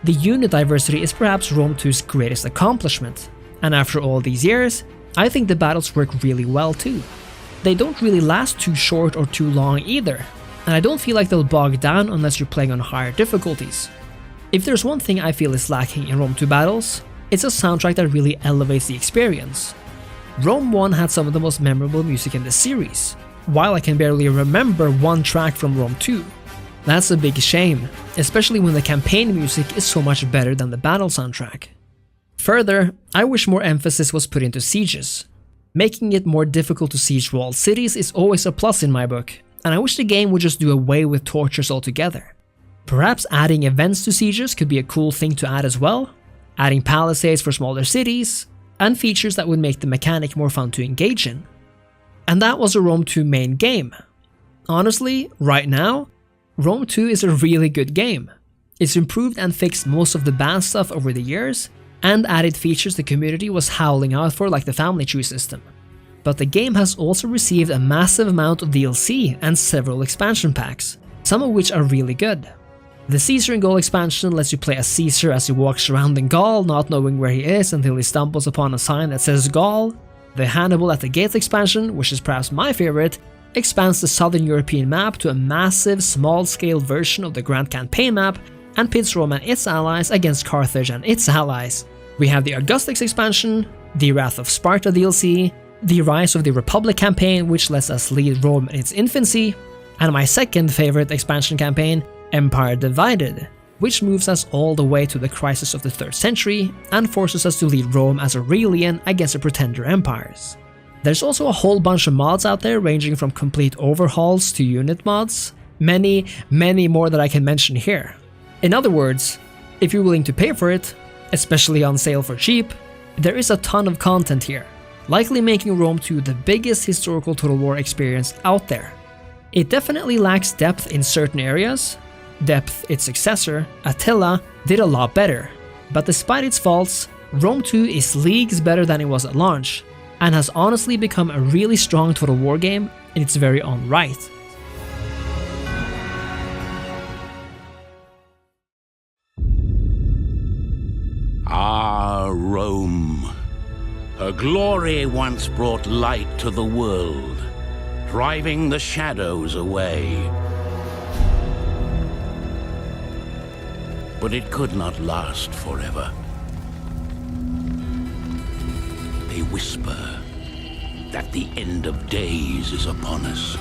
The unit diversity is perhaps Rome 2's greatest accomplishment, and after all these years, I think the battles work really well too. They don't really last too short or too long either, and I don't feel like they'll bog down unless you're playing on higher difficulties. If there's one thing I feel is lacking in Rome 2 battles, it's a soundtrack that really elevates the experience. Rome 1 had some of the most memorable music in the series, while I can barely remember one track from Rome 2. That's a big shame, especially when the campaign music is so much better than the battle soundtrack. Further, I wish more emphasis was put into sieges. Making it more difficult to siege walled cities is always a plus in my book, and I wish the game would just do away with tortures altogether. Perhaps adding events to sieges could be a cool thing to add as well, adding palisades for smaller cities, and features that would make the mechanic more fun to engage in. And that was a Rome 2 main game. Honestly, right now, Rome 2 is a really good game. It's improved and fixed most of the bad stuff over the years, and added features the community was howling out for, like the family tree system. But the game has also received a massive amount of DLC and several expansion packs, some of which are really good. The Caesar in Gaul expansion lets you play as Caesar as he walks around in Gaul, not knowing where he is until he stumbles upon a sign that says Gaul. The Hannibal at the Gates expansion, which is perhaps my favorite, expands the southern European map to a massive, small-scale version of the Grand Campaign map and pits Rome and its allies against Carthage and its allies. We have the Augustus expansion, the Wrath of Sparta DLC, the Rise of the Republic campaign, which lets us lead Rome in its infancy, and my second favorite expansion campaign, Empire Divided, which moves us all the way to the crisis of the 3rd century and forces us to lead Rome as Aurelian against the pretender empires. There's also a whole bunch of mods out there ranging from complete overhauls to unit mods, many more that I can mention here. In other words, if you're willing to pay for it, especially on sale for cheap, there is a ton of content here, likely making Rome 2 the biggest historical Total War experience out there. It definitely lacks depth in certain areas. Depth its successor, Attila, did a lot better, but despite its faults, Rome 2 is leagues better than it was at launch, and has honestly become a really strong Total War game in its very own right. Ah, Rome. Her glory once brought light to the world, driving the shadows away. But it could not last forever. They whisper that the end of days is upon us.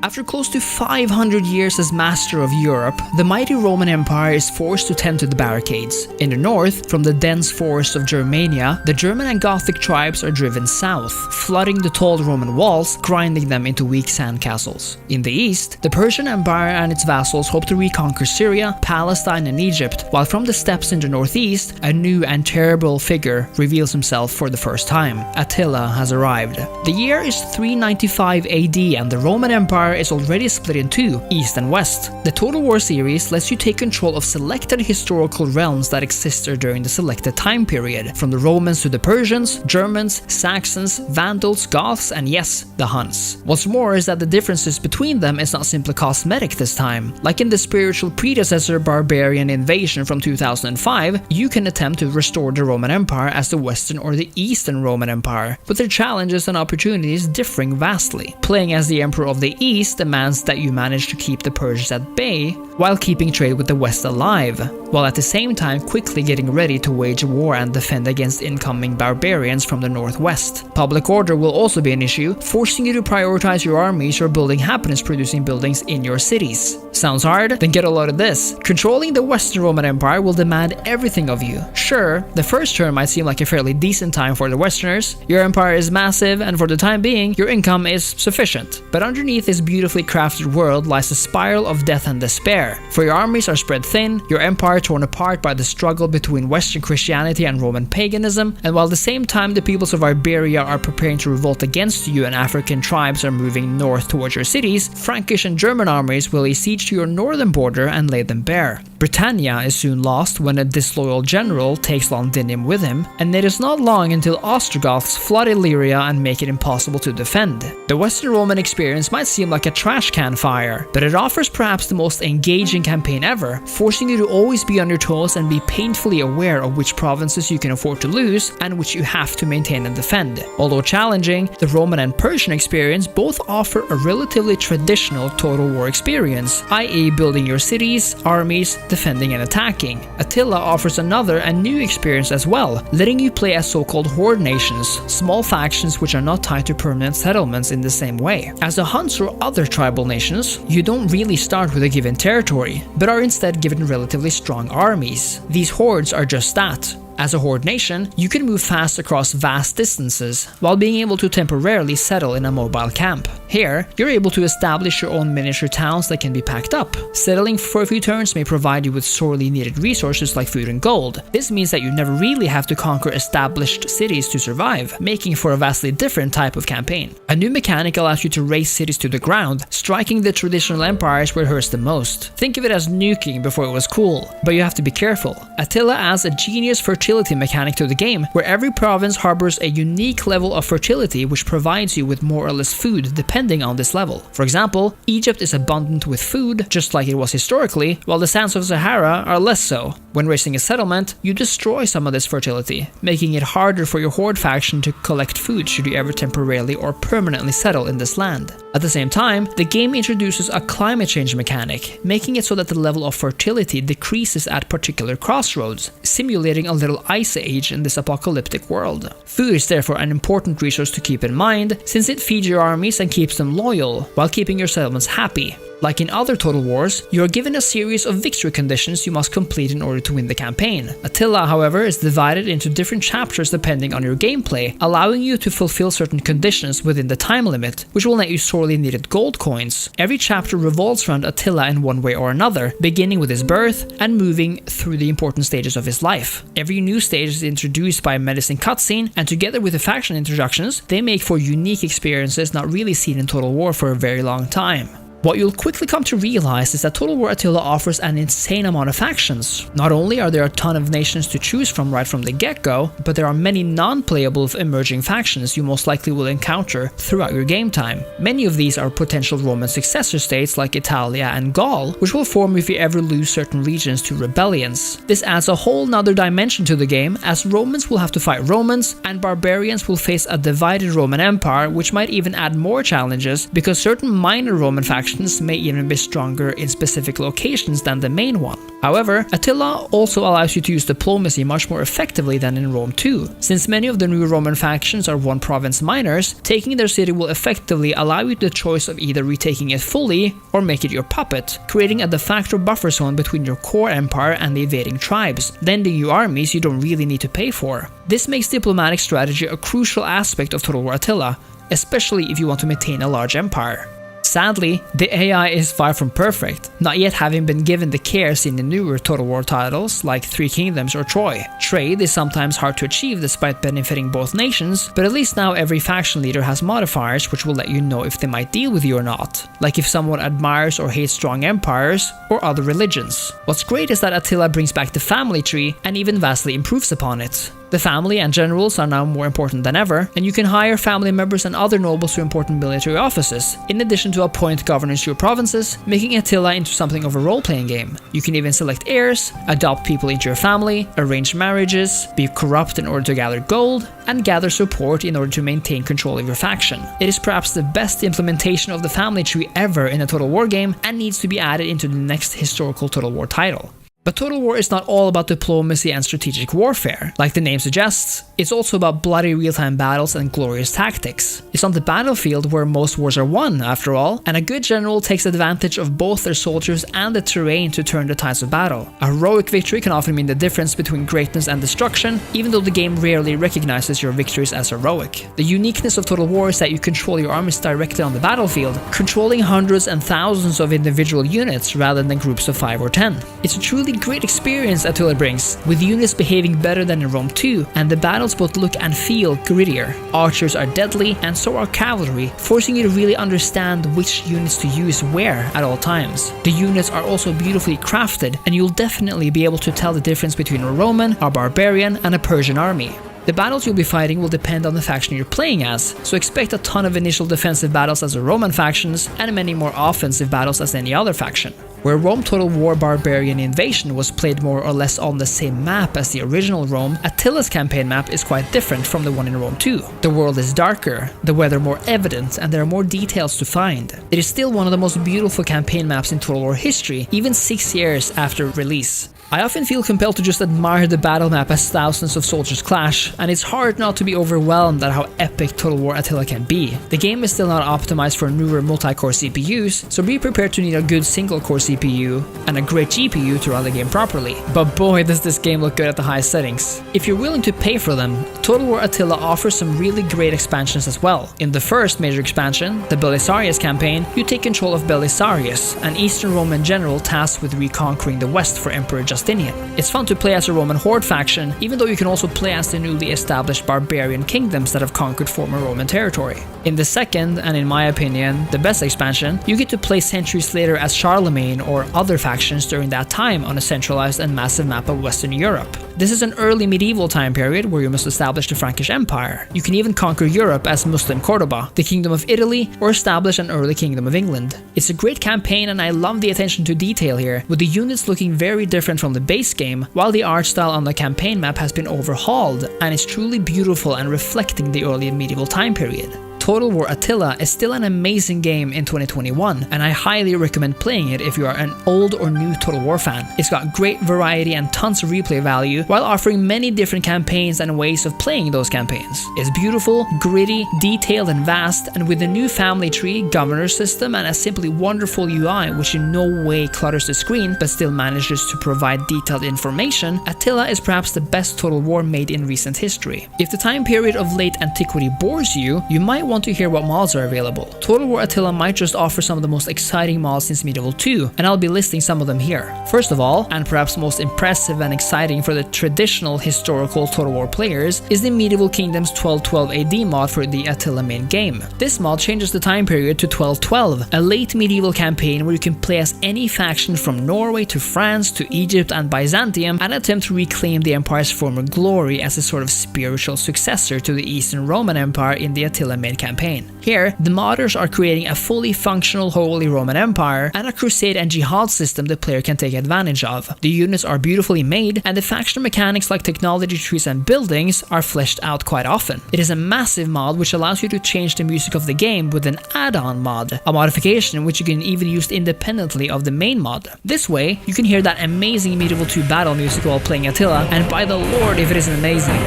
After close to 500 years as master of Europe, the mighty Roman Empire is forced to tend to the barricades. In the north, from the dense forests of Germania, the German and Gothic tribes are driven south, flooding the tall Roman walls, grinding them into weak sandcastles. In the east, the Persian Empire and its vassals hope to reconquer Syria, Palestine and Egypt, while from the steppes in the northeast, a new and terrible figure reveals himself for the first time. Attila has arrived. The year is 395 AD and the Roman Empire is already split in two, east and west. The Total War series lets you take control of selected historical realms that existed during the selected time period, from the Romans to the Persians, Germans, Saxons, Vandals, Goths, and yes, the Huns. What's more is that the differences between them is not simply cosmetic this time. Like in the spiritual predecessor barbarian invasion from 2005, you can attempt to restore the Roman Empire as the Western or the Eastern Roman Empire, with their challenges and opportunities differing vastly. Playing as the Emperor of the East demands that you manage to keep the Persians at bay while keeping trade with the West alive, while at the same time quickly getting ready to wage war and defend against incoming barbarians from the northwest. Public order will also be an issue, forcing you to prioritize your armies or building happiness-producing buildings in your cities. Sounds hard? Then get a load of this. Controlling the Western Roman Empire will demand everything of you. Sure, the first turn might seem like a fairly decent time for the Westerners. Your empire is massive, and for the time being, your income is sufficient. But underneath this beautifully crafted world lies a spiral of death and despair. For your armies are spread thin, your empire torn apart by the struggle between Western Christianity and Roman paganism, and while at the same time the peoples of Iberia are preparing to revolt against you and African tribes are moving north towards your cities, Frankish and German armies will lay siege to your northern border and lay them bare. Britannia is soon lost when a disloyal general takes Londinium with him, and it is not long until Ostrogoths flood Illyria and make it impossible to defend. The Western Roman experience might seem like a trash can fire, but it offers perhaps the most engaging campaign ever, forcing you to always be on your toes and be painfully aware of which provinces you can afford to lose and which you have to maintain and defend. Although challenging, the Roman and Persian experience both offer a relatively traditional total war experience, i.e. building your cities, armies, defending and attacking. Attila offers another and new experience as well, letting you play as so-called horde nations, small factions which are not tied to permanent settlements in the same way. As the Huns or other tribal nations, you don't really start with a given territory, but are instead given relatively strong armies. These hordes are just that. As a horde nation, you can move fast across vast distances, while being able to temporarily settle in a mobile camp. Here, you're able to establish your own miniature towns that can be packed up. Settling for a few turns may provide you with sorely needed resources like food and gold. This means that you never really have to conquer established cities to survive, making for a vastly different type of campaign. A new mechanic allows you to raze cities to the ground, striking the traditional empires where it hurts the most. Think of it as nuking before it was cool, but you have to be careful. Attila adds a genius fertility mechanic to the game, where every province harbors a unique level of fertility which provides you with more or less food depending on this level. For example, Egypt is abundant with food, just like it was historically, while the sands of Sahara are less so. When raising a settlement, you destroy some of this fertility, making it harder for your horde faction to collect food should you ever temporarily or permanently settle in this land. At the same time, the game introduces a climate change mechanic, making it so that the level of fertility decreases at particular crossroads, simulating a little ice age in this apocalyptic world. Food is therefore an important resource to keep in mind, since it feeds your armies and keeps them loyal, while keeping your settlements happy. Like in other Total Wars, you are given a series of victory conditions you must complete in order to win the campaign. Attila, however, is divided into different chapters depending on your gameplay, allowing you to fulfill certain conditions within the time limit, which will net you sorely needed gold coins. Every chapter revolves around Attila in one way or another, beginning with his birth and moving through the important stages of his life. Every new stage is introduced by a menacing cutscene, and together with the faction introductions, they make for unique experiences not really seen in Total War for a very long time. What you'll quickly come to realize is that Total War Attila offers an insane amount of factions. Not only are there a ton of nations to choose from right from the get-go, but there are many non-playable emerging factions you most likely will encounter throughout your game time. Many of these are potential Roman successor states like Italia and Gaul, which will form if you ever lose certain regions to rebellions. This adds a whole nother dimension to the game, as Romans will have to fight Romans, and barbarians will face a divided Roman Empire, which might even add more challenges because certain minor Roman factions may even be stronger in specific locations than the main one. However, Attila also allows you to use diplomacy much more effectively than in Rome 2. Since many of the new Roman factions are one province minors, taking their city will effectively allow you the choice of either retaking it fully or make it your puppet, creating a de facto buffer zone between your core empire and the invading tribes, lending you armies you don't really need to pay for. This makes diplomatic strategy a crucial aspect of Total War Attila, especially if you want to maintain a large empire. Sadly, the AI is far from perfect, not yet having been given the care seen in newer Total War titles like Three Kingdoms or Troy. Trade is sometimes hard to achieve despite benefiting both nations, but at least now every faction leader has modifiers which will let you know if they might deal with you or not, like if someone admires or hates strong empires or other religions. What's great is that Attila brings back the family tree and even vastly improves upon it. The family and generals are now more important than ever, and you can hire family members and other nobles to important military offices, in addition to appoint governors to your provinces, making Attila into something of a role-playing game. You can even select heirs, adopt people into your family, arrange marriages, be corrupt in order to gather gold, and gather support in order to maintain control of your faction. It is perhaps the best implementation of the family tree ever in a Total War game, and needs to be added into the next historical Total War title. But Total War is not all about diplomacy and strategic warfare. Like the name suggests, it's also about bloody real-time battles and glorious tactics. It's on the battlefield where most wars are won, after all, and a good general takes advantage of both their soldiers and the terrain to turn the tides of battle. A heroic victory can often mean the difference between greatness and destruction, even though the game rarely recognizes your victories as heroic. The uniqueness of Total War is that you control your armies directly on the battlefield, controlling hundreds and thousands of individual units rather than groups of 5 or 10. It's a truly great experience Attila brings, with units behaving better than in Rome 2, and the battles both look and feel grittier. Archers are deadly, and so are cavalry, forcing you to really understand which units to use where at all times. The units are also beautifully crafted, and you'll definitely be able to tell the difference between a Roman, a barbarian, and a Persian army. The battles you'll be fighting will depend on the faction you're playing as, so expect a ton of initial defensive battles as the Roman factions, and many more offensive battles as any other faction. Where Rome Total War Barbarian Invasion was played more or less on the same map as the original Rome, Attila's campaign map is quite different from the one in Rome 2. The world is darker, the weather more evident, and there are more details to find. It is still one of the most beautiful campaign maps in Total War history, even 6 years after release. I often feel compelled to just admire the battle map as thousands of soldiers clash, and it's hard not to be overwhelmed at how epic Total War Attila can be. The game is still not optimized for newer multi-core CPUs, so be prepared to need a good single-core CPU and a great GPU to run the game properly. But boy, does this game look good at the highest settings. If you're willing to pay for them, Total War Attila offers some really great expansions as well. In the first major expansion, the Belisarius campaign, you take control of Belisarius, an Eastern Roman general tasked with reconquering the West for Emperor Justinian. It's fun to play as a Roman horde faction, even though you can also play as the newly established barbarian kingdoms that have conquered former Roman territory. In the second, and in my opinion, the best expansion, you get to play centuries later as Charlemagne or other factions during that time on a centralized and massive map of Western Europe. This is an early medieval time period where you must establish the Frankish Empire. You can even conquer Europe as Muslim Cordoba, the Kingdom of Italy, or establish an early Kingdom of England. It's a great campaign, and I love the attention to detail here, with the units looking very different from the base game, while the art style on the campaign map has been overhauled and is truly beautiful and reflecting the early medieval time period. Total War Attila is still an amazing game in 2021, and I highly recommend playing it if you are an old or new Total War fan. It's got great variety and tons of replay value, while offering many different campaigns and ways of playing those campaigns. It's beautiful, gritty, detailed, and vast, and with a new family tree, governor system, and a simply wonderful UI which in no way clutters the screen but still manages to provide detailed information, Attila is perhaps the best Total War made in recent history. If the time period of late antiquity bores you, you might want to hear what mods are available. Total War Attila might just offer some of the most exciting mods since Medieval 2, and I'll be listing some of them here. First of all, and perhaps most impressive and exciting for the traditional historical Total War players, is the Medieval Kingdoms 1212 AD mod for the Attila main game. This mod changes the time period to 1212, a late medieval campaign where you can play as any faction from Norway to France to Egypt and Byzantium and attempt to reclaim the empire's former glory as a sort of spiritual successor to the Eastern Roman Empire in the Attila main campaign. Here, the modders are creating a fully functional Holy Roman Empire and a crusade and jihad system the player can take advantage of. The units are beautifully made, and the faction mechanics like technology trees and buildings are fleshed out quite often. It is a massive mod which allows you to change the music of the game with an add-on mod, a modification which you can even use independently of the main mod. This way, you can hear that amazing Medieval 2 battle music while playing Attila, and by the lord if it isn't amazing.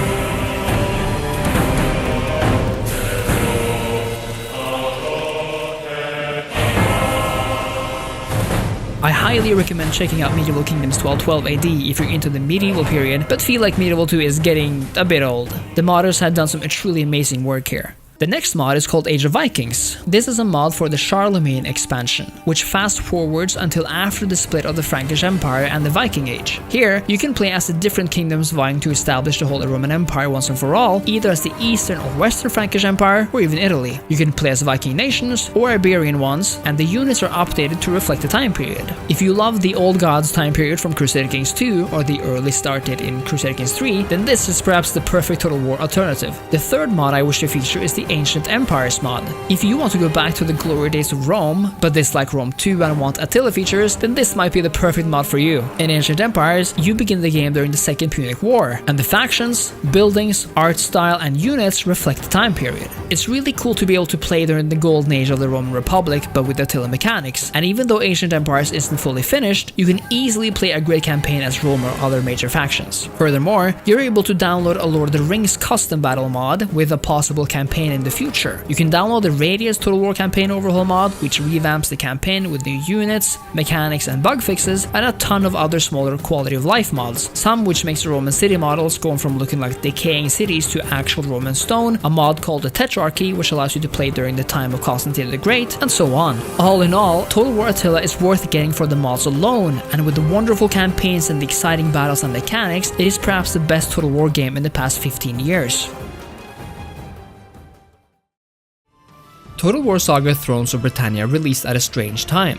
I highly recommend checking out Medieval Kingdoms 1212 AD if you're into the medieval period but feel like Medieval 2 is getting a bit old. The modders have done some truly amazing work here. The next mod is called Age of Vikings. This is a mod for the Charlemagne expansion, which fast forwards until after the split of the Frankish Empire and the Viking Age. Here, you can play as the different kingdoms vying to establish the Holy Roman Empire once and for all, either as the Eastern or Western Frankish Empire, or even Italy. You can play as Viking nations or Iberian ones, and the units are updated to reflect the time period. If you love the Old Gods time period from Crusader Kings 2 or the early start date in Crusader Kings 3, then this is perhaps the perfect Total War alternative. The third mod I wish to feature is the Ancient Empires mod. If you want to go back to the glory days of Rome, but dislike Rome 2 and want Attila features, then this might be the perfect mod for you. In Ancient Empires, you begin the game during the Second Punic War, and the factions, buildings, art style, and units reflect the time period. It's really cool to be able to play during the golden age of the Roman Republic, but with Attila mechanics, and even though Ancient Empires isn't fully finished, you can easily play a great campaign as Rome or other major factions. Furthermore, you're able to download a Lord of the Rings custom battle mod with a possible campaign in the future. You can download the Radius Total War Campaign Overhaul mod, which revamps the campaign with new units, mechanics and bug fixes, and a ton of other smaller quality of life mods, some which makes the Roman city models going from looking like decaying cities to actual Roman stone, a mod called the Tetrarchy which allows you to play during the time of Constantine the Great, and so on. All in all, Total War Attila is worth getting for the mods alone, and with the wonderful campaigns and the exciting battles and mechanics, it is perhaps the best Total War game in the past 15 years. Total War Saga Thrones of Britannia released at a strange time.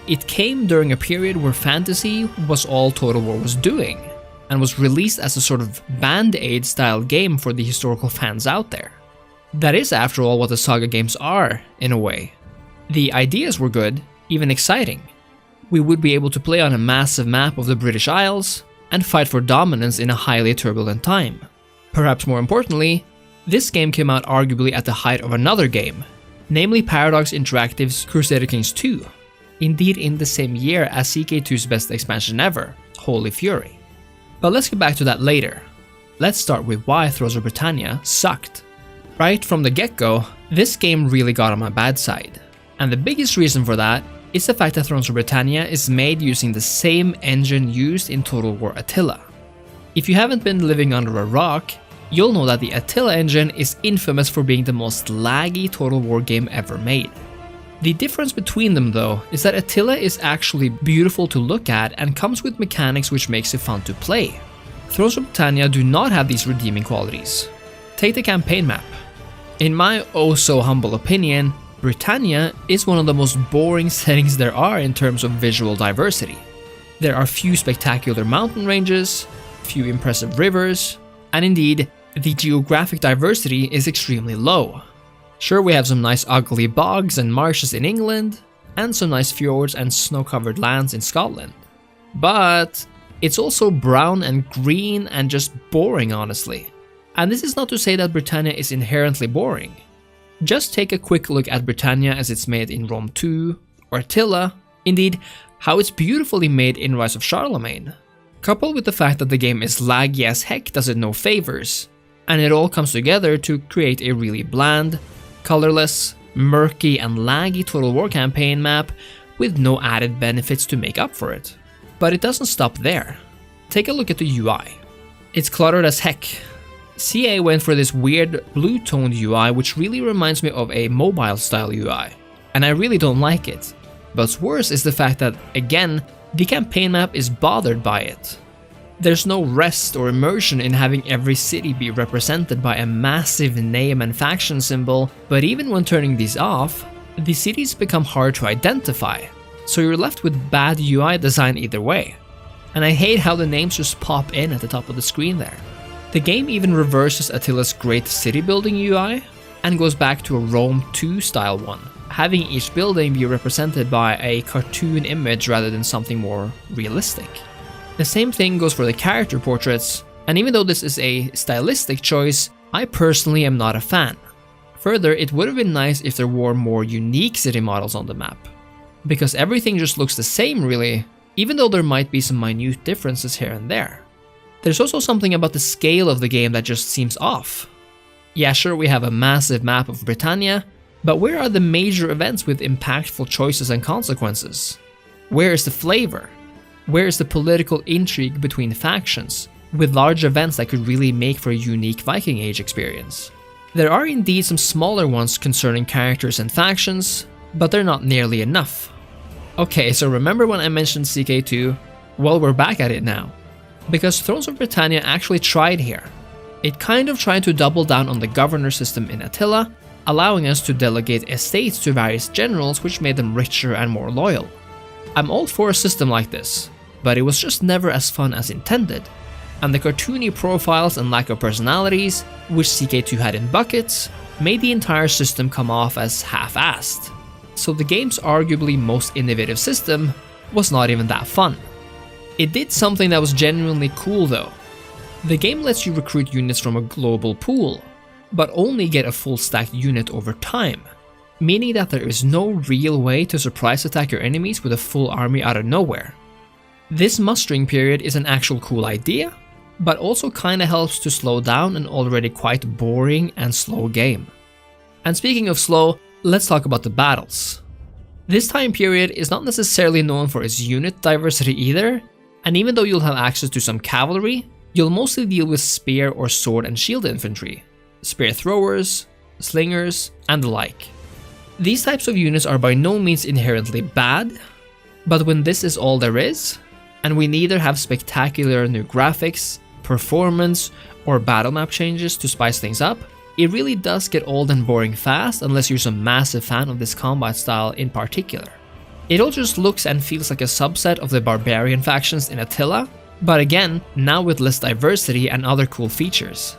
It came during a period where fantasy was all Total War was doing, and was released as a sort of band-aid style game for the historical fans out there. That is, after all, what the Saga games are, in a way. The ideas were good, even exciting. We would be able to play on a massive map of the British Isles, and fight for dominance in a highly turbulent time. Perhaps more importantly, this game came out arguably at the height of another game, namely Paradox Interactive's Crusader Kings 2, indeed in the same year as CK2's best expansion ever, Holy Fury. But let's get back to that later. Let's start with why Thrones of Britannia sucked. Right from the get-go, this game really got on my bad side, and the biggest reason for that is the fact that Thrones of Britannia is made using the same engine used in Total War Attila. If you haven't been living under a rock, you'll know that the Attila engine is infamous for being the most laggy Total War game ever made. The difference between them though is that Attila is actually beautiful to look at and comes with mechanics which makes it fun to play. Thrones of Britannia do not have these redeeming qualities. Take the campaign map. In my oh so humble opinion, Britannia is one of the most boring settings there are in terms of visual diversity. There are few spectacular mountain ranges, few impressive rivers, and indeed, the geographic diversity is extremely low. Sure, we have some nice ugly bogs and marshes in England, and some nice fjords and snow-covered lands in Scotland. But it's also brown and green and just boring, honestly. And this is not to say that Britannia is inherently boring. Just take a quick look at Britannia as it's made in Rome 2, or Attila, indeed, how it's beautifully made in Rise of Charlemagne. Coupled with the fact that the game is laggy as heck does it no favors, and it all comes together to create a really bland, colorless, murky and laggy Total War campaign map with no added benefits to make up for it. But it doesn't stop there. Take a look at the UI. It's cluttered as heck. CA went for this weird blue-toned UI which really reminds me of a mobile-style UI, and I really don't like it. But worse is the fact that, again, the campaign map is bothered by it. There's no rest or immersion in having every city be represented by a massive name and faction symbol, but even when turning these off, the cities become hard to identify, so you're left with bad UI design either way. And I hate how the names just pop in at the top of the screen there. The game even reverses Attila's great city building UI and goes back to a Rome 2 style one, having each building be represented by a cartoon image rather than something more realistic. The same thing goes for the character portraits, and even though this is a stylistic choice, I personally am not a fan. Further, it would have been nice if there were more unique city models on the map, because everything just looks the same really, even though there might be some minute differences here and there. There's also something about the scale of the game that just seems off. Yeah, sure, we have a massive map of Britannia, but where are the major events with impactful choices and consequences? Where is the flavor? Where is the political intrigue between factions, with large events that could really make for a unique Viking Age experience? There are indeed some smaller ones concerning characters and factions, but they're not nearly enough. Okay, so remember when I mentioned CK2? Well, we're back at it now. Because Thrones of Britannia actually tried here. It kind of tried to double down on the governor system in Attila, allowing us to delegate estates to various generals which made them richer and more loyal. I'm all for a system like this, but it was just never as fun as intended, and the cartoony profiles and lack of personalities, which CK2 had in buckets, made the entire system come off as half-assed. So the game's arguably most innovative system was not even that fun. It did something that was genuinely cool though. The game lets you recruit units from a global pool, but only get a full stacked unit over time, meaning that there is no real way to surprise attack your enemies with a full army out of nowhere. This mustering period is an actual cool idea, but also kinda helps to slow down an already quite boring and slow game. And speaking of slow, let's talk about the battles. This time period is not necessarily known for its unit diversity either, and even though you'll have access to some cavalry, you'll mostly deal with spear or sword and shield infantry, spear throwers, slingers, and the like. These types of units are by no means inherently bad, but when this is all there is, and we neither have spectacular new graphics, performance, or battle map changes to spice things up, it really does get old and boring fast unless you're some massive fan of this combat style in particular. It all just looks and feels like a subset of the barbarian factions in Attila, but again, now with less diversity and other cool features.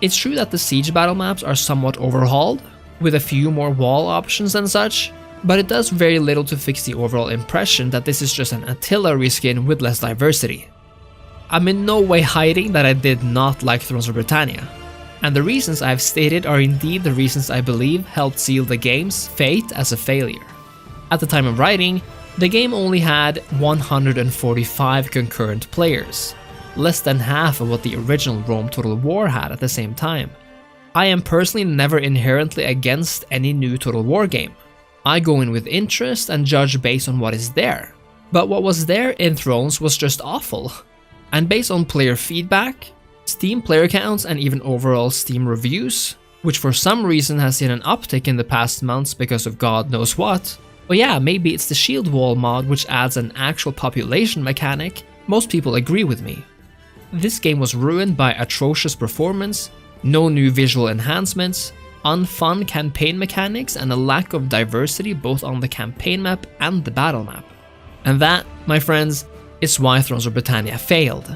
It's true that the siege battle maps are somewhat overhauled, with a few more wall options and such, but it does very little to fix the overall impression that this is just an Attila reskin with less diversity. I'm in no way hiding that I did not like Thrones of Britannia, and the reasons I've stated are indeed the reasons I believe helped seal the game's fate as a failure. At the time of writing, the game only had 145 concurrent players, less than half of what the original Rome Total War had at the same time. I am personally never inherently against any new Total War game. I go in with interest and judge based on what is there. But what was there in Thrones was just awful. And based on player feedback, Steam player counts, and even overall Steam reviews, which for some reason has seen an uptick in the past months because of God knows what, but yeah, maybe it's the shield wall mod which adds an actual population mechanic, most people agree with me. This game was ruined by atrocious performance, no new visual enhancements, unfun campaign mechanics, and a lack of diversity both on the campaign map and the battle map. And that, my friends, is why Thrones of Britannia failed.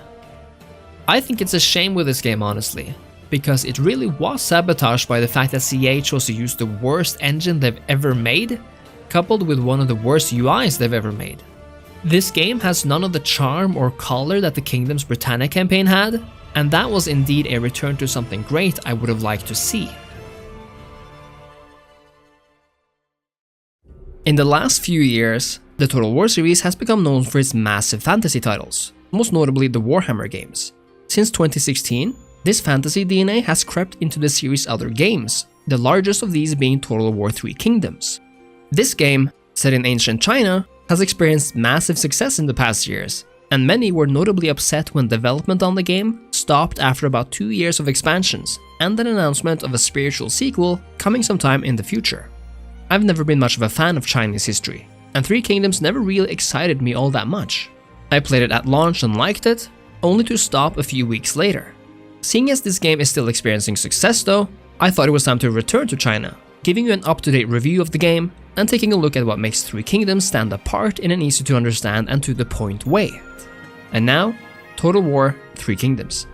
I think it's a shame with this game, honestly, because it really was sabotaged by the fact that CA chose to use the worst engine they've ever made, coupled with one of the worst UIs they've ever made. This game has none of the charm or color that the Kingdoms Britannia campaign had, and that was indeed a return to something great I would have liked to see. In the last few years, the Total War series has become known for its massive fantasy titles, most notably the Warhammer games. Since 2016, this fantasy DNA has crept into the series' other games, the largest of these being Total War 3 Kingdoms. This game, set in ancient China, has experienced massive success in the past years, and many were notably upset when development on the game stopped after about 2 years of expansions and an announcement of a spiritual sequel coming sometime in the future. I've never been much of a fan of Chinese history, and 3 Kingdoms never really excited me all that much. I played it at launch and liked it, only to stop a few weeks later. Seeing as this game is still experiencing success though, I thought it was time to return to China, giving you an up-to-date review of the game and taking a look at what makes 3 Kingdoms stand apart in an easy to understand and to the point way. And now, Total War 3 Kingdoms.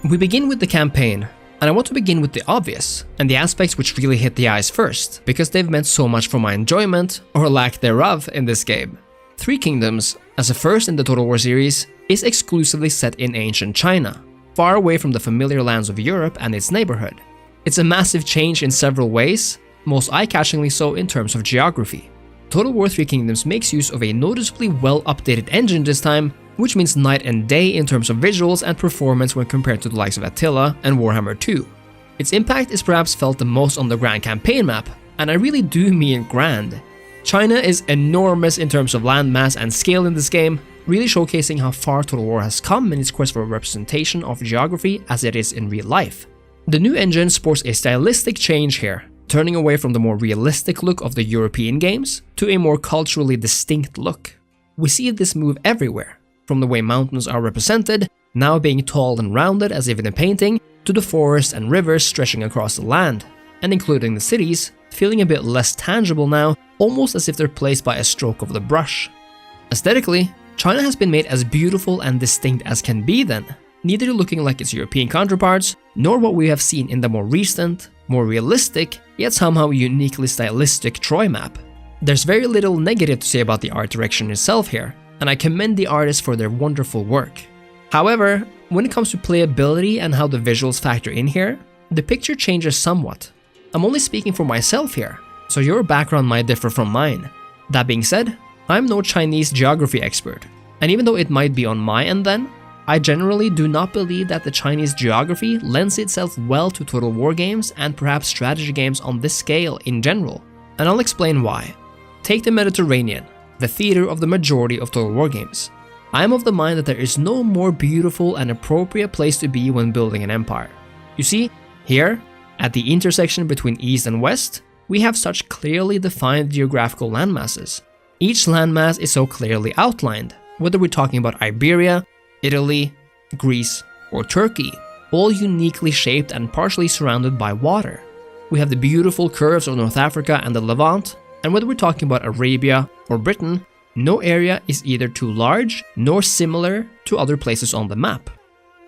We begin with the campaign, and I want to begin with the obvious, and the aspects which really hit the eyes first, because they've meant so much for my enjoyment, or lack thereof, in this game. 3 Kingdoms, as a first in the Total War series, is exclusively set in ancient China, far away from the familiar lands of Europe and its neighborhood. It's a massive change in several ways, most eye-catchingly so in terms of geography. Total War 3 Kingdoms makes use of a noticeably well-updated engine this time, which means night and day in terms of visuals and performance when compared to the likes of Attila and Warhammer 2. Its impact is perhaps felt the most on the grand campaign map, and I really do mean grand. China is enormous in terms of landmass and scale in this game, really showcasing how far Total War has come in its quest for a representation of geography as it is in real life. The new engine sports a stylistic change here, turning away from the more realistic look of the European games to a more culturally distinct look. We see this move everywhere, from the way mountains are represented, now being tall and rounded as if in a painting, to the forests and rivers stretching across the land, and including the cities, feeling a bit less tangible now, almost as if they're placed by a stroke of the brush. Aesthetically, China has been made as beautiful and distinct as can be then, neither looking like its European counterparts, nor what we have seen in the more recent, more realistic, yet somehow uniquely stylistic Troy map. There's very little negative to say about the art direction itself here, and I commend the artists for their wonderful work. However, when it comes to playability and how the visuals factor in here, the picture changes somewhat. I'm only speaking for myself here, so your background might differ from mine. That being said, I'm no Chinese geography expert, and even though it might be on my end then, I generally do not believe that the Chinese geography lends itself well to Total War games and perhaps strategy games on this scale in general, and I'll explain why. Take the Mediterranean, the theater of the majority of Total War games. I am of the mind that there is no more beautiful and appropriate place to be when building an empire. You see, here, at the intersection between East and West, we have such clearly defined geographical landmasses. Each landmass is so clearly outlined, whether we're talking about Iberia, Italy, Greece, or Turkey, all uniquely shaped and partially surrounded by water. We have the beautiful curves of North Africa and the Levant, and whether we're talking about Arabia or Britain, no area is either too large nor similar to other places on the map.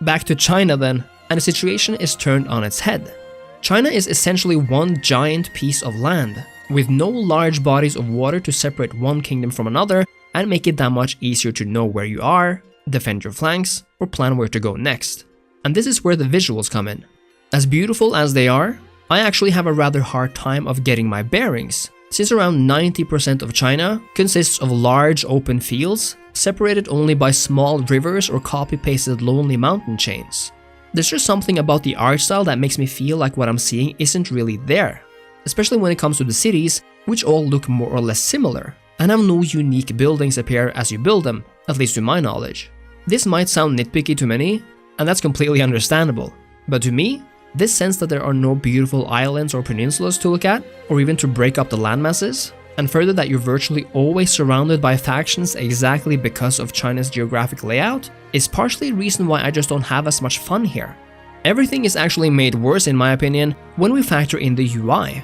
Back to China then, and the situation is turned on its head. China is essentially one giant piece of land, with no large bodies of water to separate one kingdom from another and make it that much easier to know where you are, defend your flanks, or plan where to go next. And this is where the visuals come in. As beautiful as they are, I actually have a rather hard time of getting my bearings, since around 90% of China consists of large open fields, separated only by small rivers or copy-pasted lonely mountain chains. There's just something about the art style that makes me feel like what I'm seeing isn't really there, especially when it comes to the cities, which all look more or less similar, and have no unique buildings appear as you build them, at least to my knowledge. This might sound nitpicky to many, and that's completely understandable, but to me, this sense that there are no beautiful islands or peninsulas to look at, or even to break up the landmasses, and further that you're virtually always surrounded by factions exactly because of China's geographic layout, is partially the reason why I just don't have as much fun here. Everything is actually made worse in my opinion when we factor in the UI.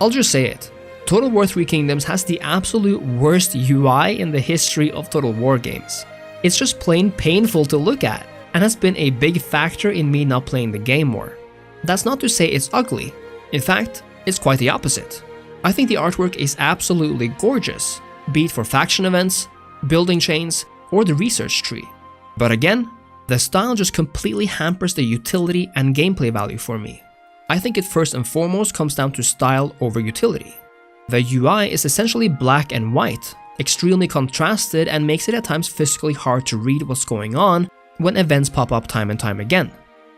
I'll just say it, Total War 3 Kingdoms has the absolute worst UI in the history of Total War games. It's just plain painful to look at, and has been a big factor in me not playing the game more. That's not to say it's ugly, in fact, it's quite the opposite. I think the artwork is absolutely gorgeous, be it for faction events, building chains, or the research tree. But again, the style just completely hampers the utility and gameplay value for me. I think it first and foremost comes down to style over utility. The UI is essentially black and white, extremely contrasted, and makes it at times physically hard to read what's going on when events pop up time and time again.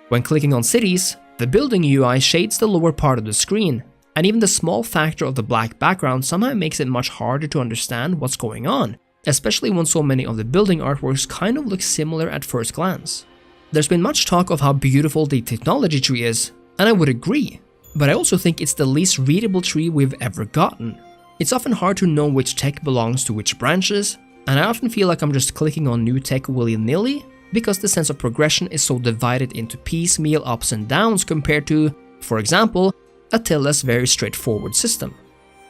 When clicking on cities, the building UI shades the lower part of the screen, and even the small factor of the black background somehow makes it much harder to understand what's going on, especially when so many of the building artworks kind of look similar at first glance. There's been much talk of how beautiful the technology tree is, and I would agree, but I also think it's the least readable tree we've ever gotten. It's often hard to know which tech belongs to which branches, and I often feel like I'm just clicking on new tech willy-nilly because the sense of progression is so divided into piecemeal ups and downs compared to, for example, Attila's very straightforward system.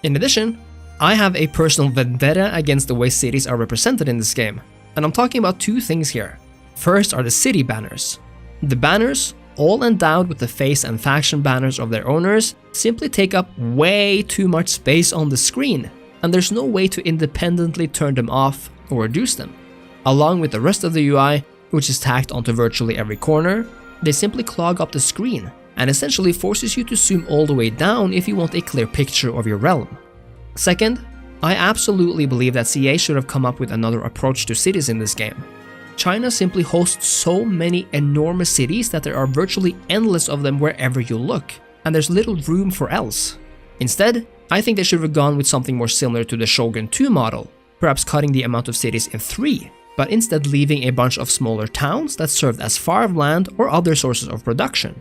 In addition, I have a personal vendetta against the way cities are represented in this game, and I'm talking about two things here. First are the city banners. The banners, all endowed with the face and faction banners of their owners, simply take up way too much space on the screen, and there's no way to independently turn them off or reduce them. Along with the rest of the UI, which is tacked onto virtually every corner, they simply clog up the screen, and essentially forces you to zoom all the way down if you want a clear picture of your realm. Second, I absolutely believe that CA should have come up with another approach to cities in this game. China simply hosts so many enormous cities that there are virtually endless of them wherever you look, and there's little room for else. Instead, I think they should have gone with something more similar to the Shogun 2 model, perhaps cutting the amount of cities in 3, but instead leaving a bunch of smaller towns that served as farmland or other sources of production.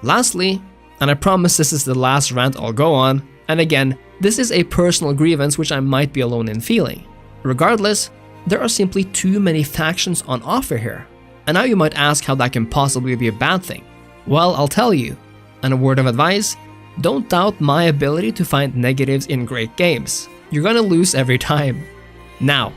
Lastly, and I promise this is the last rant I'll go on, and again, this is a personal grievance which I might be alone in feeling. Regardless, there are simply too many factions on offer here, and now you might ask how that can possibly be a bad thing. Well, I'll tell you, and a word of advice, don't doubt my ability to find negatives in great games. You're gonna lose every time. Now,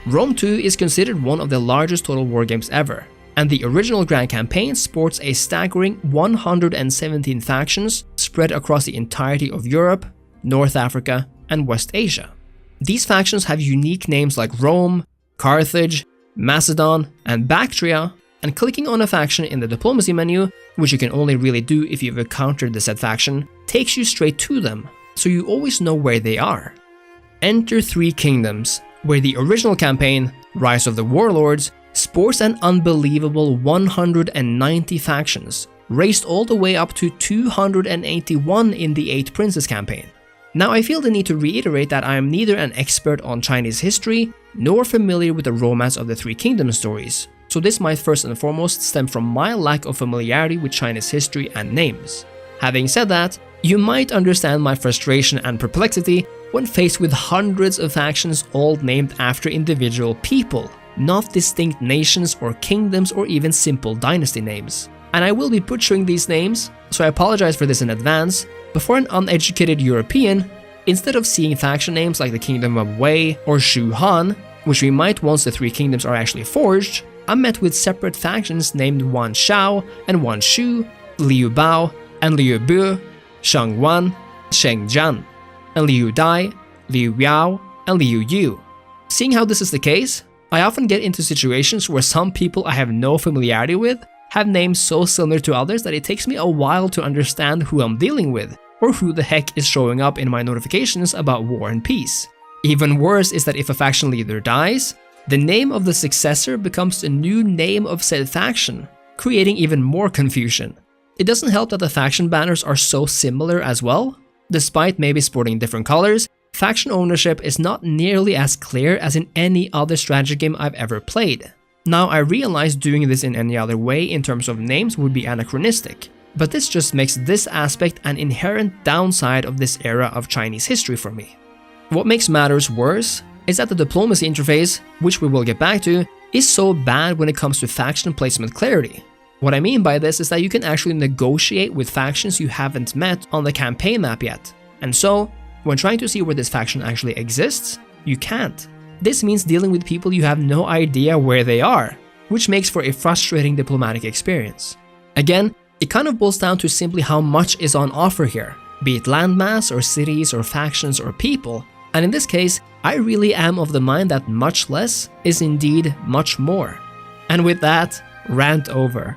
Rome 2 is considered one of the largest Total War games ever, and the original Grand Campaign sports a staggering 117 factions spread across the entirety of Europe, North Africa, and West Asia. These factions have unique names like Rome, Carthage, Macedon, and Bactria, and clicking on a faction in the diplomacy menu, which you can only really do if you've encountered the said faction, takes you straight to them, so you always know where they are. Enter 3 Kingdoms, where the original campaign, Rise of the Warlords, sports an unbelievable 190 factions, raised all the way up to 281 in the 8 Princes campaign. Now I feel the need to reiterate that I am neither an expert on Chinese history, nor familiar with the romance of the Three Kingdoms stories, so this might first and foremost stem from my lack of familiarity with Chinese history and names. Having said that, you might understand my frustration and perplexity when faced with hundreds of factions all named after individual people, not distinct nations or kingdoms or even simple dynasty names. And I will be butchering these names, so I apologize for this in advance, but for an uneducated European, instead of seeing faction names like the Kingdom of Wei or Shu Han, which we might once the Three Kingdoms are actually forged, I'm met with separate factions named Wan Shao and Wan Shu, Liu Bao and Liu Bu, Shang Wan, Sheng Jian, and Liu Dai, Liu Yao, and Liu Yu. Seeing how this is the case, I often get into situations where some people I have no familiarity with have names so similar to others that it takes me a while to understand who I'm dealing with, or who the heck is showing up in my notifications about war and peace. Even worse is that if a faction leader dies, the name of the successor becomes the new name of said faction, creating even more confusion. It doesn't help that the faction banners are so similar as well. Despite maybe sporting different colors, faction ownership is not nearly as clear as in any other strategy game I've ever played. Now I realize doing this in any other way in terms of names would be anachronistic, but this just makes this aspect an inherent downside of this era of Chinese history for me. What makes matters worse is that the diplomacy interface, which we will get back to, is so bad when it comes to faction placement clarity. What I mean by this is that you can actually negotiate with factions you haven't met on the campaign map yet, and so, when trying to see where this faction actually exists, you can't. This means dealing with people you have no idea where they are, which makes for a frustrating diplomatic experience. Again, it kind of boils down to simply how much is on offer here, be it landmass or cities or factions or people, and in this case, I really am of the mind that much less is indeed much more. And with that, rant over.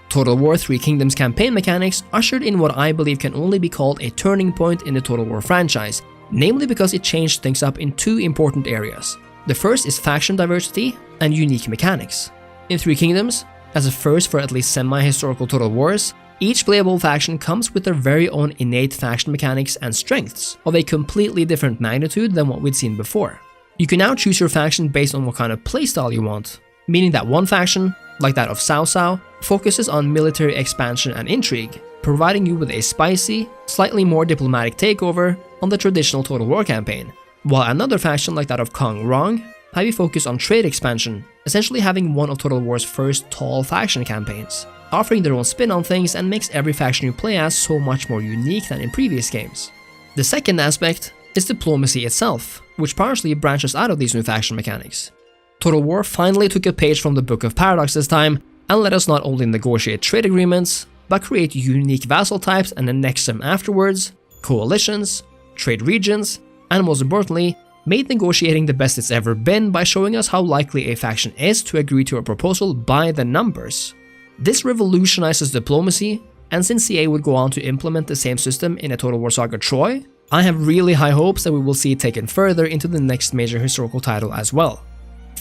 Total War Three Kingdoms campaign mechanics ushered in what I believe can only be called a turning point in the Total War franchise, namely because it changed things up in two important areas. The first is faction diversity and unique mechanics. In Three Kingdoms, as a first for at least semi-historical Total Wars, each playable faction comes with their very own innate faction mechanics and strengths of a completely different magnitude than what we'd seen before. You can now choose your faction based on what kind of playstyle you want, meaning that one faction, like that of Cao Cao, focuses on military expansion and intrigue, providing you with a spicy, slightly more diplomatic takeover on the traditional Total War campaign, while another faction like that of Kong Rong have you focus on trade expansion, essentially having one of Total War's first tall faction campaigns, offering their own spin on things and makes every faction you play as so much more unique than in previous games. The second aspect is diplomacy itself, which partially branches out of these new faction mechanics. Total War finally took a page from the Book of Paradox this time and let us not only negotiate trade agreements, but create unique vassal types and annex them afterwards, coalitions, trade regions, and most importantly, made negotiating the best it's ever been by showing us how likely a faction is to agree to a proposal by the numbers. This revolutionizes diplomacy, and since CA would go on to implement the same system in a Total War Saga Troy, I have really high hopes that we will see it taken further into the next major historical title as well.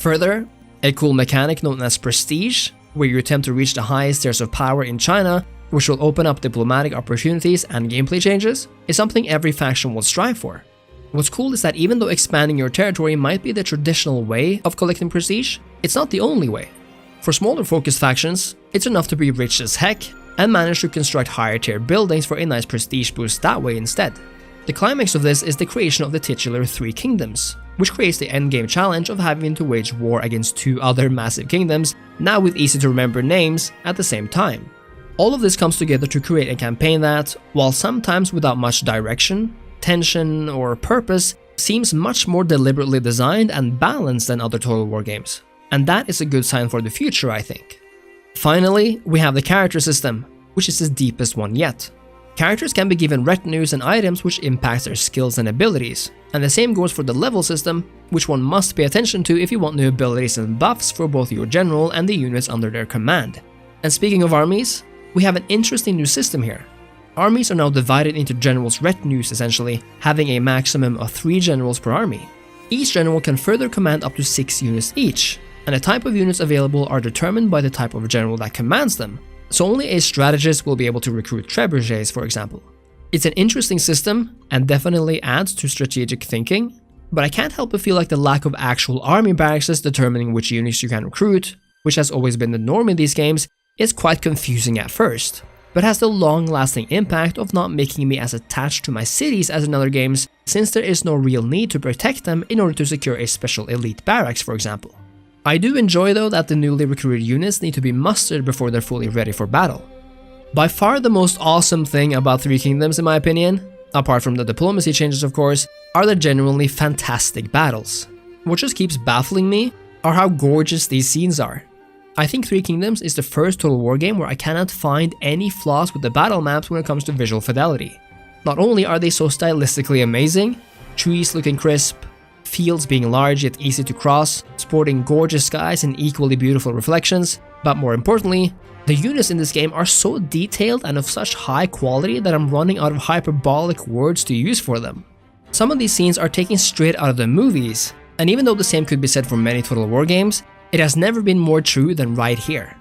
Further, a cool mechanic known as Prestige, where you attempt to reach the highest tiers of power in China, which will open up diplomatic opportunities and gameplay changes, is something every faction will strive for. What's cool is that even though expanding your territory might be the traditional way of collecting prestige, it's not the only way. For smaller focused factions, it's enough to be rich as heck and manage to construct higher tier buildings for a nice prestige boost that way instead. The climax of this is the creation of the titular Three Kingdoms, which creates the endgame challenge of having to wage war against two other massive kingdoms, now with easy to remember names, at the same time. All of this comes together to create a campaign that, while sometimes without much direction, tension, or purpose, seems much more deliberately designed and balanced than other Total War games. And that is a good sign for the future, I think. Finally, we have the character system, which is the deepest one yet. Characters can be given retinues and items which impact their skills and abilities, and the same goes for the level system, which one must pay attention to if you want new abilities and buffs for both your general and the units under their command. And speaking of armies, we have an interesting new system here. Armies are now divided into generals' retinues essentially, having a maximum of 3 generals per army. Each general can further command up to 6 units each, and the type of units available are determined by the type of general that commands them, so only a strategist will be able to recruit trebuchets, for example. It's an interesting system and definitely adds to strategic thinking, but I can't help but feel like the lack of actual army barracks determining which units you can recruit, which has always been the norm in these games, is quite confusing at first, but has the long-lasting impact of not making me as attached to my cities as in other games, since there is no real need to protect them in order to secure a special elite barracks, for example. I do enjoy though that the newly recruited units need to be mustered before they're fully ready for battle. By far the most awesome thing about Three Kingdoms in my opinion, apart from the diplomacy changes of course, are the genuinely fantastic battles. What just keeps baffling me are how gorgeous these scenes are. I think Three Kingdoms is the first Total War game where I cannot find any flaws with the battle maps when it comes to visual fidelity. Not only are they so stylistically amazing, trees looking crisp, fields being large yet easy to cross, sporting gorgeous skies and equally beautiful reflections, but more importantly, the units in this game are so detailed and of such high quality that I'm running out of hyperbolic words to use for them. Some of these scenes are taken straight out of the movies, and even though the same could be said for many Total War games, it has never been more true than right here.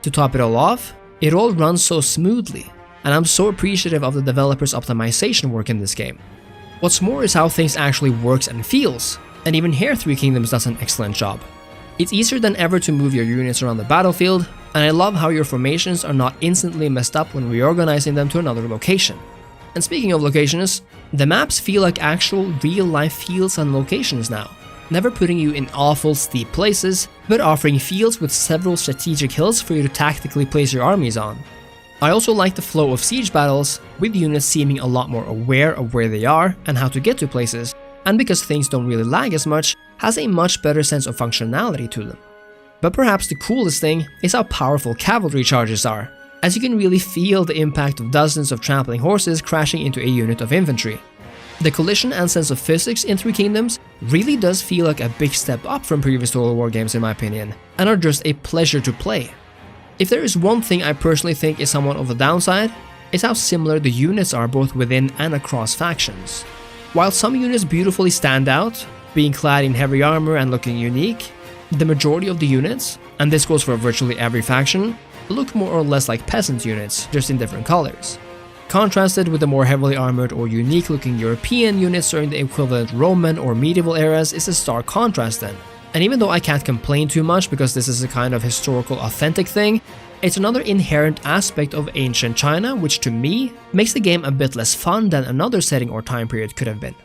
To top it all off, it all runs so smoothly, and I'm so appreciative of the developers' optimization work in this game. What's more is how things actually works and feels, and even here Three Kingdoms does an excellent job. It's easier than ever to move your units around the battlefield, and I love how your formations are not instantly messed up when reorganizing them to another location. And speaking of locations, the maps feel like actual real-life fields and locations now, never putting you in awful steep places, but offering fields with several strategic hills for you to tactically place your armies on. I also like the flow of siege battles, with units seeming a lot more aware of where they are and how to get to places, and because things don't really lag as much, has a much better sense of functionality to them. But perhaps the coolest thing is how powerful cavalry charges are, as you can really feel the impact of dozens of trampling horses crashing into a unit of infantry. The collision and sense of physics in Three Kingdoms really does feel like a big step up from previous Total War games in my opinion, and are just a pleasure to play. If there is one thing I personally think is somewhat of a downside, it's how similar the units are both within and across factions. While some units beautifully stand out, being clad in heavy armor and looking unique, the majority of the units, and this goes for virtually every faction, look more or less like peasant units, just in different colors. Contrasted with the more heavily armored or unique looking European units during the equivalent Roman or medieval eras is a stark contrast then. And even though I can't complain too much because this is a kind of historical authentic thing, it's another inherent aspect of ancient China which to me makes the game a bit less fun than another setting or time period could have been.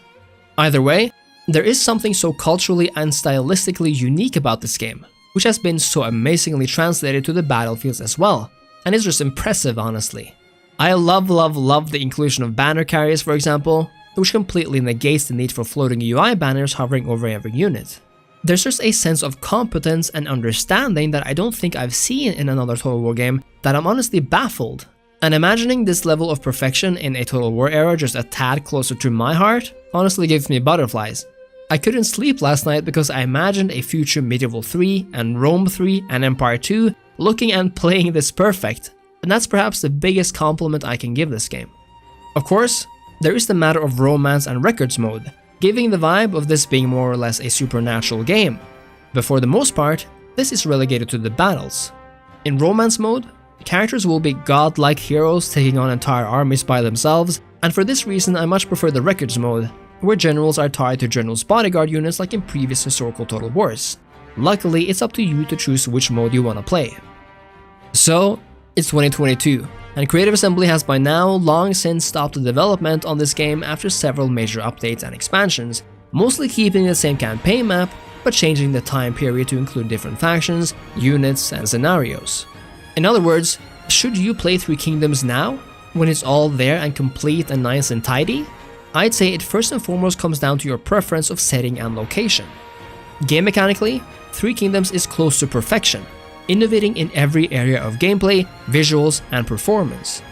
Either way, there is something so culturally and stylistically unique about this game, which has been so amazingly translated to the battlefields as well, and is just impressive honestly. I love the inclusion of banner carriers for example, which completely negates the need for floating UI banners hovering over every unit. There's just a sense of competence and understanding that I don't think I've seen in another Total War game that I'm honestly baffled. And imagining this level of perfection in a Total War era just a tad closer to my heart honestly gives me butterflies. I couldn't sleep last night because I imagined a future Medieval 3 and Rome 3 and Empire 2 looking and playing this perfect, and that's perhaps the biggest compliment I can give this game. Of course, there is the matter of romance and records mode, giving the vibe of this being more or less a supernatural game, but for the most part, this is relegated to the battles. In romance mode, characters will be godlike heroes taking on entire armies by themselves, and for this reason I much prefer the records mode, where generals are tied to generals' bodyguard units like in previous historical Total Wars. Luckily, it's up to you to choose which mode you want to play. So, it's 2022, and Creative Assembly has by now long since stopped the development on this game after several major updates and expansions, mostly keeping the same campaign map, but changing the time period to include different factions, units, and scenarios. In other words, should you play Three Kingdoms now, when it's all there and complete and nice and tidy? I'd say it first and foremost comes down to your preference of setting and location. Game mechanically, Three Kingdoms is close to perfection, innovating in every area of gameplay, visuals, and performance.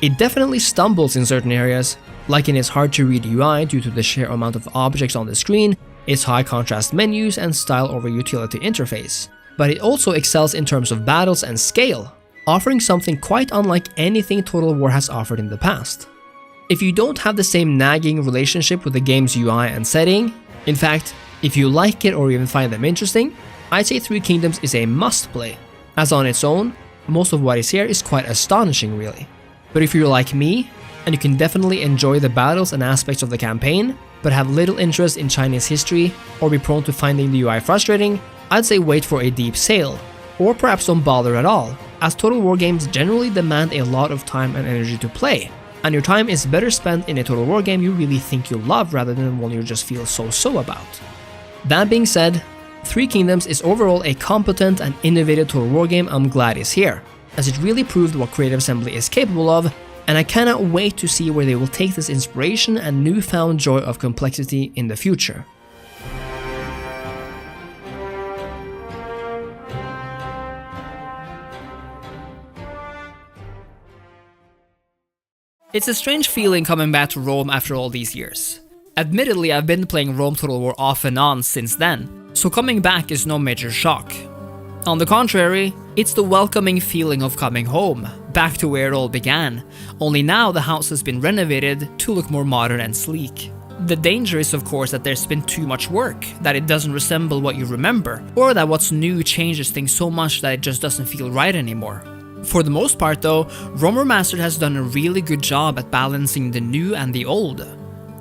It definitely stumbles in certain areas, like in its hard-to-read UI due to the sheer amount of objects on the screen, its high-contrast menus, and style-over-utility interface. But it also excels in terms of battles and scale, offering something quite unlike anything Total War has offered in the past. If you don't have the same nagging relationship with the game's UI and setting, in fact, if you like it or even find them interesting, I'd say Three Kingdoms is a must-play, as on its own, most of what is here is quite astonishing really. But if you're like me, and you can definitely enjoy the battles and aspects of the campaign, but have little interest in Chinese history, or be prone to finding the UI frustrating, I'd say wait for a deep sale, or perhaps don't bother at all, as Total War games generally demand a lot of time and energy to play, and your time is better spent in a Total War game you really think you'll love rather than one you just feel so-so about. That being said, Three Kingdoms is overall a competent and innovative Total War game I'm glad is here, as it really proved what Creative Assembly is capable of, and I cannot wait to see where they will take this inspiration and newfound joy of complexity in the future. It's a strange feeling coming back to Rome after all these years. Admittedly, I've been playing Rome Total War off and on since then, so coming back is no major shock. On the contrary, it's the welcoming feeling of coming home, back to where it all began, only now the house has been renovated to look more modern and sleek. The danger is of course that there's been too much work, that it doesn't resemble what you remember, or that what's new changes things so much that it just doesn't feel right anymore. For the most part though, Rome Remastered has done a really good job at balancing the new and the old.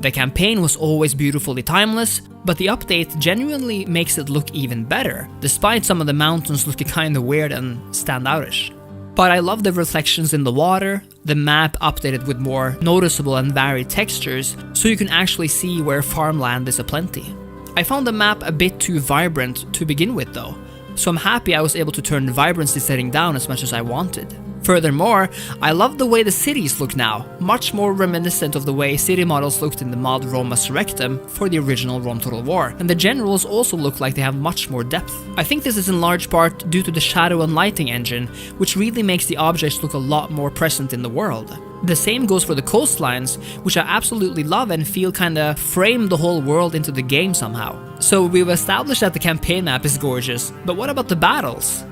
The campaign was always beautifully timeless, but the update genuinely makes it look even better, despite some of the mountains looking kinda weird and standoutish. But I love the reflections in the water, the map updated with more noticeable and varied textures, so you can actually see where farmland is aplenty. I found the map a bit too vibrant to begin with though, so I'm happy I was able to turn the vibrancy setting down as much as I wanted. Furthermore, I love the way the cities look now, much more reminiscent of the way city models looked in the mod Rome Resurrectum for the original Rome Total War, and the generals also look like they have much more depth. I think this is in large part due to the shadow and lighting engine, which really makes the objects look a lot more present in the world. The same goes for the coastlines, which I absolutely love and feel kinda frame the whole world into the game somehow. So we've established that the campaign map is gorgeous, but what about the battles?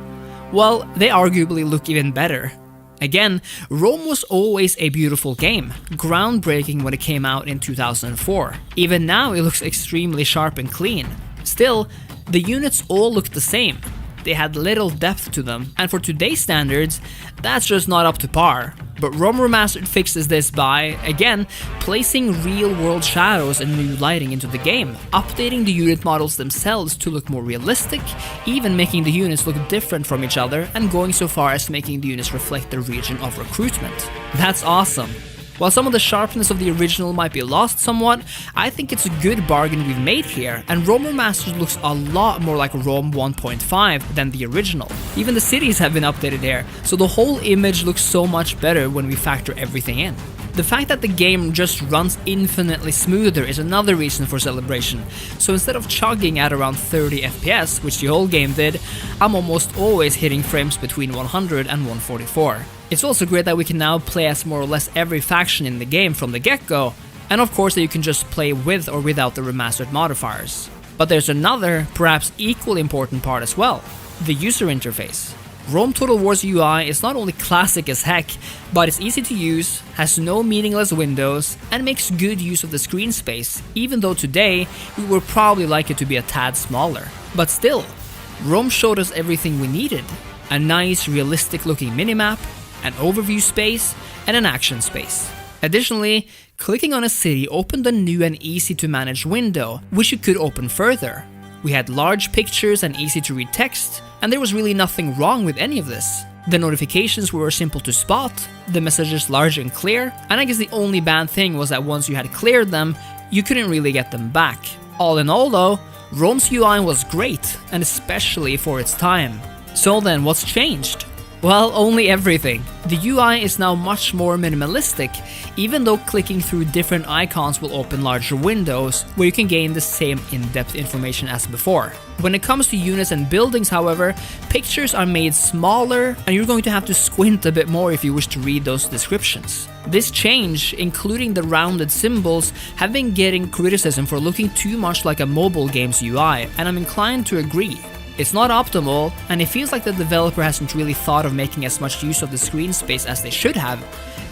Well, they arguably look even better. Again, Rome was always a beautiful game, groundbreaking when it came out in 2004. Even now it looks extremely sharp and clean. Still, the units all look the same. They had little depth to them, and for today's standards, that's just not up to par. But Rome Remastered fixes this by, again, placing real-world shadows and new lighting into the game, updating the unit models themselves to look more realistic, even making the units look different from each other, and going so far as making the units reflect the region of recruitment. That's awesome. While some of the sharpness of the original might be lost somewhat, I think it's a good bargain we've made here, and Rome Remastered looks a lot more like Rome 1.5 than the original. Even the cities have been updated here, so the whole image looks so much better when we factor everything in. The fact that the game just runs infinitely smoother is another reason for celebration, so instead of chugging at around 30 FPS, which the whole game did, I'm almost always hitting frames between 100 and 144. It's also great that we can now play as more or less every faction in the game from the get-go, and of course that you can just play with or without the remastered modifiers. But there's another, perhaps equally important part as well, the user interface. Rome Total War's UI is not only classic as heck, but it's easy to use, has no meaningless windows, and makes good use of the screen space, even though today we would probably like it to be a tad smaller. But still, Rome showed us everything we needed. A nice, realistic looking minimap, an overview space, and an action space. Additionally, clicking on a city opened a new and easy to manage window, which you could open further. We had large pictures and easy to read text, and there was really nothing wrong with any of this. The notifications were simple to spot, the messages large and clear, and I guess the only bad thing was that once you had cleared them, you couldn't really get them back. All in all though, Rome's UI was great, and especially for its time. So then, what's changed? Well, only everything. The UI is now much more minimalistic, even though clicking through different icons will open larger windows, where you can gain the same in-depth information as before. When it comes to units and buildings, however, pictures are made smaller, and you're going to have to squint a bit more if you wish to read those descriptions. This change, including the rounded symbols, have been getting criticism for looking too much like a mobile game's UI, and I'm inclined to agree. It's not optimal, and it feels like the developer hasn't really thought of making as much use of the screen space as they should have,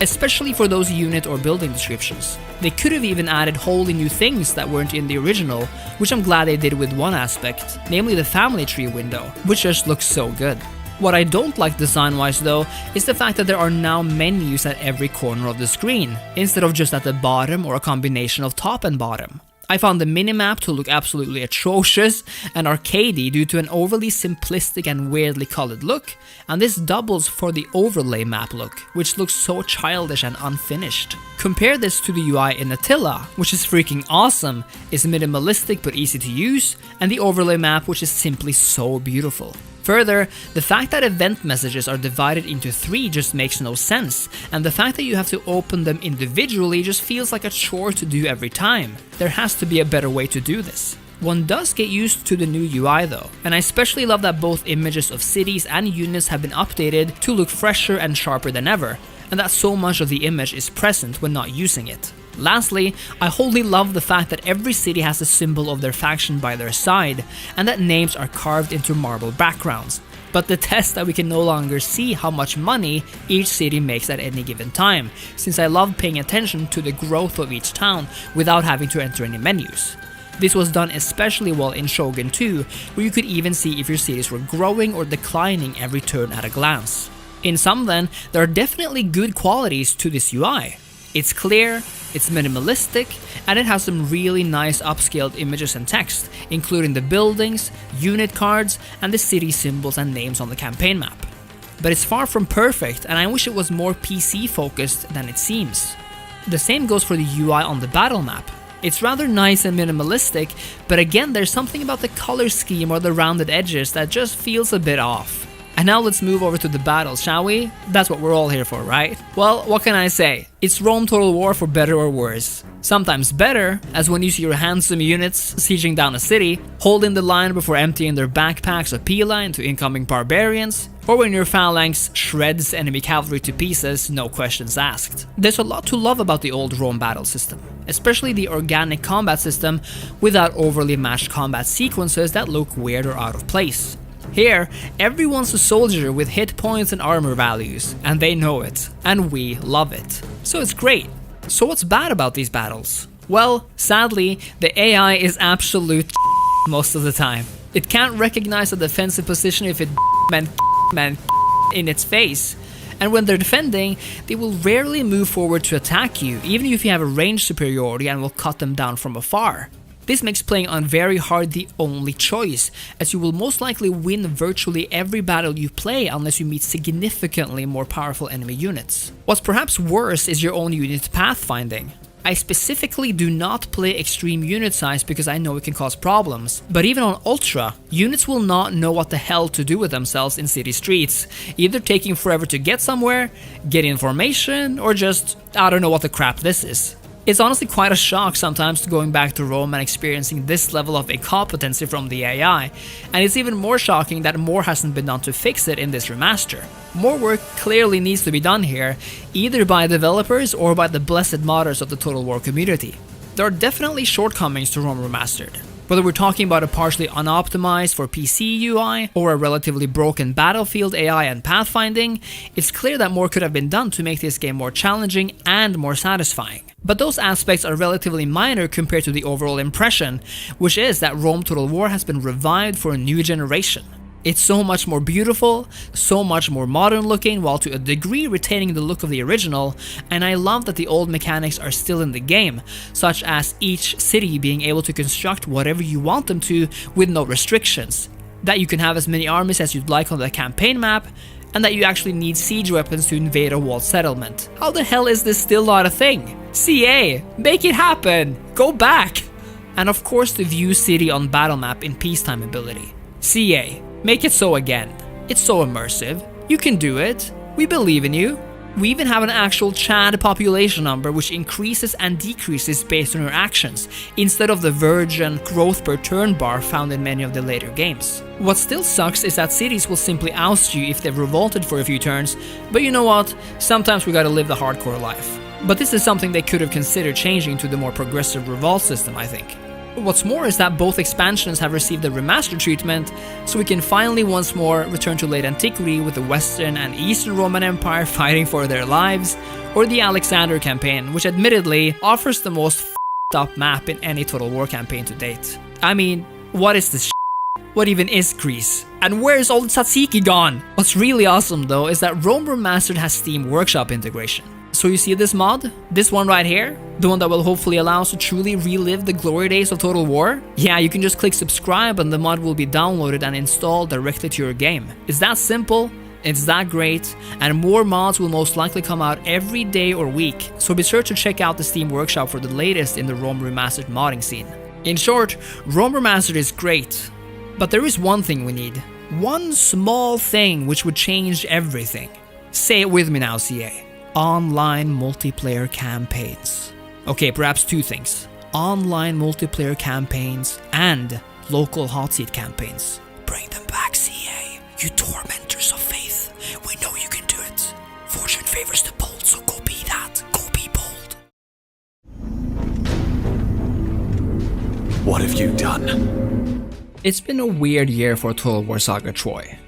especially for those unit or building descriptions. They could have even added wholly new things that weren't in the original, which I'm glad they did with one aspect, namely the family tree window, which just looks so good. What I don't like design-wise though, is the fact that there are now menus at every corner of the screen, instead of just at the bottom or a combination of top and bottom. I found the minimap to look absolutely atrocious and arcadey due to an overly simplistic and weirdly colored look, and this doubles for the overlay map look, which looks so childish and unfinished. Compare this to the UI in Attila, which is freaking awesome, is minimalistic but easy to use, and the overlay map, which is simply so beautiful. Further, the fact that event messages are divided into 3 just makes no sense, and the fact that you have to open them individually just feels like a chore to do every time. There has to be a better way to do this. One does get used to the new UI though, and I especially love that both images of cities and units have been updated to look fresher and sharper than ever, and that so much of the image is present when not using it. Lastly, I wholly love the fact that every city has a symbol of their faction by their side, and that names are carved into marble backgrounds, but detest that we can no longer see how much money each city makes at any given time, since I love paying attention to the growth of each town without having to enter any menus. This was done especially well in Shogun 2, where you could even see if your cities were growing or declining every turn at a glance. In sum then, there are definitely good qualities to this UI. It's clear, it's minimalistic, and it has some really nice upscaled images and text, including the buildings, unit cards, and the city symbols and names on the campaign map. But it's far from perfect, and I wish it was more PC focused than it seems. The same goes for the UI on the battle map. It's rather nice and minimalistic, but again there's something about the color scheme or the rounded edges that just feels a bit off. And now let's move over to the battles, shall we? That's what we're all here for, right? Well, what can I say? It's Rome Total War for better or worse. Sometimes better, as when you see your handsome units sieging down a city, holding the line before emptying their backpacks of pila into incoming barbarians, or when your phalanx shreds enemy cavalry to pieces, no questions asked. There's a lot to love about the old Rome battle system, especially the organic combat system without overly matched combat sequences that look weird or out of place. Here, everyone's a soldier with hit points and armor values, and they know it, and we love it. So it's great. So what's bad about these battles? Well, sadly, the AI is absolute most of the time. It can't recognize a defensive position if it meant in its face, and when they're defending, they will rarely move forward to attack you, even if you have a range superiority and will cut them down from afar. This makes playing on very hard the only choice, as you will most likely win virtually every battle you play unless you meet significantly more powerful enemy units. What's perhaps worse is your own unit pathfinding. I specifically do not play extreme unit size because I know it can cause problems, but even on Ultra, units will not know what the hell to do with themselves in city streets, either taking forever to get somewhere, get information, or just, I don't know what the crap this is. It's honestly quite a shock sometimes going back to Rome and experiencing this level of incompetency from the AI, and it's even more shocking that more hasn't been done to fix it in this remaster. More work clearly needs to be done here, either by developers or by the blessed modders of the Total War community. There are definitely shortcomings to Rome Remastered. Whether we're talking about a partially unoptimized for PC UI or a relatively broken battlefield AI and pathfinding, it's clear that more could have been done to make this game more challenging and more satisfying. But those aspects are relatively minor compared to the overall impression, which is that Rome Total War has been revived for a new generation. It's so much more beautiful, so much more modern looking, while to a degree retaining the look of the original, and I love that the old mechanics are still in the game, such as each city being able to construct whatever you want them to with no restrictions, that you can have as many armies as you'd like on the campaign map, and that you actually need siege weapons to invade a walled settlement. How the hell is this still not a thing? CA, make it happen! Go back! And of course the view city on battle map in peacetime ability. CA, make it so again. It's so immersive. You can do it. We believe in you. We even have an actual Chad population number which increases and decreases based on your actions, instead of the virgin growth per turn bar found in many of the later games. What still sucks is that cities will simply oust you if they've revolted for a few turns, but you know what? Sometimes we gotta live the hardcore life. But this is something they could have considered changing to the more progressive revolt system, I think. What's more is that both expansions have received the remastered treatment, so we can finally once more return to late antiquity with the Western and Eastern Roman Empire fighting for their lives, or the Alexander campaign, which admittedly offers the most f***ed up map in any Total War campaign to date. I mean, what is this shit? What even is Greece? And where's old Tzatziki gone? What's really awesome though is that Rome Remastered has Steam Workshop integration. So you see this mod? This one right here? The one that will hopefully allow us to truly relive the glory days of Total War? Yeah, you can just click subscribe and the mod will be downloaded and installed directly to your game. It's that simple, it's that great, and more mods will most likely come out every day or week, so be sure to check out the Steam Workshop for the latest in the Rome Remastered modding scene. In short, Rome Remastered is great, but there is one thing we need. One small thing which would change everything. Say it with me now, CA. Online multiplayer campaigns. Okay, perhaps two things. Online multiplayer campaigns and local hot seat campaigns. Bring them back, CA. You tormentors of faith. We know you can do it. Fortune favors the bold, so go be that. Go be bold. What have you done? It's been a weird year for Total War Saga Troy.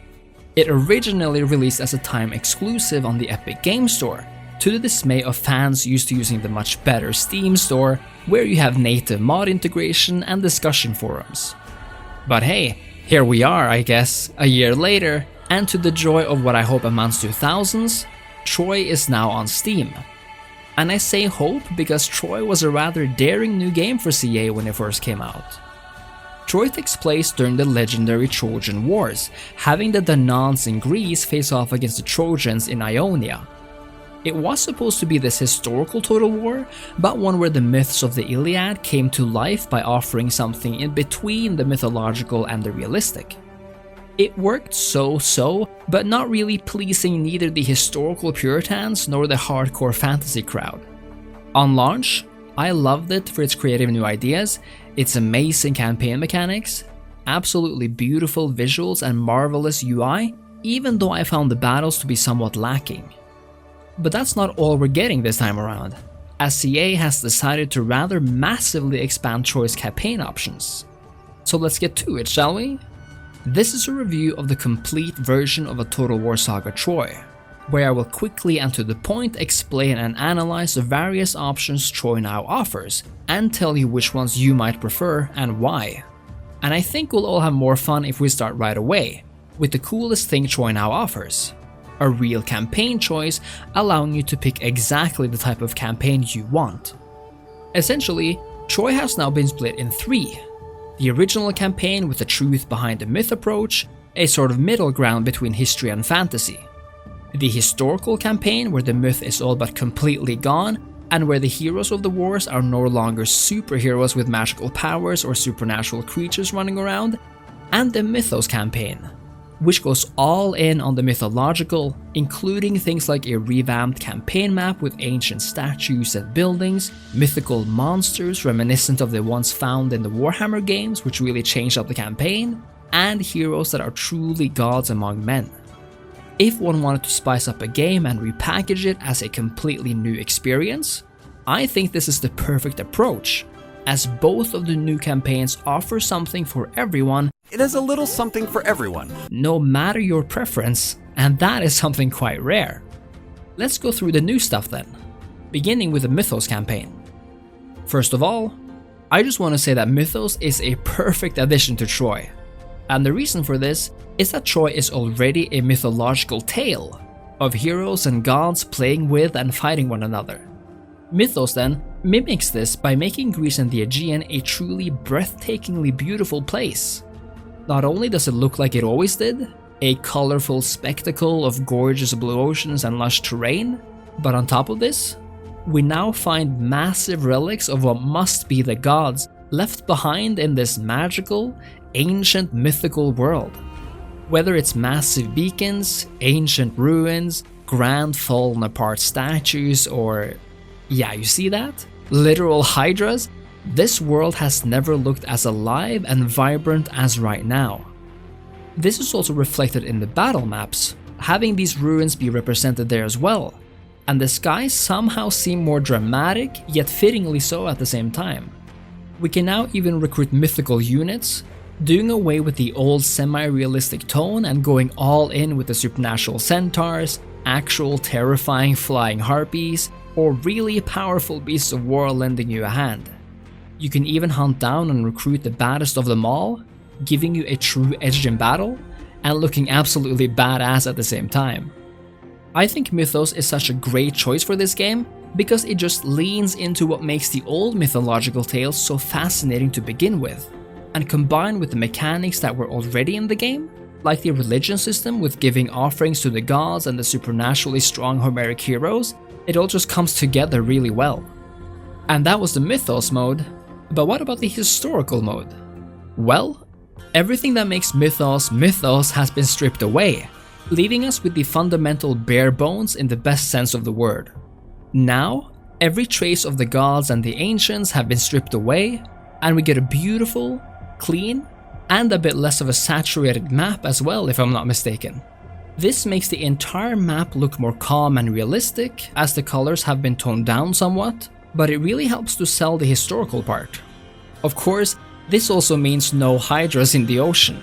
It originally released as a time exclusive on the Epic Games Store, to the dismay of fans used to using the much better Steam Store, where you have native mod integration and discussion forums. But hey, here we are, I guess, a year later, and to the joy of what I hope amounts to thousands, Troy is now on Steam. And I say hope because Troy was a rather daring new game for CA when it first came out. Troy takes place during the legendary Trojan Wars, having the Danaans in Greece face off against the Trojans in Ionia. It was supposed to be this historical Total War, but one where the myths of the Iliad came to life by offering something in between the mythological and the realistic. It worked so-so, but not really pleasing neither the historical Puritans nor the hardcore fantasy crowd. On launch, I loved it for its creative new ideas, its amazing campaign mechanics, absolutely beautiful visuals and marvelous UI, even though I found the battles to be somewhat lacking. But that's not all we're getting this time around, as CA has decided to rather massively expand Troy's campaign options. So let's get to it, shall we? This is a review of the complete version of a Total War Saga Troy, where I will quickly and to the point explain and analyze the various options Troy now offers, and tell you which ones you might prefer and why. And I think we'll all have more fun if we start right away, with the coolest thing Troy now offers. A real campaign choice, allowing you to pick exactly the type of campaign you want. Essentially, Troy has now been split in three. The original campaign with the truth behind the myth approach, a sort of middle ground between history and fantasy. The historical campaign where the myth is all but completely gone, and where the heroes of the wars are no longer superheroes with magical powers or supernatural creatures running around. And the mythos campaign, which goes all in on the mythological, including things like a revamped campaign map with ancient statues and buildings, mythical monsters reminiscent of the ones found in the Warhammer games, which really changed up the campaign, and heroes that are truly gods among men. If one wanted to spice up a game and repackage it as a completely new experience, I think this is the perfect approach, as both of the new campaigns offer something for everyone. It has a little something for everyone, no matter your preference, and that is something quite rare. Let's go through the new stuff then, beginning with the Mythos campaign. First of all, I just want to say that Mythos is a perfect addition to Troy, and the reason for this is that Troy is already a mythological tale of heroes and gods playing with and fighting one another. Mythos then mimics this by making Greece and the Aegean a truly breathtakingly beautiful place. Not only does it look like it always did, a colorful spectacle of gorgeous blue oceans and lush terrain, but on top of this, we now find massive relics of what must be the gods left behind in this magical, ancient mythical world. Whether it's massive beacons, ancient ruins, grand fallen apart statues, or yeah, you see that? Literal hydras? This world has never looked as alive and vibrant as right now. This is also reflected in the battle maps, having these ruins be represented there as well, and the skies somehow seem more dramatic, yet fittingly so at the same time. We can now even recruit mythical units, doing away with the old semi-realistic tone and going all in with the supernatural centaurs, actual terrifying flying harpies, or really powerful beasts of war lending you a hand. You can even hunt down and recruit the baddest of them all, giving you a true edge in battle, and looking absolutely badass at the same time. I think Mythos is such a great choice for this game because it just leans into what makes the old mythological tales so fascinating to begin with, and combined with the mechanics that were already in the game, like the religion system with giving offerings to the gods and the supernaturally strong Homeric heroes, it all just comes together really well. And that was the Mythos mode, but what about the historical mode? Well, everything that makes Mythos Mythos has been stripped away, leaving us with the fundamental bare bones in the best sense of the word. Now, every trace of the gods and the ancients have been stripped away, and we get a beautiful, clean, and a bit less of a saturated map as well, if I'm not mistaken. This makes the entire map look more calm and realistic, as the colors have been toned down somewhat, but it really helps to sell the historical part. Of course, this also means no hydras in the ocean,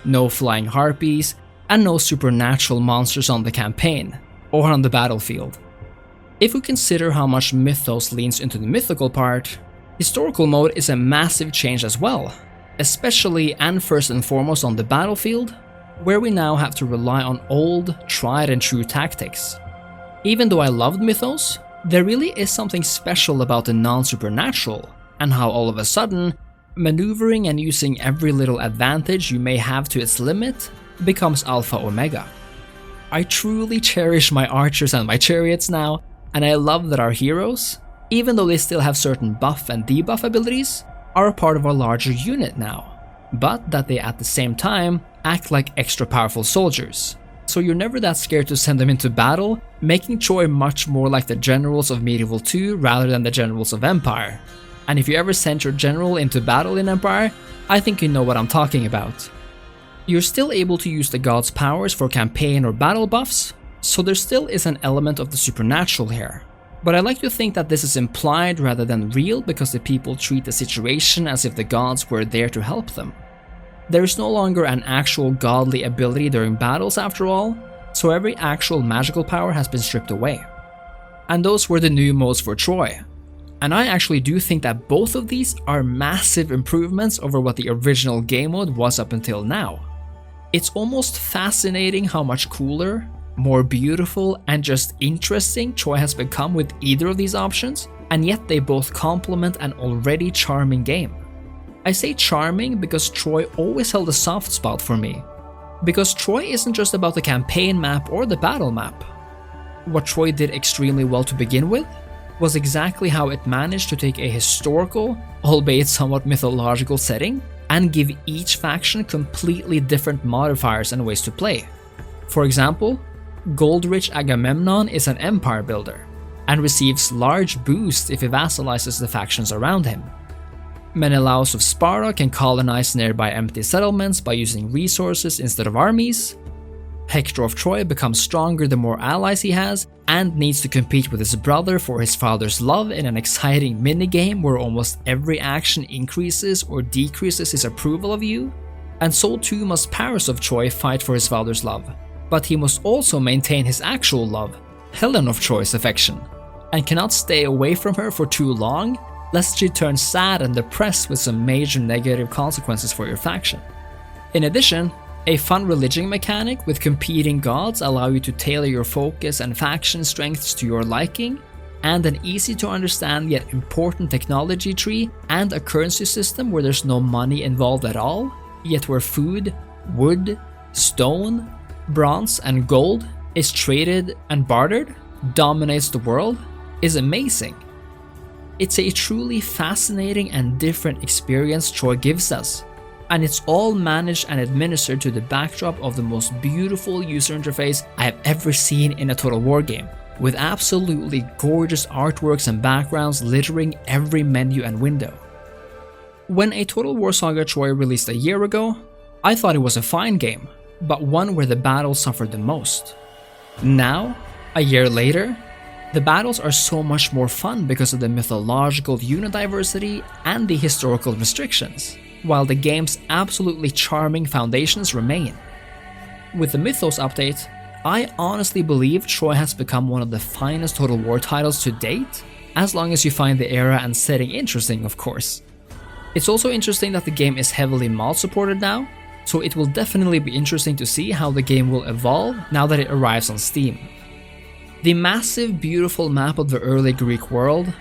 no flying harpies, and no supernatural monsters on the campaign, or on the battlefield. If we consider how much Mythos leans into the mythical part, historical mode is a massive change as well, especially and first and foremost on the battlefield, where we now have to rely on old, tried and true tactics. Even though I loved Mythos, there really is something special about the non-supernatural, and how all of a sudden, maneuvering and using every little advantage you may have to its limit becomes alpha omega. I truly cherish my archers and my chariots now, and I love that our heroes, even though they still have certain buff and debuff abilities, are a part of a larger unit now, but that they at the same time act like extra powerful soldiers. So you're never that scared to send them into battle, making Troy much more like the generals of Medieval 2 rather than the generals of Empire. And if you ever sent your general into battle in Empire, I think you know what I'm talking about. You're still able to use the god's powers for campaign or battle buffs, so there still is an element of the supernatural here. But I like to think that this is implied rather than real because the people treat the situation as if the gods were there to help them. There is no longer an actual godly ability during battles after all, so every actual magical power has been stripped away. And those were the new modes for Troy. And I actually do think that both of these are massive improvements over what the original game mode was up until now. It's almost fascinating how much cooler, more beautiful, and just interesting Troy has become with either of these options, and yet they both complement an already charming game. I say charming because Troy always held a soft spot for me, because Troy isn't just about the campaign map or the battle map. What Troy did extremely well to begin with was exactly how it managed to take a historical, albeit somewhat mythological setting, and give each faction completely different modifiers and ways to play. For example, Gold-rich Agamemnon is an empire builder, and receives large boosts if he vassalizes the factions around him. Menelaus of Sparta can colonize nearby empty settlements by using resources instead of armies. Hector of Troy becomes stronger the more allies he has, and needs to compete with his brother for his father's love in an exciting minigame where almost every action increases or decreases his approval of you. And so too must Paris of Troy fight for his father's love, but he must also maintain his actual love, Helen of Troy's affection, and cannot stay away from her for too long, lest she turns sad and depressed with some major negative consequences for your faction. In addition, a fun religion mechanic with competing gods allow you to tailor your focus and faction strengths to your liking, and an easy to understand yet important technology tree and a currency system where there's no money involved at all, yet where food, wood, stone, bronze and gold is traded and bartered, dominates the world, is amazing. It's a truly fascinating and different experience Troy gives us, and it's all managed and administered to the backdrop of the most beautiful user interface I have ever seen in a Total War game, with absolutely gorgeous artworks and backgrounds littering every menu and window. When a Total War Saga Troy released a year ago, I thought it was a fine game, but one where the battle suffered the most. Now, a year later, The battles are so much more fun because of the mythological unit diversity and the historical restrictions, while the game's absolutely charming foundations remain. With the Mythos update, I honestly believe Troy has become one of the finest Total War titles to date, as long as you find the era and setting interesting, of course. It's also interesting that the game is heavily mod supported now, so it will definitely be interesting to see how the game will evolve now that it arrives on Steam. The massive, beautiful map of the early Greek world,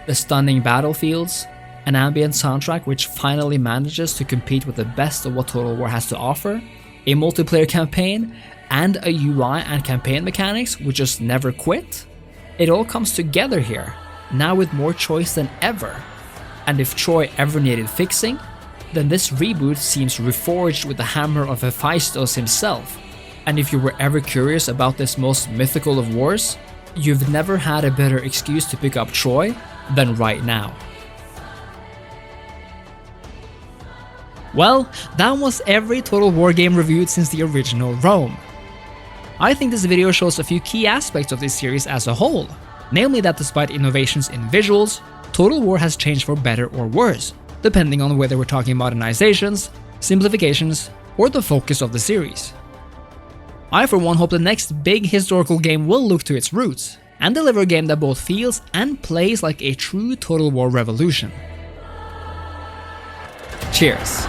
the stunning battlefields, an ambient soundtrack which finally manages to compete with the best of what Total War has to offer, a multiplayer campaign, and a UI and campaign mechanics which just never quit. It all comes together here, now with more choice than ever. And if Troy ever needed fixing, then this reboot seems reforged with the hammer of Hephaestus himself. And if you were ever curious about this most mythical of wars, you've never had a better excuse to pick up Troy than right now. Well, that was every Total War game reviewed since the original Rome. I think this video shows a few key aspects of this series as a whole, namely that despite innovations in visuals, Total War has changed for better or worse, depending on whether we're talking modernizations, simplifications, or the focus of the series. I for one hope the next big historical game will look to its roots, and deliver a game that both feels and plays like a true Total War revolution. Cheers!